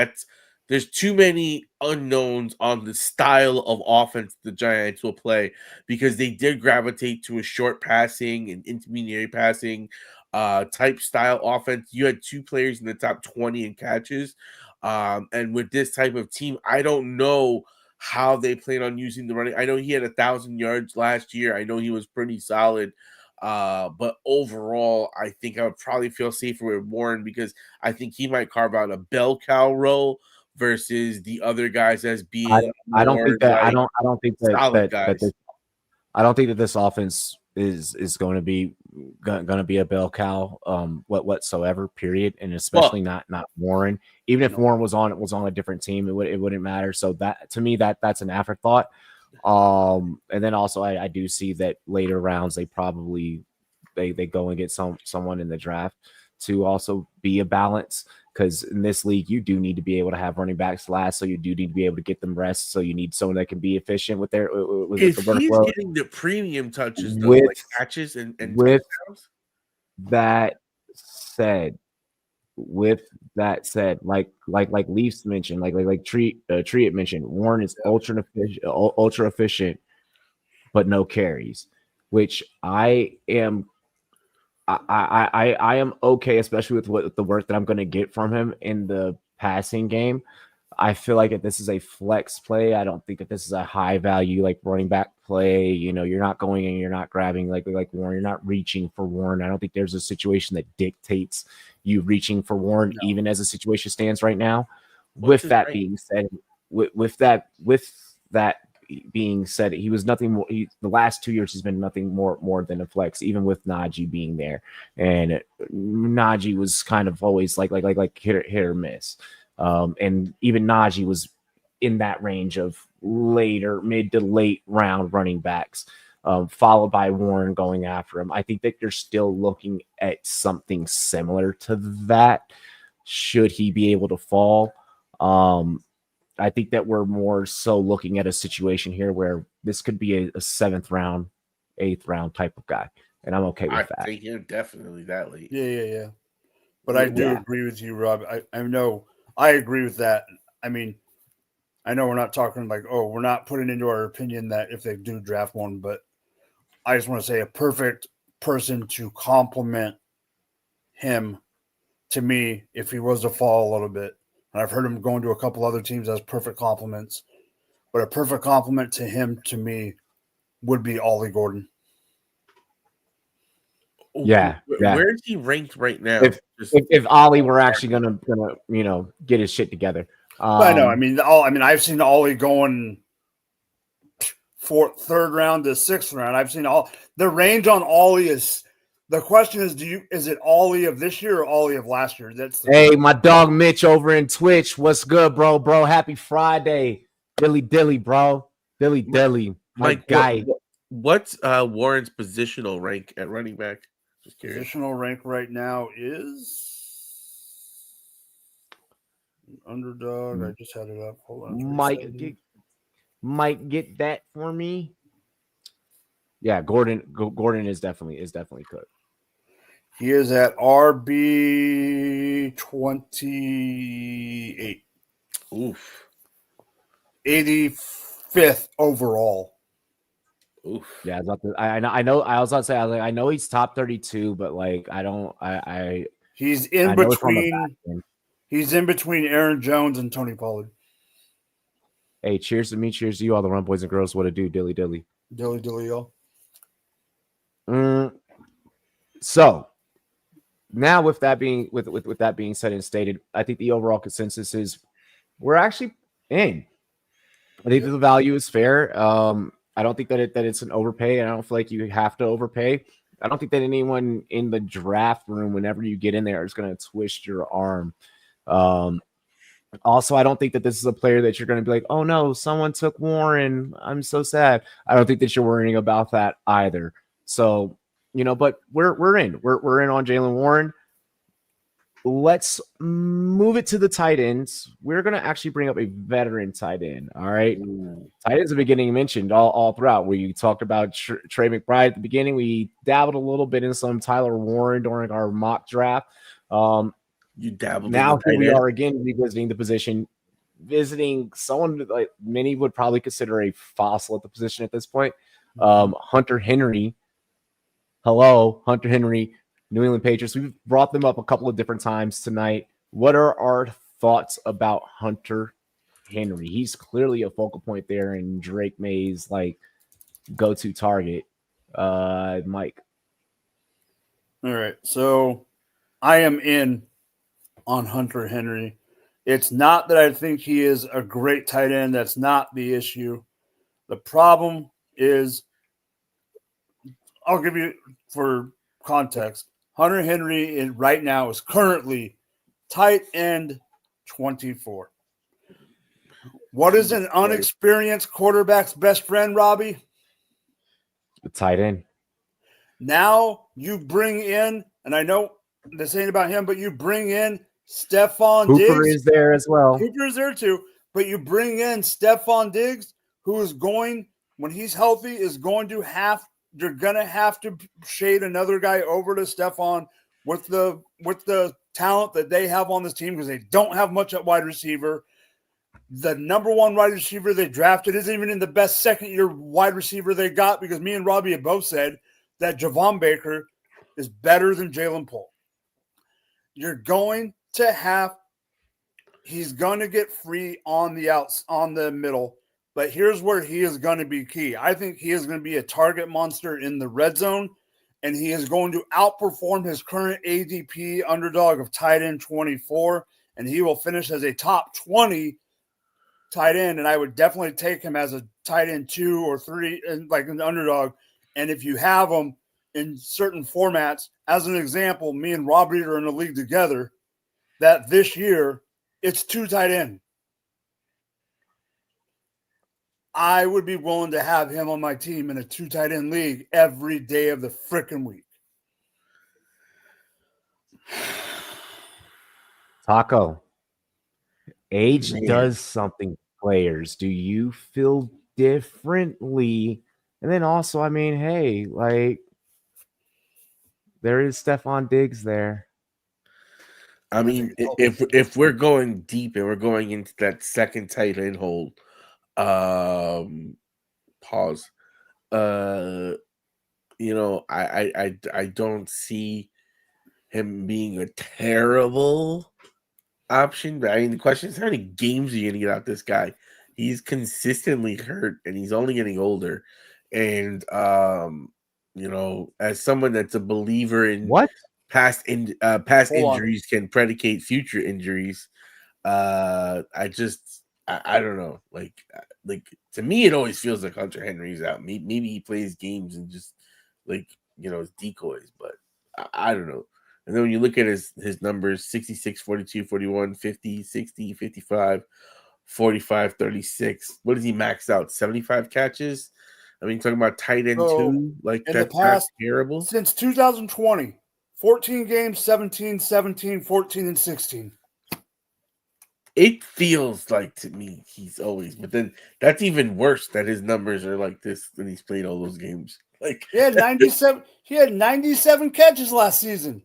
there's too many unknowns on the style of offense the Giants will play, because they did gravitate to a short passing and intermediary passing type style offense. You had 2 players in the top 20 in catches. And with this type of team, I don't know how they plan on using the running. I know he had 1,000 yards last year. I know he was pretty solid. But overall, I think I would probably feel safer with Warren, because I think he might carve out a bell cow role versus the other guys as being
I don't think that I don't think that this offense is going to be a bell cow whatsoever, period, and especially not Warren. Even if Warren was on a different team, it wouldn't matter. So that, to me, that's an afterthought. And then also I do see that later rounds they probably they go and get someone in the draft to also be a balance, because in this league you do need to be able to have running backs last, so you do need to be able to get them rest, so you need someone that can be efficient with their
if
the
he's
workload.
getting the premium touches though,
With-
like catches and
with
touchdowns.
that said, like Leafs mentioned, like Tree had mentioned, Warren is ultra efficient, but no carries, which I am okay, especially with the work that I'm going to get from him in the passing game. I feel like if this is a flex play, I don't think that this is a high value like running back play. You know, you're not going and you're not grabbing like Warren. You're not reaching for Warren. I don't think there's a situation that dictates you reaching for Warren, even as the situation stands right now. With that being said, he was nothing more. The last 2 years he's been nothing more than a flex, even with Najee being there. And Najee was kind of always like hit or miss. And even Najee was in that range of mid to late round running backs, followed by Warren going after him. I think that you're still looking at something similar to that, should he be able to fall. I think that we're more so looking at a situation here where this could be a 7th round, 8th round type of guy. And I'm okay with that.
I think you're definitely that late.
Yeah. But I do agree with you, Rob. I know I agree with that. I mean, I know we're not talking like, we're not putting into our opinion that if they do draft one, but I just want to say a perfect person to complement him, to me, if he was to fall a little bit. And I've heard him going to a couple other teams as perfect compliments. But a perfect compliment to him, to me, would be Ollie Gordon.
Yeah.
Where is he ranked right now?
If Ollie were actually gonna get his shit together.
I know. I mean, I've seen Ollie going 3rd round to 6th round. I've seen the range on Ollie is. The question is, is it Ollie of this year or Ollie of last year?
Hey, my dog Mitch over in Twitch. What's good, bro? Happy Friday. Dilly, bro. Dilly. My guy.
What's Warren's positional rank at running back? Just curious.
Positional rank right now is underdog. I just had it up. Hold on.
Might get that for me. Yeah, Gordon is definitely cooked.
He is at RB 28.
Oof.
85th overall.
Oof.
Yeah, I know. I was about to say, I know he's top 32, but like
he's in between. He's in between Aaron Jones and Tony Pollard.
Hey, cheers to me. Cheers to you, all the Run Boys and Girls. What it do, dilly,
y'all.
So now, with that being said and stated, I think the overall consensus is we're actually in. I think that the value is fair. I don't think that it's an overpay. I don't feel like you have to overpay. I don't think that anyone in the draft room, whenever you get in there, is going to twist your arm. Also, I don't think that this is a player that you're going to be like, oh no, someone took Warren. I'm so sad. I don't think that you're worrying about that either. So, but we're in. We're in on Jaylen Warren. Let's move it to the tight ends. We're going to actually bring up a veteran tight end. All right. Tight ends at the beginning mentioned all throughout. We talked about Trey McBride at the beginning. We dabbled a little bit in some Tyler Warren during our mock draft.
You dabbled.
Now here we are again revisiting the position, visiting someone like many would probably consider a fossil at the position at this point. Hunter Henry. Hello, Hunter Henry. New England Patriots. We've brought them up a couple of different times tonight. What are our thoughts about Hunter Henry? He's clearly a focal point there in Drake May's go-to target. Mike.
All right. So I am in on Hunter Henry. It's not that I think he is a great tight end. That's not the issue. The problem is, I'll give you for context. Hunter Henry right now is currently tight end 24. What is an unexperienced quarterback's best friend, Robbie?
The tight end.
Now you bring in, and I know this ain't about him, but you bring in Stephon Diggs.
Hooper is there as well.
Hooper is there too, but you bring in Stephon Diggs, who is going, when he's healthy, you're gonna have to shade another guy over to Stephon with the talent that they have on this team, because they don't have much at wide receiver. The number one wide receiver they drafted isn't even in the best second-year wide receiver they got, because me and Robbie have both said that Javon Baker is better than Jalen Poole. You're going to have – he's going to get free on the middle. But here's where he is going to be key. I think he is going to be a target monster in the red zone, and he is going to outperform his current ADP underdog of tight end 24, and he will finish as a top 20 tight end, and I would definitely take him as a tight end 2 or 3, and like an underdog. And if you have him in certain formats, as an example, me and Robbie are in a league together that this year it's 2 tight end. I would be willing to have him on my team in a 2 tight end league every day of the freaking week.
Taco, age does something to players. Do you feel differently? And then also, I mean, hey, there is Stephon Diggs there.
I mean, if we're going deep and we're going into that second tight end hole, pause. I don't see him being a terrible option. But I mean, the question is, how many games are you gonna get out this guy? He's consistently hurt, and he's only getting older. And as someone that's a believer in past injuries can predicate future injuries, I don't know. Like to me, it always feels like Hunter Henry's out. Maybe he plays games and just his decoys, but I don't know. And then when you look at his numbers, 66, 42, 41, 50, 60, 55, 45, 36. What does he max out? 75 catches? I mean, talking about tight end too. That's not terrible.
Since 2020, 14 games, 17, 17, 14, and 16.
It feels like to me he's always, but then that's even worse that his numbers are like this when he's played all those games.
He had 97. He had 97 catches last season.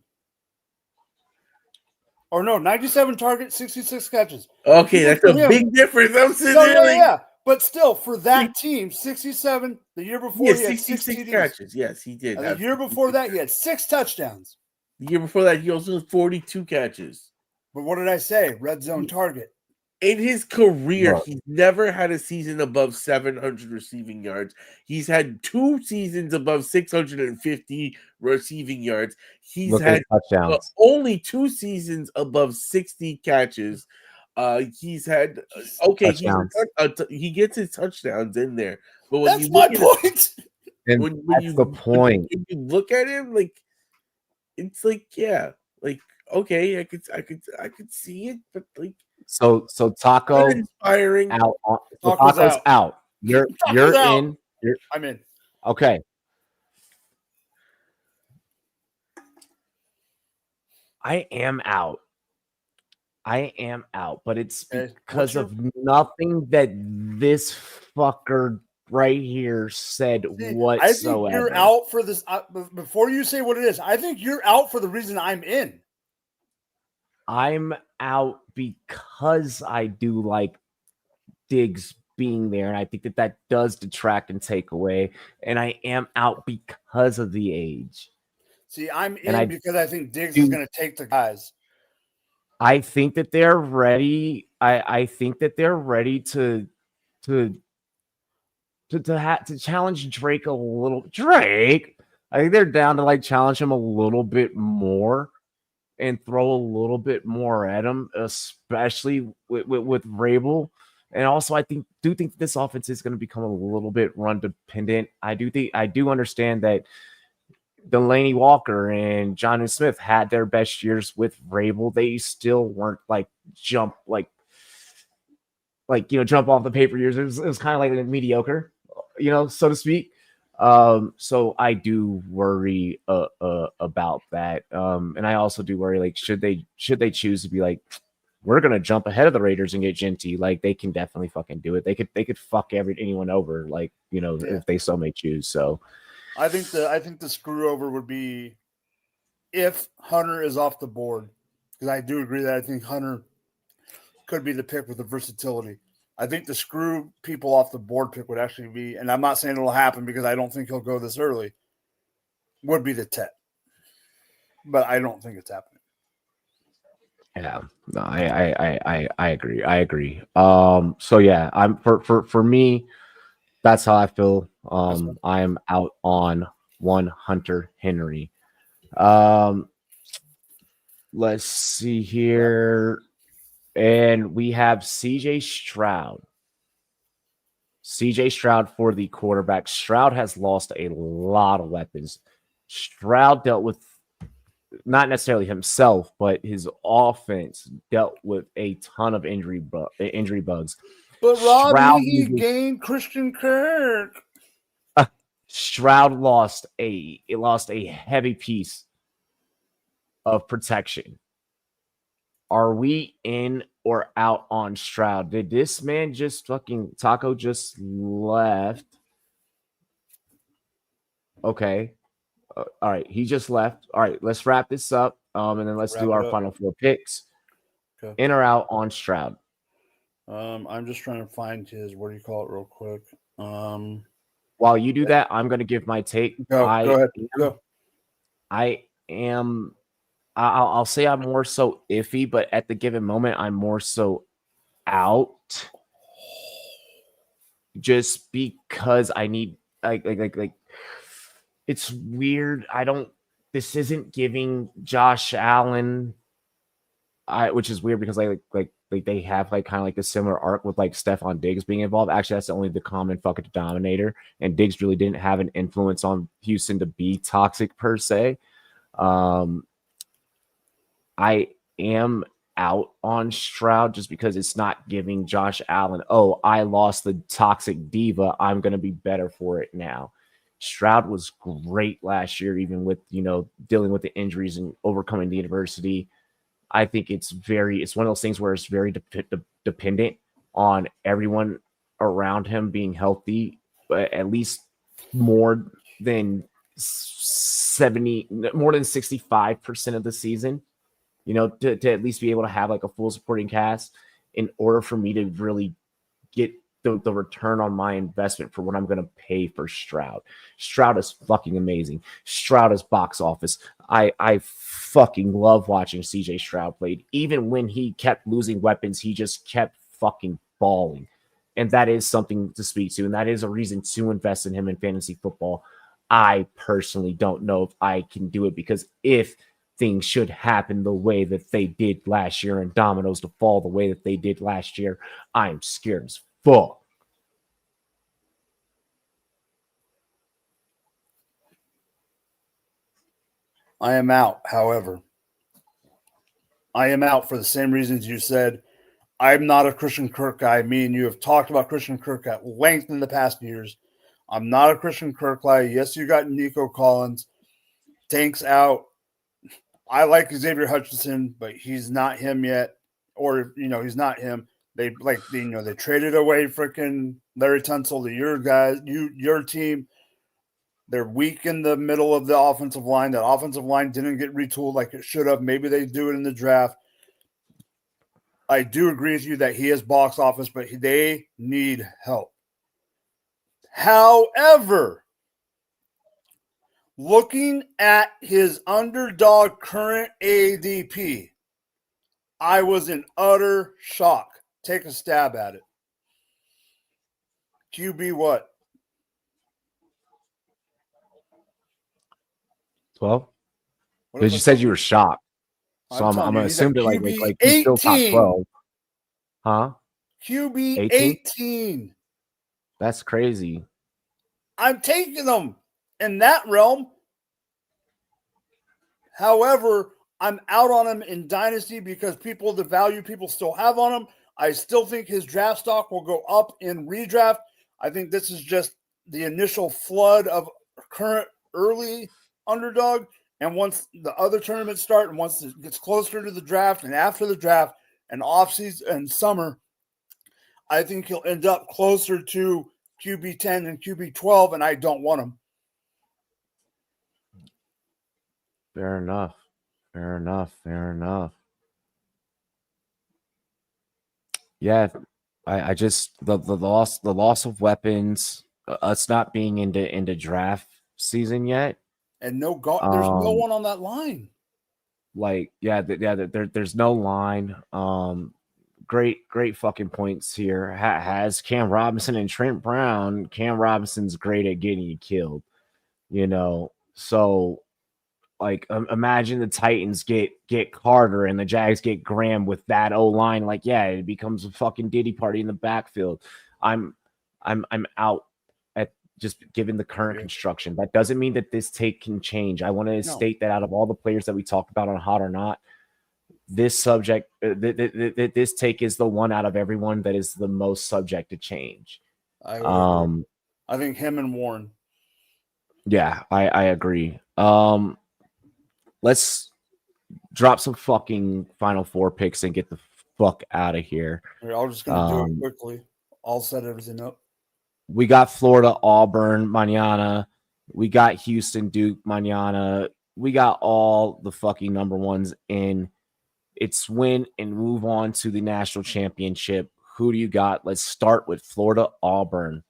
Or no, 97 targets, 66 catches.
Okay, that's a big difference. I'm sitting there.
Yeah. But still, for that team, 67. The year before, he had
66 catches. Yes, he did.
And the year before that, he had 6 touchdowns.
The year before that, he also had 42 catches.
But what did I say? Red zone target.
In his career, he's never had a season above 700 receiving yards. He's had 2 seasons above 650 receiving yards. He's had only 2 seasons above 60 catches. He's had he gets his touchdowns in there. But when
that's my point.
And
when
that's
you
the point.
when you look at him, like it's like like okay, I could see it, but like
So Taco
uninspiring.
out. So
Taco's
Taco's
out.
out. You're
out.
in.
I'm in.
Okay. I am out. But it's because of nothing that this fucker right here said whatsoever.
I think you're out for this. Before you say what it is, I think you're out for the reason I'm in.
I'm out because I do like Diggs being there, and I think that does detract and take away. And I am out because of the age.
See, I'm in because I think Diggs is going to take the guys.
I think that they're ready. I think that they're ready to challenge Drake a little. Drake, I think they're down to like challenge him a little bit more and throw a little bit more at him, especially with Rabel. And also, I do think this offense is going to become a little bit run dependent. I do understand that Delaney Walker and Jonnu Smith had their best years with Rabel. They still weren't like jump off the paper years. It was kind of like mediocre, so to speak. So I do worry about that. And I also do worry, like, should they choose to be like, we're gonna jump ahead of the Raiders and get Genty, like they can definitely fucking do it. They could fuck anyone over, like, if they so may choose. So
I think the screw over would be if Hunter is off the board, because I do agree that I think Hunter could be the pick with the versatility. I think the screw people off the board pick would actually be, and I'm not saying it'll happen because I don't think he'll go this early, would be the Tet. But I don't think it's happening.
Yeah, no, I agree. So yeah, I'm for me, that's how I feel. I am out on one Hunter Henry. Let's see here. And we have CJ Stroud. CJ Stroud for the quarterback. Stroud has lost a lot of weapons. Stroud dealt with, not necessarily himself, but his offense dealt with a ton of injury bugs.
But Robbie, he gained Christian Kirk.
Stroud lost a heavy piece of protection. Are we in or out on Stroud? Did this man just Taco just left? Okay. All right. He just left. All right. Let's wrap this up. And then let's do our final four picks. Okay. In or out on Stroud?
I'm just trying to find his, what do you call it, real quick.
While you do that, I'm going to give my take.
Go ahead. Go.
I'll say I'm more so iffy, but at the given moment, I'm more so out. Just because I need like it's weird. This isn't giving Josh Allen, which is weird because like they have like kind of like a similar arc with like Stephon Diggs being involved. Actually, that's only the common fucking denominator, and Diggs really didn't have an influence on Houston to be toxic per se. I am out on Stroud just because it's not giving Josh Allen, oh, I lost the toxic diva, I'm going to be better for it now. Stroud was great last year, even with, dealing with the injuries and overcoming the adversity. I think it's one of those things where it's very dependent on everyone around him being healthy, but at least more than 65% of the season. To at least be able to have like a full supporting cast in order for me to really get the return on my investment for what I'm going to pay for Stroud. Stroud is fucking amazing. Stroud is box office. I fucking love watching CJ Stroud played. Even when he kept losing weapons, he just kept fucking balling. And that is something to speak to. And that is a reason to invest in him in fantasy football. I personally don't know if I can do it, because if things should happen the way that they did last year and dominoes to fall the way that they did last year, I'm scared as fuck.
I am out, however. I am out for the same reasons you said. I'm not a Christian Kirk guy. Me and you have talked about Christian Kirk at length in the past years. I'm not a Christian Kirk guy. Yes, you got Nico Collins. Tank's out. I like Xavier Hutchinson, but he's not him yet. Or, he's not him. They traded away freaking Larry Tunsil to your guys, your team. They're weak in the middle of the offensive line. That offensive line didn't get retooled like it should have. Maybe they do it in the draft. I do agree with you that he is box office, but they need help. However, looking at his underdog current ADP, I was in utter shock. Take a stab at it. QB what?
12? Because you said you were shocked. So I'm going to assume that like he's still top 12. Huh?
QB 18.
That's crazy.
I'm taking them in that realm. However, I'm out on him in Dynasty because the value people still have on him. I still think his draft stock will go up in redraft. I think this is just the initial flood of current early underdog. And once the other tournaments start and once it gets closer to the draft and after the draft and offseason and summer, I think he'll end up closer to QB 10 and QB 12, and I don't want him.
Fair enough. Yeah, I just the loss of weapons, us not being into draft season yet,
and there's no one on that line.
There's no line. Great fucking points here. Has Cam Robinson and Trent Brown. Cam Robinson's great at getting you killed, So, imagine the Titans get Carter and the Jags get Graham with that O line. It becomes a fucking Diddy party in the backfield. I'm out at just given the current construction. That doesn't mean that this take can change. I want to state that out of all the players that we talked about on Hot or Not, this subject, this take is the one out of everyone that is the most subject to change.
I think him and Warren.
Yeah, I agree. Let's drop some fucking Final Four picks and get the fuck out of here.
I'm just gonna do it quickly. I'll set everything up.
We got Florida, Auburn, mañana. We got Houston, Duke, mañana. We got all the fucking number ones in. It's win and move on to the national championship. Who do you got? Let's start with Florida, Auburn.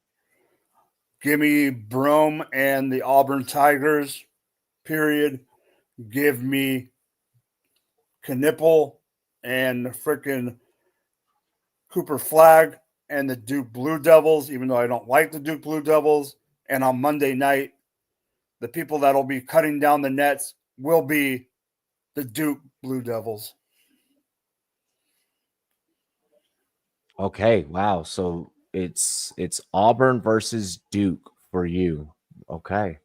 Give me Brome and the Auburn Tigers, period. Give me Knipple and frickin' Cooper Flag and the Duke Blue Devils, even though I don't like the Duke Blue Devils. And on Monday night, the people that'll be cutting down the nets will be the Duke Blue Devils.
Okay, wow. So it's Auburn versus Duke for you. Okay.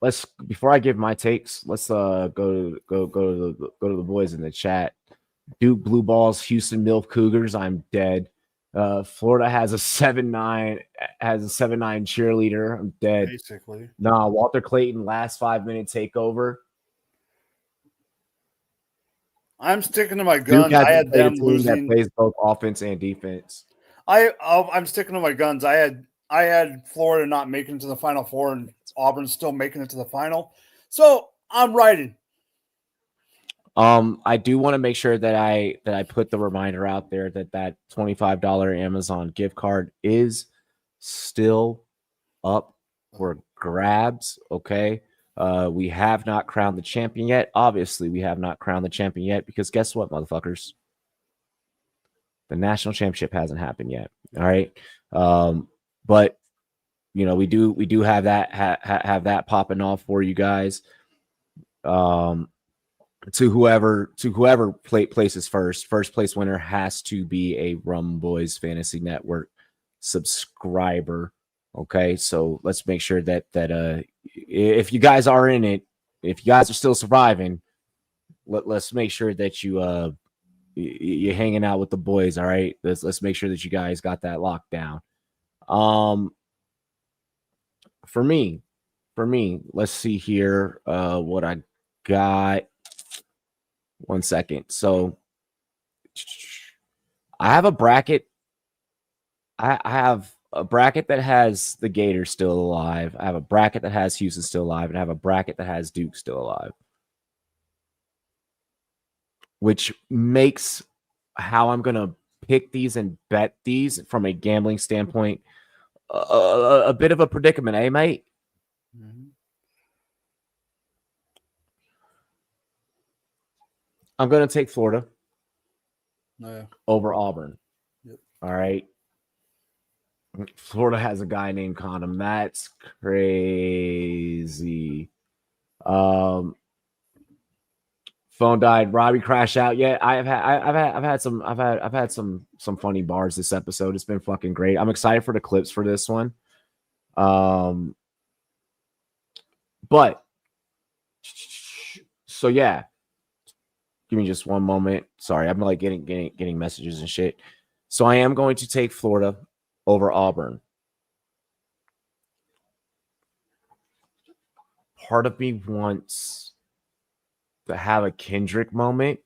Let's before I give my takes, let's go to the boys in the chat. Duke Blue Balls, Houston Milf Cougars. I'm dead. Florida has a 7-9 cheerleader. I'm dead.
Basically.
Nah, Walter Clayton last 5-minute takeover.
I'm sticking to my guns. I had them losing.
That plays both offense and defense.
I'm sticking to my guns. I had Florida not making it to the Final Four and Auburn still making it to the final. So I'm riding.
I do want to make sure that I put the reminder out there that $25 Amazon gift card is still up for grabs. Okay. We have not crowned the champion yet. Obviously, we have not crowned the champion yet because guess what, motherfuckers? The national championship hasn't happened yet. All right. But we do have that have that popping off for you guys. To whoever places first place winner has to be a Rumboyz Fantasy Network subscriber. Okay, so let's make sure that if you guys are in it, if you guys are still surviving, let's make sure that you're hanging out with the boys. All right, let's make sure that you guys got that locked down. For me, let's see here what I got. 1 second. So I have a bracket. I have a bracket that has the Gators still alive. I have a bracket that has Houston still alive, and I have a bracket that has Duke still alive, which makes how I'm going to pick these and bet these from a gambling standpoint a bit of a predicament, eh, mate?
Mm-hmm.
I'm going to take Florida over Auburn.
Yep.
All right. Florida has a guy named Condom. That's crazy. Phone died. Robbie crash out. Yeah, I've had some funny bars this episode. It's been fucking great. I'm excited for the clips for this one. But so yeah. Give me just one moment. Sorry, I'm like getting messages and shit. So I am going to take Florida over Auburn. Part of me wants to have a Kendrick moment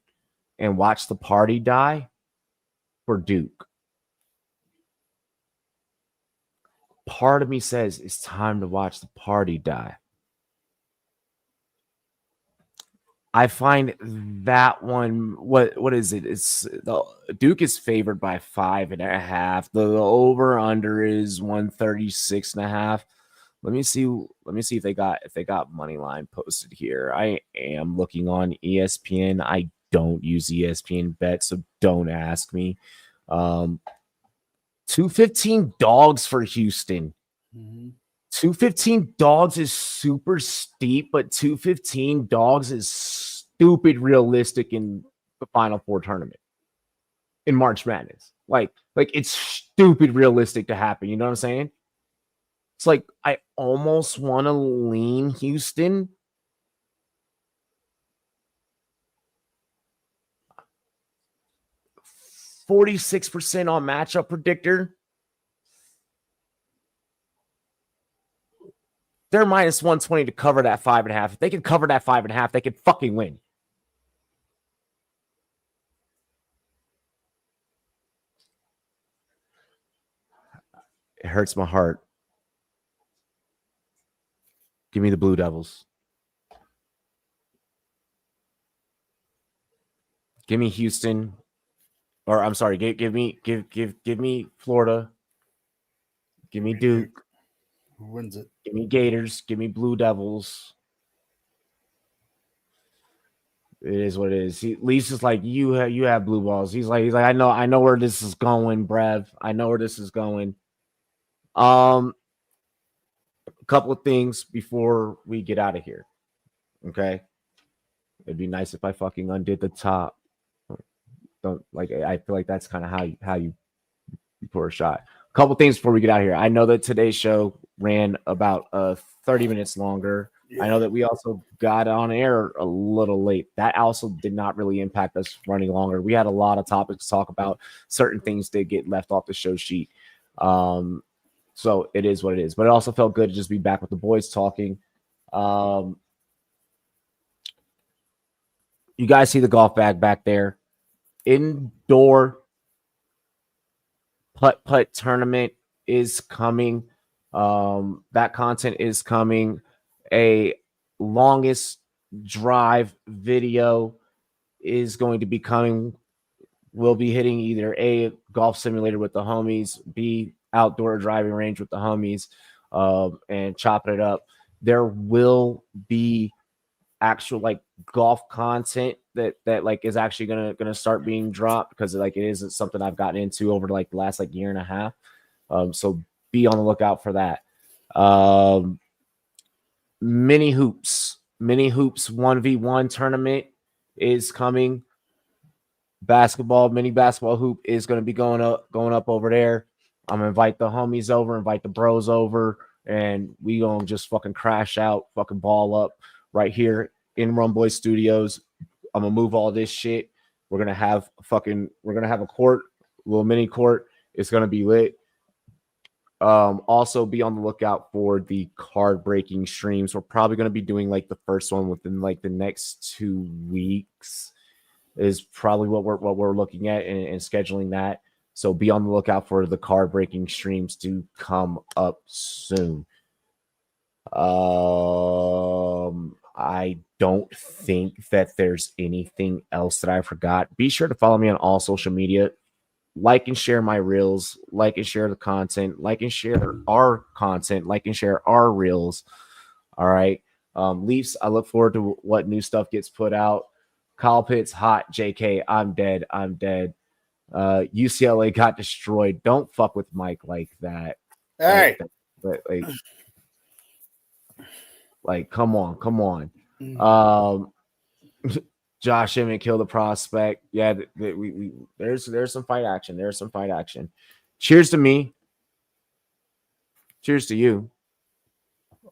and watch the party die for Duke. Part of me says it's time to watch the party die. I find that one, what is it? It's the Duke is favored by 5.5. The over under is 136.5. Let me see if they got money line posted here. I am looking on ESPN. I don't use ESPN bet, so don't ask me. 215 dogs for Houston.
Mm-hmm.
215 dogs is super steep, but 215 dogs is stupid realistic in the Final Four tournament in March Madness. Like it's stupid realistic to happen. You know what I'm saying? It's like I almost want to lean Houston. %46 on matchup predictor. They're minus 120 to cover that 5.5. If they can cover that 5.5, they can fucking win. It hurts my heart. Give me the Blue Devils. Give me Houston. Or I'm sorry, give me Florida. Give me Duke.
Who wins it?
Give me Gators. Give me Blue Devils. It is what it is. Lisa's like, you have blue balls. He's like, I know where this is going, Brev. I know where this is going. A couple of things before we get out of here. Okay. It'd be nice if I fucking undid the top. Don't like. I feel like that's kind of how you pour a shot. A couple things before we get out of here. I know that today's show ran about 30 minutes longer. Yeah. I know that we also got on air a little late. That also did not really impact us running longer. We had a lot of topics to talk about. Certain things did get left off the show sheet. So it is what it is. But it also felt good to just be back with the boys talking. You guys see the golf bag back there. Indoor putt tournament is coming. That content is coming. A longest drive video is going to be coming. We'll be hitting either A, golf simulator with the homies, B, outdoor driving range with the homies, and chopping it up. There will be actual like golf content that like is actually gonna start being dropped because like it isn't something I've gotten into over like the last like year and a half. So be on the lookout for that. Mini hoops 1v1 tournament is coming. Mini basketball hoop is going to be going up over there. I'm gonna invite the homies over, invite the bros over, and we gonna just fucking crash out, fucking ball up right here in Rumboyz Studios. I'm gonna move all this shit. We're gonna have a court, a little mini court. It's gonna be lit. Also be on the lookout for the card breaking streams. We're probably going to be doing like the first one within like the next 2 weeks is probably what we're looking at and scheduling that. So be on the lookout for the card breaking streams to come up soon. I don't think that there's anything else that I forgot. Be sure to follow me on all social media. Like and share my reels, like and share the content, like and share our content, like and share our reels. All right. Leafs, I look forward to what new stuff gets put out. Kyle Pitts, hot. JK, I'm dead. UCLA got destroyed. Don't fuck with Mike like that.
Hey.
Like come on. Josh Emmett killed a prospect. Yeah, there's some fight action. There's some fight action. Cheers to me. Cheers to you.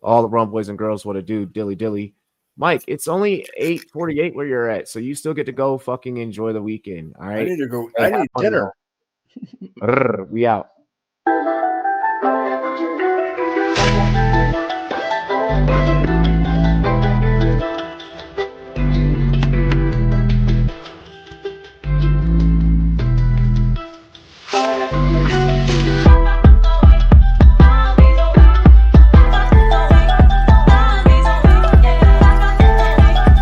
All the Rumboyz and girls, what to do? Dilly. Mike, it's only 8:48 where you're at, so you still get to go fucking enjoy the weekend. All right.
I need to go. I need dinner.
We out.